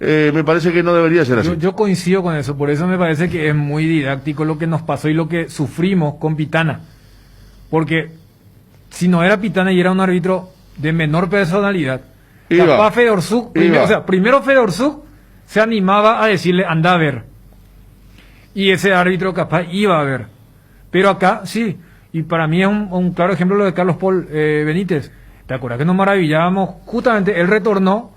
me parece que no debería ser así. Yo coincido con eso, por eso me parece que es muy didáctico lo que nos pasó y lo que sufrimos con Pitana. Porque si no era Pitana y era un árbitro de menor personalidad, Iba. capaz Fedorsuk, primero Fedorsuk se animaba a decirle, anda a ver. Y ese árbitro capaz iba a ver. Pero acá, sí. Y para mí es un claro ejemplo lo de Carlos Paul Benítez. ¿Te acuerdas que nos maravillábamos? Justamente él retornó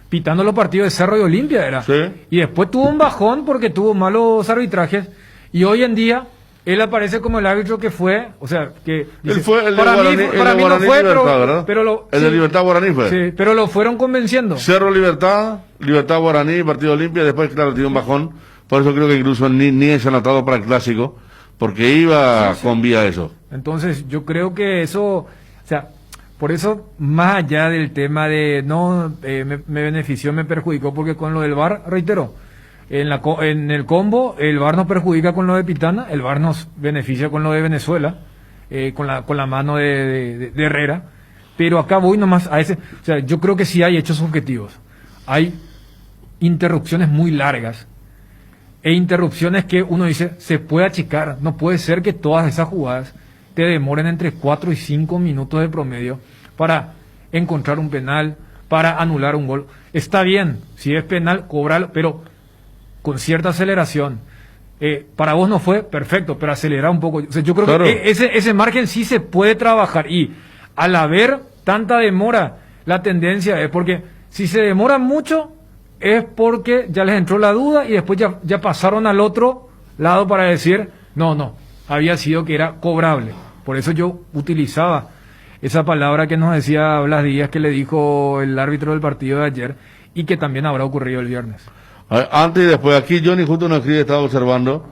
pitando los partidos de Cerro y Olimpia, era. Sí. Y después tuvo un bajón porque tuvo malos arbitrajes. Y hoy en día, él aparece como el árbitro que fue, o sea, que... Él dice, fue el de para Guaraní, mí, el para de mí no Guaraní fue, Libertad, pero, ¿verdad? pero lo, El de Libertad Guaraní fue. Sí, pero lo fueron convenciendo. Cerro Libertad Guaraní, Partido Olimpia, después, claro, tiene un bajón. Por eso creo que incluso ni es anotado para el clásico, porque iba con vía eso. Entonces, yo creo que eso, o sea, por eso, más allá del tema de no me benefició, me perjudicó, porque con lo del VAR, reitero, en el combo, el VAR nos perjudica con lo de Pitana, el VAR nos beneficia con lo de Venezuela, con la mano de Herrera, pero acá voy nomás a ese, o sea, yo creo que sí hay hechos objetivos, hay interrupciones muy largas, e interrupciones que uno dice, se puede achicar, no puede ser que todas esas jugadas te demoren entre 4 y 5 minutos de promedio para encontrar un penal, para anular un gol. Está bien, si es penal, cobrarlo, pero con cierta aceleración. Para vos no fue perfecto, pero acelera un poco. O sea, yo creo Claro. que ese margen sí se puede trabajar, y al haber tanta demora, la tendencia es porque si se demora mucho es porque ya les entró la duda y después ya pasaron al otro lado para decir, no, había sido que era cobrable. Por eso yo utilizaba esa palabra que nos decía Blas Díaz, que le dijo el árbitro del partido de ayer, y que también habrá ocurrido el viernes. Antes y después, aquí Johnny justo nos escribe, estaba observando,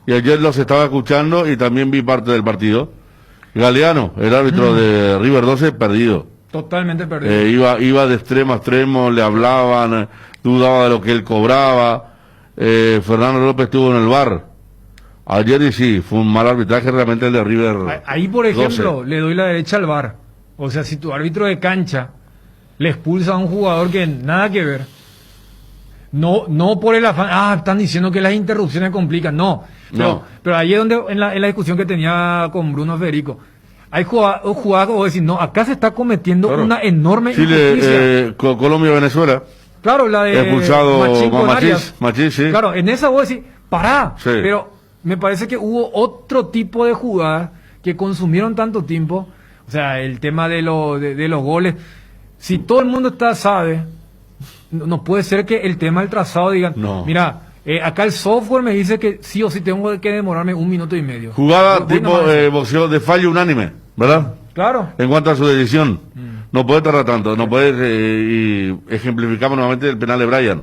y ayer los estaba escuchando y también vi parte del partido. Galeano, el árbitro de River 12, perdido. Totalmente perdido. Iba de extremo a extremo, le hablaban, dudaba de lo que él cobraba. Fernando López estuvo en el VAR. Ayer y sí, fue un mal arbitraje realmente el de River. Ahí, por ejemplo, 12. le doy la derecha al VAR. O sea, si tu árbitro de cancha le expulsa a un jugador que nada que ver, no por el afán, están diciendo que las interrupciones complican, no. Pero ahí es donde, en la discusión que tenía con Bruno Federico, hay jugadas que vos decís, no, acá se está cometiendo una enorme injusticia. Colombia-Venezuela. Claro, la de expulsado Machín con Arias. Machín, sí. Claro, en esa vos decís, pará. Sí. Pero me parece que hubo otro tipo de jugadas que consumieron tanto tiempo. O sea, el tema de los goles. Si todo el mundo sabe, no puede ser que el tema del trazado digan, mira, acá el software me dice que sí o sí tengo que demorarme 1 minuto y medio. Jugada tipo boxeo de fallo unánime, ¿verdad? Claro. En cuanto a su decisión. No puede tardar tanto, no puede, y ejemplificamos nuevamente el penal de Brian.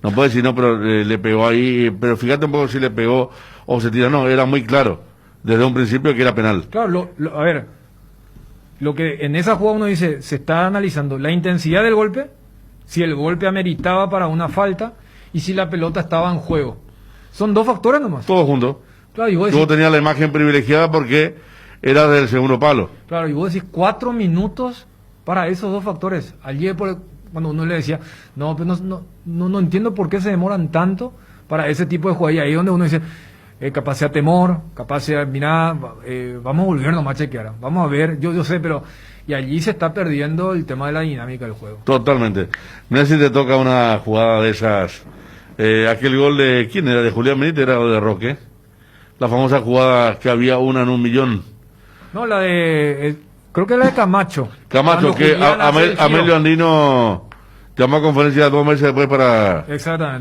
No puede decir, no, pero le pegó ahí, pero fíjate un poco si le pegó o se tira, no, era muy claro, desde un principio que era penal. Claro, a ver, lo que en esa jugada uno dice, se está analizando la intensidad del golpe, si el golpe ameritaba para una falta y si la pelota estaba en juego. Son 2 factores nomás. Todos juntos. Claro, y vos decís, tenía la imagen privilegiada porque era del segundo palo. Claro, y vos decís 4 minutos para esos 2 factores. Ayer cuando uno le decía, no, pero no entiendo por qué se demoran tanto para ese tipo de jugadas. Y ahí es donde uno dice, capaz sea temor, capaz sea, mira, vamos a volver nomás a chequear, vamos a ver, yo sé, pero... Y allí se está perdiendo el tema de la dinámica del juego. Totalmente. Mira si te toca una jugada de esas. Aquel gol de, ¿quién era? ¿De Julián Benítez era o de Roque? La famosa jugada que había una en 1 millón. No, la de... creo que la de Camacho. Camacho, que Amelio Andino llamó a conferencia 2 meses después para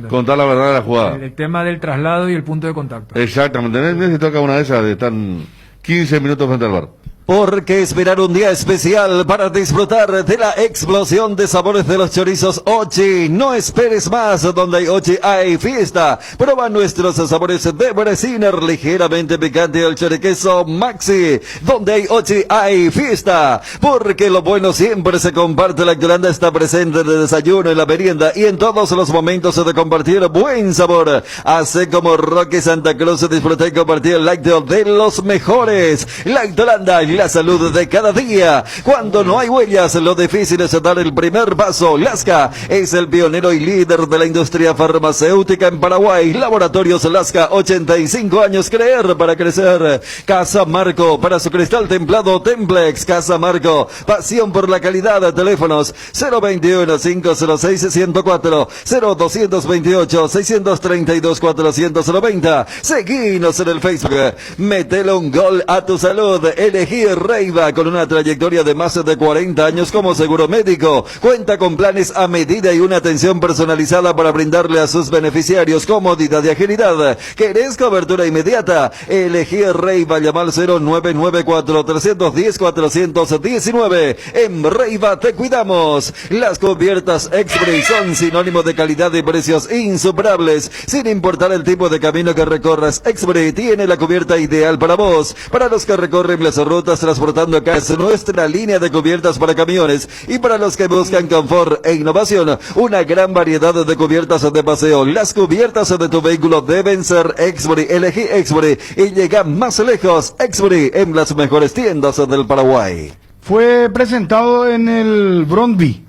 contar la verdad de la jugada. El tema del traslado y el punto de contacto. Exactamente. Mira si toca una de esas de tan 15 minutos frente al VAR. ¿Por qué esperar un día especial para disfrutar de la explosión de sabores de los chorizos Ochi? No esperes más, donde hay Ochi hay fiesta. Prueba nuestros sabores de Bresiner, ligeramente picante, el choriqueso Maxi. Donde hay Ochi hay fiesta. Porque lo bueno siempre se comparte. La Yolanda está presente en el desayuno, en la merienda y en todos los momentos de compartir buen sabor. Hace como Roque Santa Cruz, disfrutar y compartir el lácteo de los mejores. La Yolanda, la salud de cada día. Cuando no hay huellas, lo difícil es dar el primer paso. Lasca es el pionero y líder de la industria farmacéutica en Paraguay. Laboratorios Lasca, 85 años, creer para crecer. Casa Marco, para su cristal templado Templex. Casa Marco, pasión por la calidad. Teléfonos 021-506-104, 0228-632-490. Seguinos en el Facebook. Metele un gol a tu salud. Elegí Reiva, con una trayectoria de más de 40 años como seguro médico. Cuenta con planes a medida y una atención personalizada para brindarle a sus beneficiarios comodidad y agilidad. ¿Querés cobertura inmediata? Elegí Reiva, llama al 0994-310-419. En Reiva te cuidamos. Las cubiertas X-Bray son sinónimo de calidad y precios insuperables. Sin importar el tipo de camino que recorras, X-Bray tiene la cubierta ideal para vos. Para los que recorren las rutas transportando acá es nuestra línea de cubiertas para camiones, y para los que buscan confort e innovación, una gran variedad de cubiertas de paseo. Las cubiertas de tu vehículo deben ser X-Bray. Elegí X-Bray y llega más lejos. X-Bray en las mejores tiendas del Paraguay. Fue presentado en el Brøndby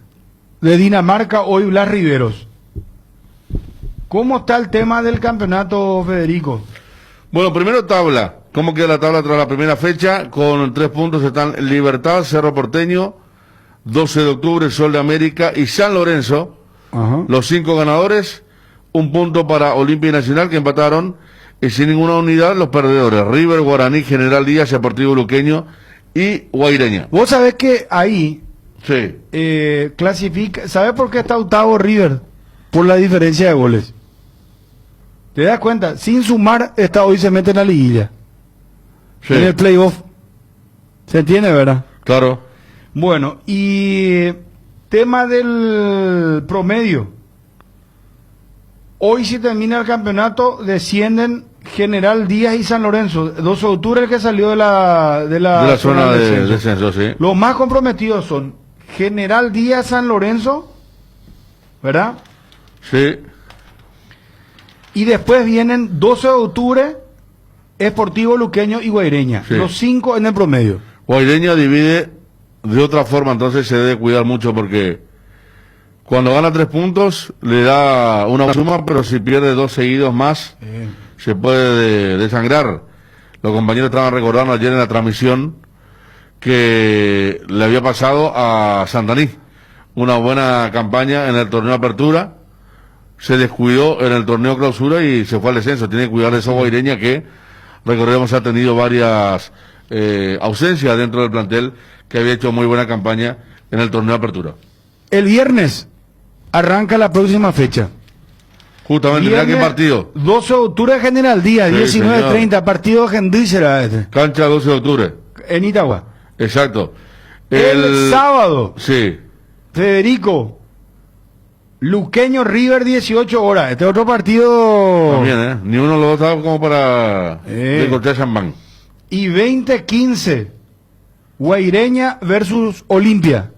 de Dinamarca hoy Blas Riveros. ¿Cómo está el tema del campeonato, Federico? Bueno, primero tabla. ¿Cómo queda la tabla tras la primera fecha? Con 3 puntos están Libertad, Cerro Porteño, 12 de octubre, Sol de América y San Lorenzo. Ajá. Los 5 ganadores, 1 punto para Olimpia y Nacional, que empataron, y sin ninguna unidad los perdedores: River, Guaraní, General Díaz, Deportivo Luqueño y Guaireña. Vos sabés que ahí sí. Clasifica. ¿Sabés por qué está octavo River? Por la diferencia de goles. ¿Te das cuenta? Sin sumar, hoy se mete en la liguilla. Sí. En el playoff. ¿Se entiende, verdad? Claro. Bueno, y tema del promedio. Hoy, si termina el campeonato, descienden General Díaz y San Lorenzo. 12 de octubre el que salió de la zona de descenso, sí. Los más comprometidos son General Díaz, San Lorenzo, ¿verdad? Sí. Y después vienen 12 de octubre, Sportivo Luqueño y Guaireña. Sí. Los 5 en el promedio. Guaireña divide de otra forma, entonces se debe cuidar mucho, porque cuando gana 3 puntos le da una suma, pero si pierde 2 seguidos más, se puede desangrar. Los compañeros estaban recordando ayer en la transmisión que le había pasado a Santaní una buena campaña en el torneo Apertura, se descuidó en el torneo Clausura y se fue al descenso. Tiene que cuidar de eso Guaireña, que recordemos ha tenido varias ausencias dentro del plantel, que había hecho muy buena campaña en el torneo Apertura. El viernes arranca la próxima fecha. Justamente, ¿qué partido? 12 de octubre General Díaz, Sí, 19:30, partido Gendí será este. Cancha 12 de octubre. En Itagua. Exacto. El sábado, sí. Federico, Luqueño River, 18 horas. Este otro partido. También, ni uno de los dos estaba como para recortar champán. Y 20:15, Guaireña versus Olimpia.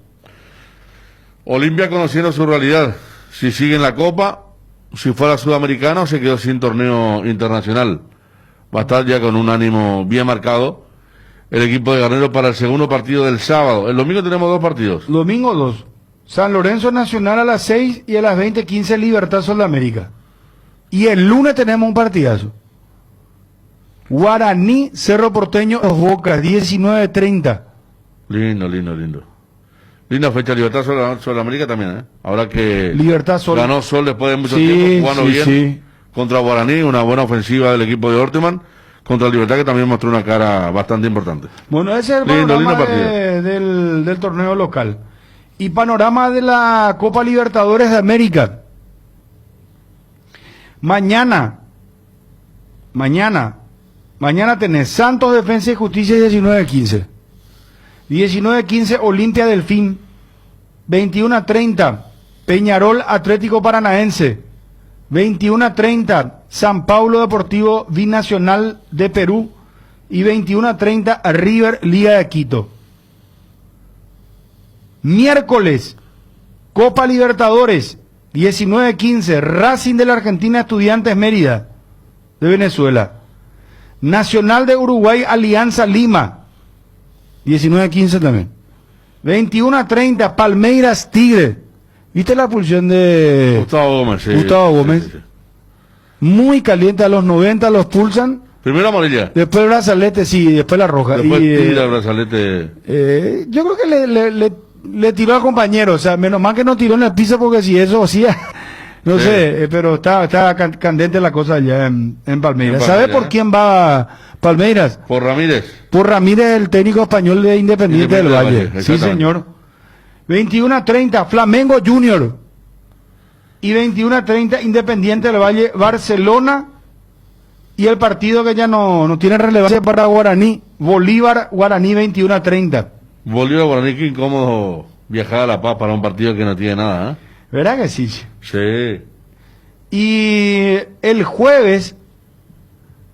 Olimpia conociendo su realidad. Si sigue en la Copa, si fuera sudamericano, se quedó sin torneo internacional. Va a estar ya con un ánimo bien marcado el equipo de Garnero para el segundo partido del sábado. El domingo tenemos 2 partidos. Domingo 2. San Lorenzo Nacional a las 6 y a las 20:15 Libertad Sol de América. Y el lunes tenemos un partidazo. Guaraní, Cerro Porteño, Los Bocas, 19:30. Lindo. Linda fecha. Libertad Sol de América también, Ahora que Libertad Sol ganó Sol después de mucho tiempo, jugando bien contra Guaraní, una buena ofensiva del equipo de Orteman, contra Libertad, que también mostró una cara bastante importante. Bueno, ese es el panorama del torneo local. Y panorama de la Copa Libertadores de América. Mañana tenés Santos, Defensa y Justicia, 19:15. 19:15 Olimpia Delfín. 21:30 Peñarol Atlético Paranaense. 21:30 San Paulo Deportivo Binacional de Perú. Y 21:30 River Liga de Quito. Miércoles, Copa Libertadores, 19:15, Racing de la Argentina, Estudiantes Mérida, de Venezuela. Nacional de Uruguay, Alianza Lima. 19-15 también. 21-30, Palmeiras Tigre. ¿Viste la pulsión de Gustavo Gómez? Sí. Gustavo Gómez. Sí, sí, sí. Muy caliente, a los 90 los pulsan. Primero amarilla. Después el brazalete, sí, después la roja. Después y, tira el brazalete. yo creo que le tiró al compañero, o sea, menos mal que no tiró en el piso porque si eso hacía, no sé, pero está candente la cosa allá en Palmeiras. ¿Sabe por quién va Palmeiras? Por Ramírez. Por Ramírez, el técnico español de Independiente del Valle. Sí, señor. 21-30, Flamengo Junior. Y 21-30, Independiente del Valle, Barcelona. Y el partido que ya no tiene relevancia para Guaraní, Bolívar, Guaraní 21-30. Bolívar, Guaraní, qué incómodo viajar a La Paz para un partido que no tiene nada, ¿eh? ¿Verdad que sí? Sí. Y el jueves,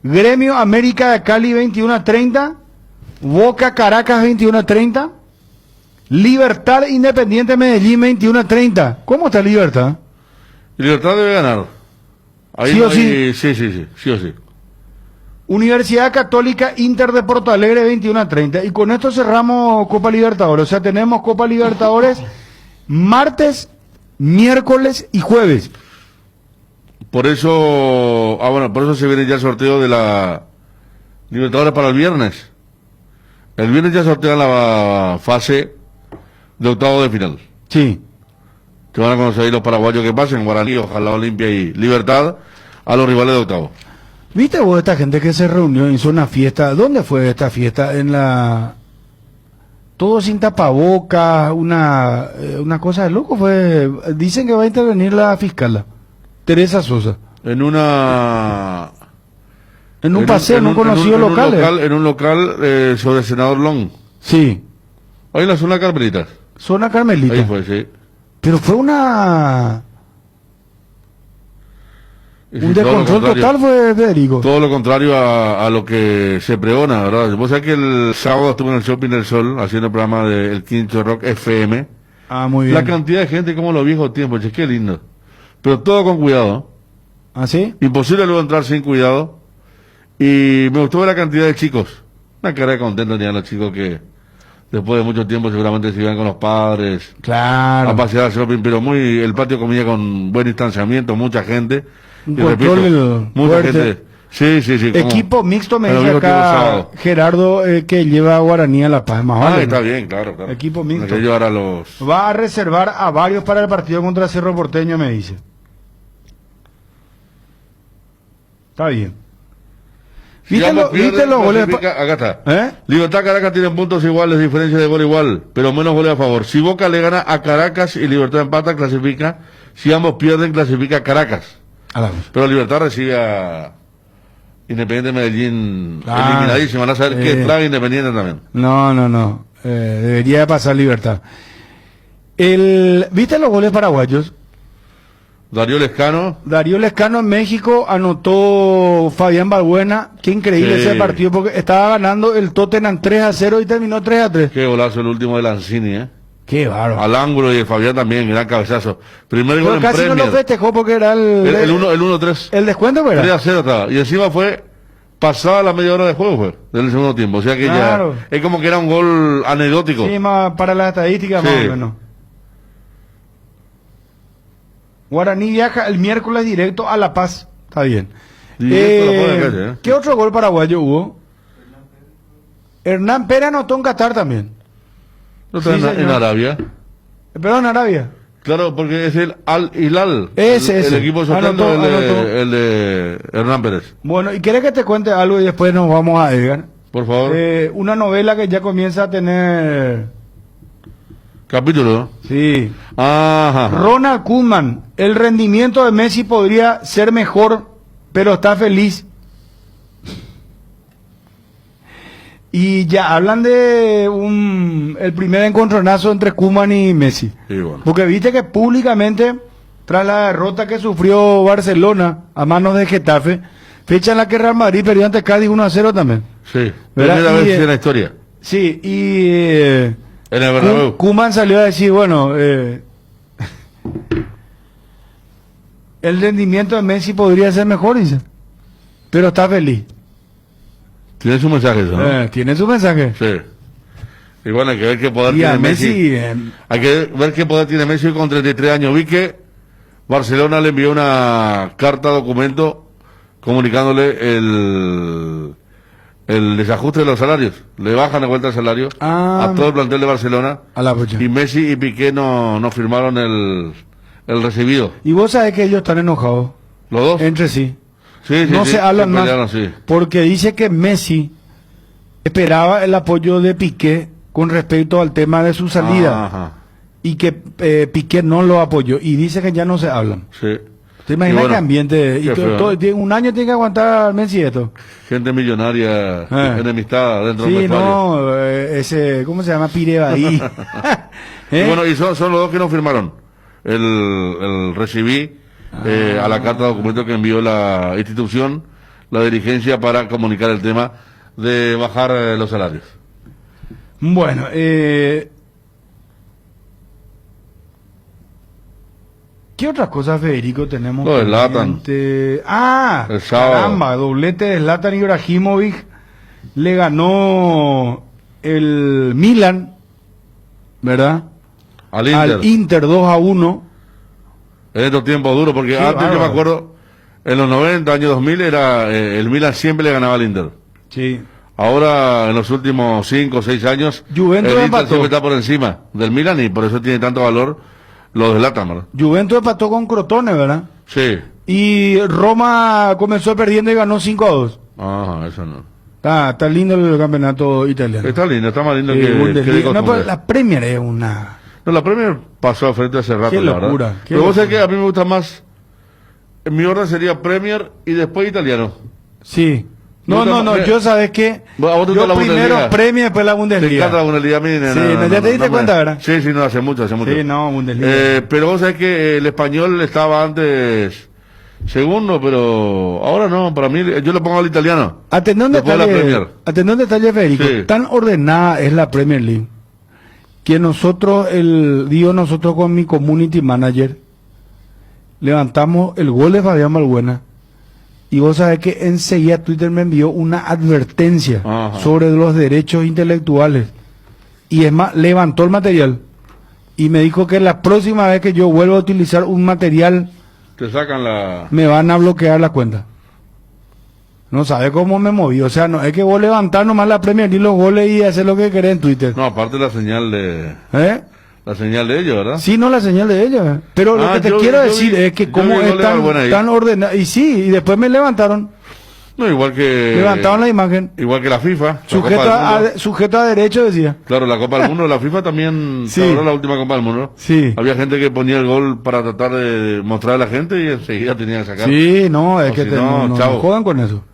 Gremio América de Cali 21-30, Boca Caracas 21-30, Libertad Independiente Medellín 21-30. ¿Cómo está Libertad? Libertad debe ganar. Ahí ¿Sí no o sí? Sí o sí. Universidad Católica Inter de Porto Alegre 21-30. Y con esto cerramos Copa Libertadores. O sea, tenemos Copa Libertadores martes, miércoles y jueves. Por eso, por eso se viene ya el sorteo de la Libertadores para el viernes. El viernes ya sortean la fase de octavo de final. Sí. Que van a conocer ahí los paraguayos que pasen, Guaraní, ojalá Olimpia y Libertad, a los rivales de octavo. ¿Viste vos esta gente que se reunió, hizo una fiesta? ¿Dónde fue esta fiesta? En la... Todo sin tapabocas, una cosa de loco fue... Dicen que va a intervenir la fiscal, Teresa Sosa. En un paseo, en un conocido local. En un local sobre el Senador Long. Sí. Ahí en la zona Carmelitas. Zona Carmelita. Ahí fue, sí. Pero fue un descontrol total, fue Federico. Todo lo contrario a lo que se pregona, ¿verdad? Vos sabés que el sábado estuve en el Shopping del Sol haciendo el programa del Quinto Rock FM. Ah, muy bien. La cantidad de gente como los viejos tiempos, che, qué lindo. Pero todo con cuidado. ¿Ah, sí? Imposible luego entrar sin cuidado. Y me gustó ver la cantidad de chicos. Una cara de contento tenían los chicos que después de mucho tiempo seguramente se iban con los padres. Claro. A pasear al shopping, pero el patio comía con buen distanciamiento, mucha gente. Un control mucha gente. Sí. Equipo mixto, me dice acá Gerardo, que lleva a Guaraní a La Paz. Más vale, está bien, claro. Equipo mixto. Que llevar va a reservar a varios para el partido contra Cerro Porteño, me dice. Está bien. ¿Viste los goles? Acá está. Libertad Caracas tienen puntos iguales, diferencia de gol igual, pero menos goles a favor. Si Boca le gana a Caracas y Libertad empata, clasifica. Si ambos pierden, clasifica Caracas. Pero Libertad recibe a Independiente Medellín eliminadísimo. Van a saber que trae Independiente también. No. Debería pasar Libertad. ¿Viste los goles paraguayos? Darío Lescano en México anotó Fabián Balbuena. Qué increíble ese partido, porque estaba ganando el Tottenham 3-0 y terminó 3-3. Qué golazo el último de Lanzini, Qué bárbaro. Al ángulo, y el Fabián también, gran cabezazo. Primer gol en casi Premier. No lo festejó porque era el 1-3. El descuento, ¿verdad? 3-0 estaba. Y encima fue pasada la media hora de juego, del segundo tiempo. O sea que ya es como que era un gol anecdótico. Sí, más para las estadísticas más o menos. Guaraní viaja el miércoles directo a La Paz. Está bien. ¿Qué otro gol paraguayo hubo? Hernán Pérez anotó en Qatar también. ¿No está en Arabia? ¿Pero en Arabia? Claro, porque es el Al-Hilal. El equipo sorteando el de Hernán Pérez. Bueno, ¿y quieres que te cuente algo y después nos vamos a Edgar? Por favor. Una novela que ya comienza a tener... Capítulo, ¿no? Sí. Ajá. Ronald Koeman, el rendimiento de Messi podría ser mejor, pero está feliz. Y ya hablan de el primer encontronazo entre Koeman y Messi. Sí, bueno. Porque viste que públicamente, tras la derrota que sufrió Barcelona a manos de Getafe, fecha en la que Real Madrid perdió ante Cádiz 1-0 también. Sí, primera vez en la historia. Sí, y... en el Bernabéu. Koeman salió a decir, bueno, el rendimiento de Messi podría ser mejor, dice, pero está feliz. Tiene su mensaje eso, ¿no? Tiene su mensaje. Sí. Y bueno, hay que ver qué poder tiene Messi. Hay que ver qué poder tiene Messi con 33 años. Vi que Barcelona le envió una carta documento comunicándole el desajuste de los salarios. Le bajan de vuelta el salario a todo el plantel de Barcelona. Y Messi y Piqué no firmaron el recibido. Y vos sabés que ellos están enojados. ¿Los dos? Entre sí. Sí, no se hablan más. Pelearon, sí. Porque dice que Messi esperaba el apoyo de Piqué con respecto al tema de su salida. Ajá. Y que Piqué no lo apoyó. Y dice que ya no se hablan. Sí. ¿Te imaginas qué ambiente? Y un año tiene que aguantar Messi esto. Gente millonaria, enemistada dentro del vestuario. ¿Cómo se llama? Pirebaí. Y bueno, y son los dos que no firmaron. El recibí a la carta de documento que envió la institución, la dirigencia, para comunicar el tema de bajar los salarios. Bueno, ¿qué otras cosas, Federico, tenemos? Lo de Zlatan. El sábado. Caramba, doblete de Zlatan Ibrahimovic. Le ganó el Milan, ¿verdad? Al Inter 2-1. En estos tiempos duros, porque antes yo me acuerdo, en los 90, años 2000, el Milan siempre le ganaba al Inter. Sí. Ahora, en los últimos 5 o 6 años, Juventus el Inter siempre está por encima del Milan y por eso tiene tanto valor los de Zlatan, ¿verdad? Juventus empató con Crotone, ¿verdad? Sí. Y Roma comenzó perdiendo y ganó 5-2. Ajá, eso no. Está lindo el campeonato italiano. Está lindo, está más lindo que no, pero la Premier es una... No, la Premier pasó a frente hace rato, qué locura, la verdad. Pero vos sabés que a mí me gusta más, en mi orden sería Premier y después italiano. Sí. No, yo sabes que yo primero Premier, después la Bundesliga. Te encanta la Bundesliga, mire. Sí, ya te diste cuenta, ¿verdad? Sí, no, hace mucho. Sí, no, Bundesliga. Pero vos sabés que el español estaba antes segundo, pero ahora no, para mí, yo le pongo al italiano. Atendé un detalle, Federico. Sí. Tan ordenada es la Premier League que nosotros con mi community manager levantamos el gol de Fabián Balbuena y vos sabés que enseguida Twitter me envió una advertencia sobre los derechos intelectuales y es más, levantó el material y me dijo que la próxima vez que yo vuelva a utilizar un material me van a bloquear la cuenta. No sabe cómo me moví, o sea, no es que vos levantar nomás la Premier League, los goles y hacer lo que querés en Twitter. No, aparte la señal de... La señal de ellos, ¿verdad? Sí, no, la señal de ellos. Pero lo que te quiero decir es que como es tan ordenado... Y sí, y después me levantaron. No, igual que... Levantaron la imagen. Igual que la FIFA. Sujeto a derecho, decía. Claro, la Copa del Mundo, la FIFA también celebró la última Copa del Mundo. Sí. Había gente que ponía el gol para tratar de mostrar a la gente y enseguida tenía que sacar. Sí, no, es que no jodan con eso.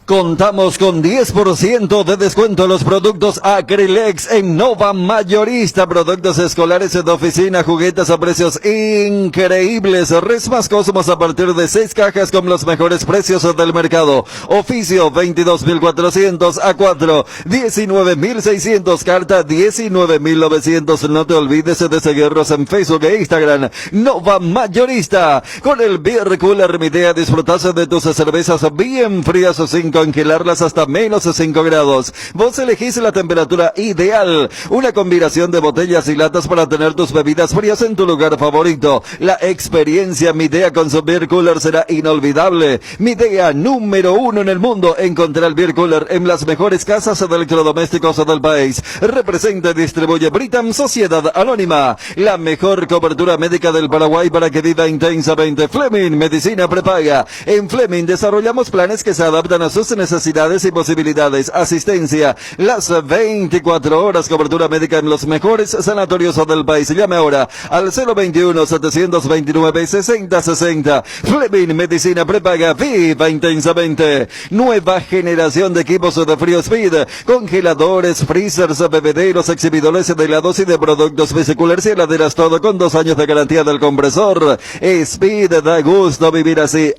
Contamos con 10% de descuento en los productos Acrylex en Nova Mayorista, productos escolares de oficina, juguetes a precios increíbles, Resmas Cosmos a partir de 6 cajas con los mejores precios del mercado, oficio 22.400 a 4, 19.600, carta 19.900, no te olvides de seguirnos en Facebook e Instagram, Nova Mayorista, con el Beer Cooler, mi idea, disfrutarse de tus cervezas bien frías o sin congelarlas hasta menos 5 grados. Vos elegís la temperatura ideal. Una combinación de botellas y latas para tener tus bebidas frías en tu lugar favorito. La experiencia Midea con su Beer Cooler será inolvidable. Midea número 1 en el mundo. Encontrar el Beer Cooler en las mejores casas de electrodomésticos del país. Representa y distribuye Britam Sociedad Anónima. La mejor cobertura médica del Paraguay para que viva intensamente. Fleming Medicina Prepaga. En Fleming desarrollamos planes que se adaptan a sus necesidades y posibilidades. Asistencia las 24 horas, cobertura médica en los mejores sanatorios del país. Llame ahora al 021-729-6060. Fleming Medicina Prepaga, viva intensamente. Nueva generación de equipos de Frío Speed, congeladores, freezers, bebederos, exhibidores de helados y de productos vesiculares y heladeras, todo con 2 años de garantía del compresor. Speed, da gusto vivir así.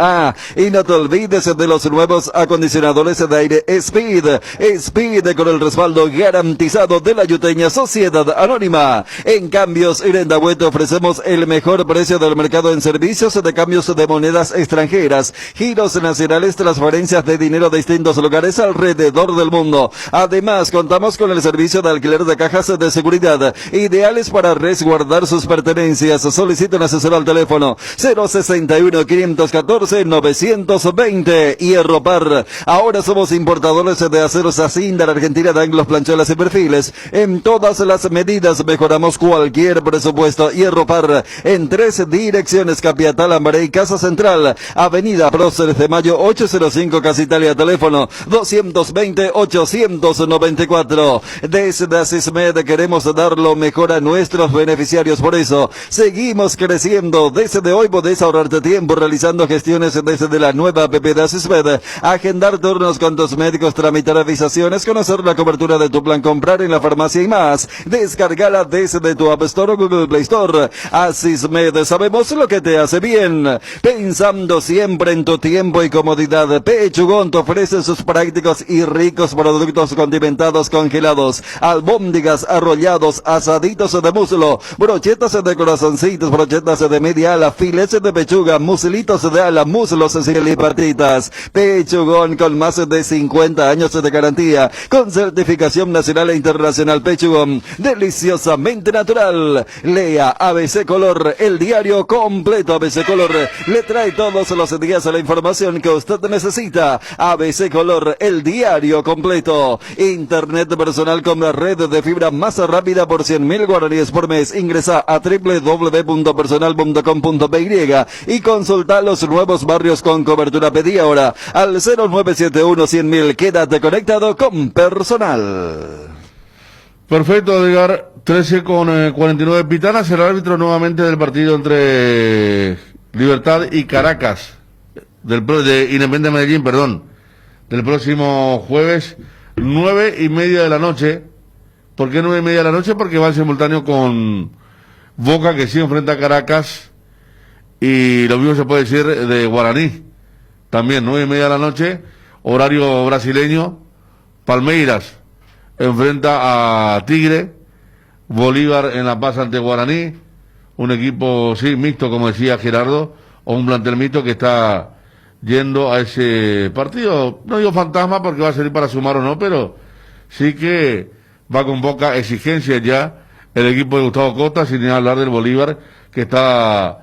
Y no te olvides de los nuevos acondicionamientos acondicionadores de aire Speed. Speed con el respaldo garantizado de la Yuteña Sociedad Anónima. En Cambios Irendahué te ofrecemos el mejor precio del mercado en servicios de cambios de monedas extranjeras, giros nacionales, transferencias de dinero de distintos lugares alrededor del mundo. Además, contamos con el servicio de alquiler de cajas de seguridad, ideales para resguardar sus pertenencias. Solicita un asesor al teléfono 061-514-920. Hierro Par. Ahora somos importadores de aceros Asindar, Argentina, de ángulos, planchuelas y perfiles. En todas las medidas mejoramos cualquier presupuesto. Hierro Par, en 3 direcciones: Capiatal, Ambaré y Casa Central. Avenida Próceres de Mayo 805, Casa Italia. Teléfono 220-894. Desde Asismed queremos dar lo mejor a nuestros beneficiarios. Por eso seguimos creciendo. Desde hoy podés ahorrarte tiempo realizando gestiones desde la nueva app de Asismed. Agendar turnos con tus médicos, tramitar avisaciones, conocer la cobertura de tu plan, comprar en la farmacia y más. Descargala desde tu App Store o Google Play Store. Asismed, sabemos lo que te hace bien. Pensando siempre en tu tiempo y comodidad, Pechugón te ofrece sus prácticos y ricos productos condimentados congelados: albóndigas, arrollados, asaditos de muslo, brochetas de corazoncitos, brochetas de media ala, filetes de pechuga, muslitos de ala, muslos y patitas. Pechugón, con más de 50 años de garantía, con certificación nacional e internacional. Pechugón, deliciosamente natural. Lea ABC Color, el diario completo. ABC Color le trae todos los días la información que usted necesita. ABC Color, el diario completo. Internet personal con la red de fibra más rápida por 100.000 guaraníes por mes. Ingresa a www.personal.com.py y consulta los nuevos barrios con cobertura. Pedí ahora al 0971-100.000. Quédate conectado con Personal. Perfecto, Edgar. 13:49. Pitana será el árbitro nuevamente del partido entre Libertad y Caracas, de Independiente Medellín, perdón, del próximo jueves, 9:30 de la noche. ¿Por qué 9:30 de la noche? Porque va en simultáneo con Boca, que sí enfrenta a Caracas, y lo mismo se puede decir de Guaraní. También 9:30 de la noche, horario brasileño. Palmeiras enfrenta a Tigre. Bolívar en La Paz ante Guaraní. Un equipo, sí, mixto, como decía Gerardo, o un plantel mixto que está yendo a ese partido. No digo fantasma porque va a servir para sumar o no, pero sí que va con poca exigencia ya el equipo de Gustavo Costa, sin ni hablar del Bolívar, que está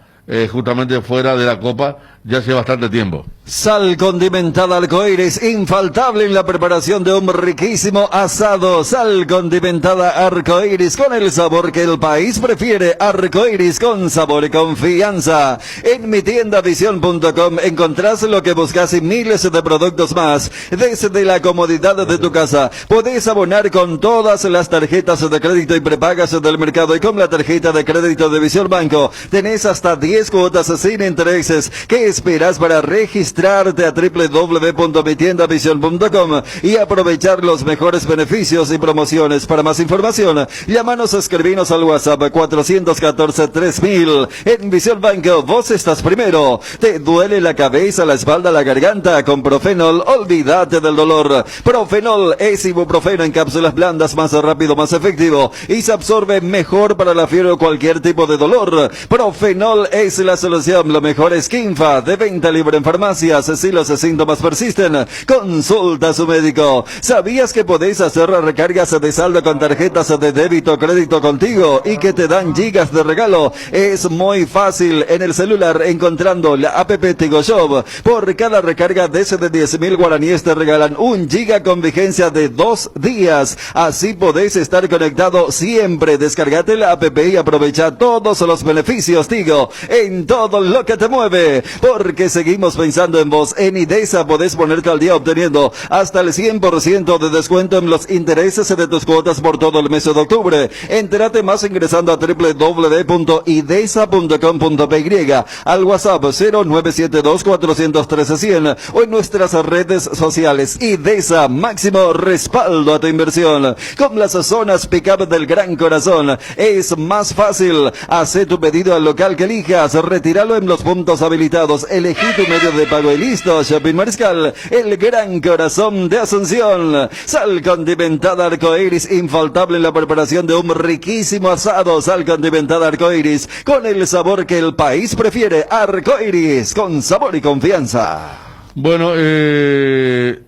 justamente fuera de la Copa ya hace bastante tiempo. Sal condimentada Arcoíris, infaltable en la preparación de un riquísimo asado. Sal condimentada Arcoíris, con el sabor que el país prefiere. Arcoíris, con sabor y confianza. En mi tienda Vision.com encontrás lo que buscas y miles de productos más. Desde la comodidad de tu casa podés abonar con todas las tarjetas de crédito y prepagas del mercado, y con la tarjeta de crédito de Visión Banco tenés hasta 10 cuotas sin intereses. ¿Qué esperas para registrarte a www.mitiendavision.com y aprovechar los mejores beneficios y promociones? Para más información, llámanos o escribinos al WhatsApp 414-3000. En Visión Banco, vos estás primero. ¿Te duele la cabeza, la espalda, la garganta? Con Profenol, olvídate del dolor. Profenol es ibuprofeno en cápsulas blandas, más rápido, más efectivo, y se absorbe mejor para la fiebre o cualquier tipo de dolor. Profenol es la solución. Lo mejor es Kinfa, de venta libre en farmacias. Si los síntomas persisten, consulta a su médico. ¿Sabías que podéis hacer recargas de saldo con tarjetas de débito o crédito contigo y que te dan gigas de regalo? Es muy fácil en el celular, encontrando la app Tigo Shop. Por cada recarga de 10.000 guaraníes te regalan 1 giga con vigencia de 2 días. Así podéis estar conectado siempre. Descargate la app y aprovecha todos los beneficios Tigo en todo lo que te mueve, porque seguimos pensando en vos. En IDESA podés ponerte al día obteniendo hasta el 100% de descuento en los intereses de tus cuotas por todo el mes de octubre. Entérate más ingresando a www.idesa.com.py, al WhatsApp 0972-413-100 o en nuestras redes sociales. IDESA, máximo respaldo a tu inversión. Con las zonas pick-up del Gran Corazón es más fácil. Haz tu pedido al local que elijas, retíralo en los puntos habilitados, elegí tu medio de pago pago y listo. Shopping Mariscal, el gran corazón de Asunción. Sal condimentada Arcoiris, infaltable en la preparación de un riquísimo asado. Sal condimentada Arcoiris, con el sabor que el país prefiere. Arcoiris, con sabor y confianza. Bueno,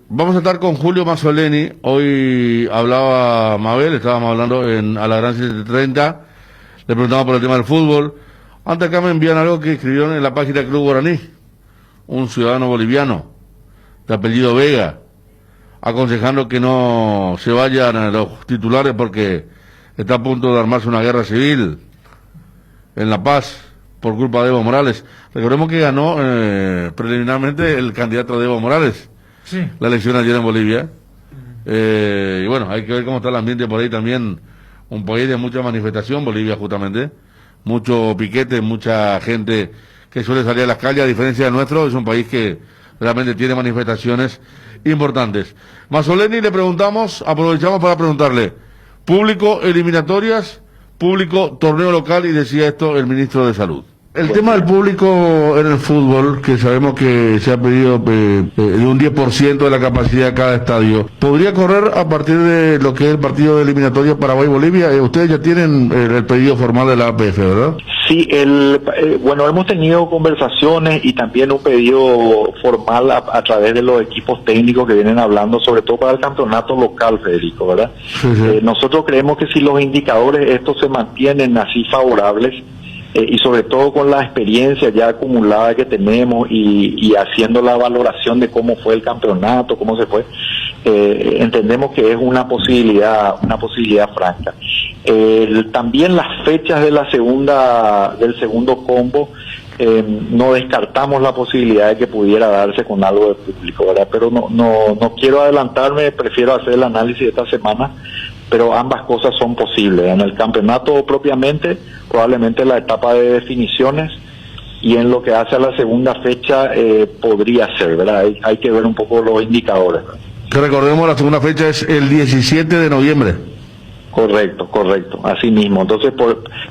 vamos a estar con Julio Mazzoleni. Hoy hablaba Mabel, estábamos hablando a la Gran 730. Le preguntamos por el tema del fútbol. Antes acá me envían algo que escribieron en la página del Club Guaraní. Un ciudadano boliviano, de apellido Vega, aconsejando que no se vayan los titulares porque está a punto de armarse una guerra civil en La Paz por culpa de Evo Morales. Recordemos que ganó preliminarmente el candidato de Evo Morales, sí, la elección ayer en Bolivia. Y bueno, hay que ver cómo está el ambiente por ahí también. Un país de mucha manifestación, Bolivia justamente, mucho piquete, mucha gente que suele salir a las calles, a diferencia del nuestro. Es un país que realmente tiene manifestaciones importantes. Mazzoleni, le preguntamos, aprovechamos para preguntarle, público eliminatorias, público torneo local, y decía esto el ministro de Salud. El tema del público en el fútbol, que sabemos que se ha pedido de un 10% de la capacidad de cada estadio, ¿podría correr a partir de lo que es el partido de eliminatoria Paraguay-Bolivia? Ustedes ya tienen el pedido formal de la APF, ¿verdad? Sí, bueno, hemos tenido conversaciones y también un pedido formal a través de los equipos técnicos que vienen hablando, sobre todo para el campeonato local, Federico, ¿verdad? Sí, sí. Nosotros creemos que si los indicadores estos se mantienen así favorables, y sobre todo con la experiencia ya acumulada que tenemos y haciendo la valoración de cómo fue el campeonato, cómo se fue, entendemos que es una posibilidad franca. También las fechas de del segundo combo, no descartamos la posibilidad de que pudiera darse con algo de público, ¿verdad? Pero no quiero adelantarme, prefiero hacer el análisis de esta semana, pero ambas cosas son posibles. En el campeonato propiamente, probablemente la etapa de definiciones, y en lo que hace a la segunda fecha podría ser, ¿verdad? Hay que ver un poco los indicadores. Que recordemos, la segunda fecha es el 17 de noviembre. Correcto, así mismo. Entonces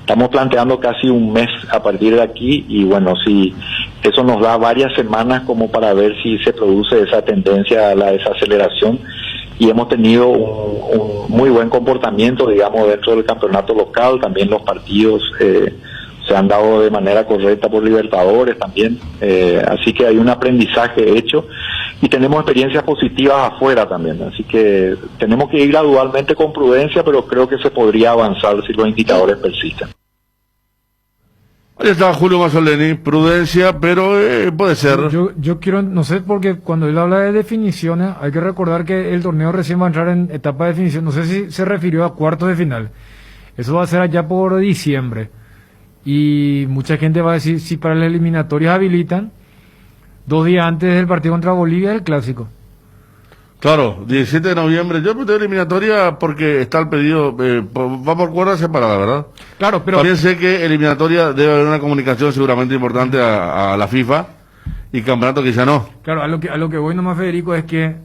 estamos planteando casi un mes a partir de aquí, y bueno, si eso nos da varias semanas como para ver si se produce esa tendencia a la desaceleración, y hemos tenido un muy buen comportamiento, digamos, dentro del campeonato local. También los partidos se han dado de manera correcta por Libertadores también, así que hay un aprendizaje hecho y tenemos experiencias positivas afuera también, así que tenemos que ir gradualmente con prudencia, pero creo que se podría avanzar si los indicadores persisten. Ahí está Julio Mazzoleni, prudencia, pero puede ser. Yo quiero, no sé, porque cuando él habla de definiciones, hay que recordar que el torneo recién va a entrar en etapa de definición. No sé si se refirió a cuartos de final. Eso va a ser allá por diciembre. Y mucha gente va a decir, si para las eliminatorias habilitan, 2 días antes del partido contra Bolivia, el clásico. Claro, 17 de noviembre. Yo puse eliminatoria porque está el pedido, va por cuerdas separadas, ¿verdad? Claro, pero también sé que eliminatoria debe haber una comunicación seguramente importante a la FIFA, y campeonato quizá no. Claro, a lo que voy nomás, Federico, es que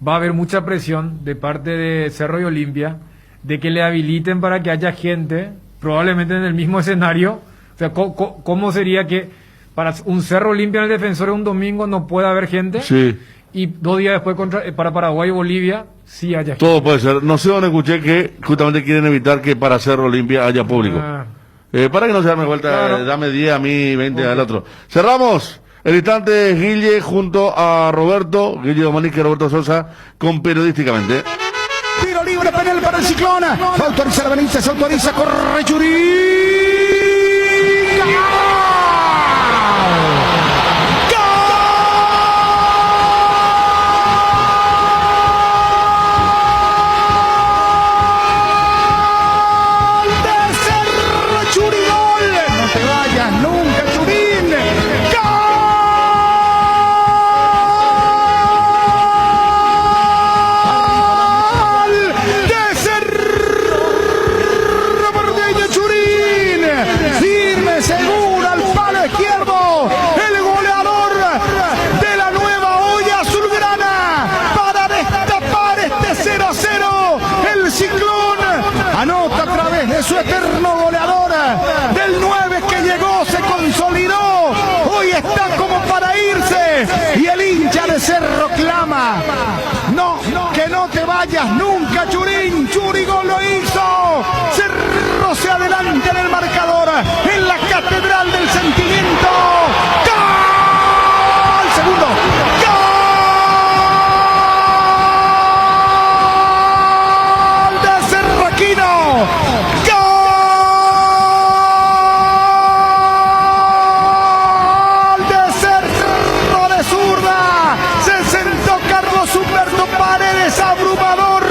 va a haber mucha presión de parte de Cerro y Olimpia de que le habiliten para que haya gente, probablemente en el mismo escenario. O sea, ¿cómo sería que para un Cerro Olimpia en el Defensor un domingo no pueda haber gente? Sí. Y 2 días después para Paraguay y Bolivia sí haya gente. Todo puede ser. No sé dónde escuché que justamente quieren evitar que para Cerro Olimpia haya público. Para que no se dame vuelta, claro. Dame 10 a mí, 20 al otro. Cerramos el instante, Guille, junto a Roberto, Guille Domanique y Roberto Sosa, con Periodísticamente. Tiro libre, penal para el Ciclón. Autoriza la Benítez, autoriza, corre Churín. no, que no te vayas nunca, Churín. Churigol lo hizo. Cerro se adelanta en el marcador, en la catedral del sentimiento. ¡Gol! Segundo. ¡Gol de Cerro Aquino! Abrumador,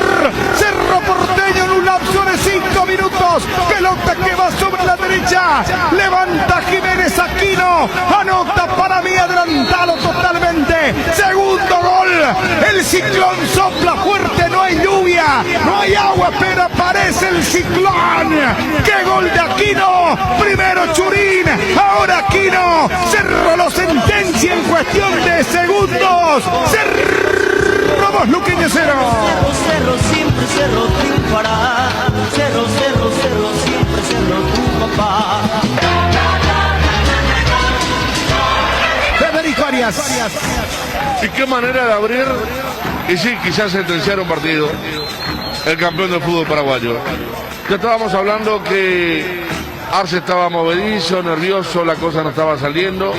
Cerro Porteño en un lapso de 5 minutos, pelota que va sobre la derecha, levanta Jiménez Aquino, anota para mí adelantado totalmente, segundo gol, el ciclón sopla fuerte, no hay lluvia, no hay agua, pero aparece el ciclón, qué gol de Aquino, primero Churín, ahora Aquino, Cerro lo sentencia en cuestión de segundos, Cerro Luqueño 0. Cerro, siempre Cerro triunfará. Cerro, siempre Cerro triunfará. Federico Arias. ¿Y qué manera de abrir? Y sí, quizás sentenciar un partido. El campeón del fútbol paraguayo. Ya estábamos hablando que Arce estaba movedizo, nervioso, la cosa no estaba saliendo.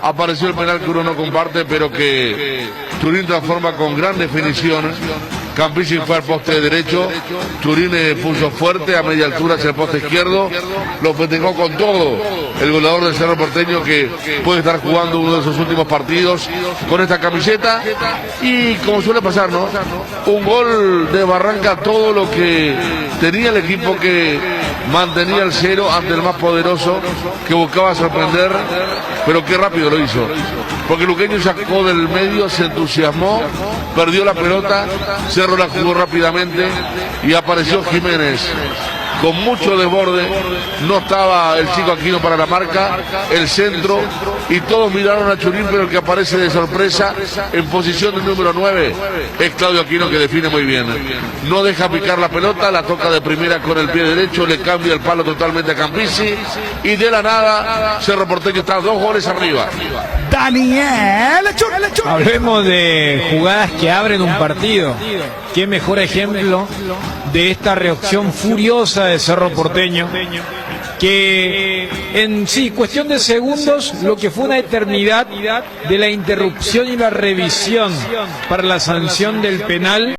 Apareció el penal que uno no comparte, pero que Churín transforma con gran definición. Campisi fue al poste derecho, Churín puso fuerte a media altura hacia el poste izquierdo, lo festejó con todo el goleador del Cerro Porteño, que puede estar jugando uno de sus últimos partidos con esta camiseta, y como suele pasar, ¿no? Un gol de Barranca, todo lo que tenía el equipo, que mantenía el cero ante el más poderoso, que buscaba sorprender, pero qué rápido lo hizo, porque Luqueño sacó del medio, se entusiasmó, perdió la pelota, Cerro la jugó rápidamente y apareció Jiménez con mucho desborde, no estaba el chico Aquino para la marca, el centro, y todos miraron a Churín, pero el que aparece de sorpresa en posición de número 9 es Claudio Aquino, que define muy bien, no deja picar la pelota, la toca de primera con el pie derecho, le cambia el palo totalmente a Campisi, y de la nada Cerro Porteño está 2 goles arriba. Daniel, hablemos de jugadas que abren un partido. Qué mejor ejemplo de esta reacción furiosa de Cerro Porteño, que en cuestión de segundos, lo que fue una eternidad de la interrupción y la revisión para la sanción del penal.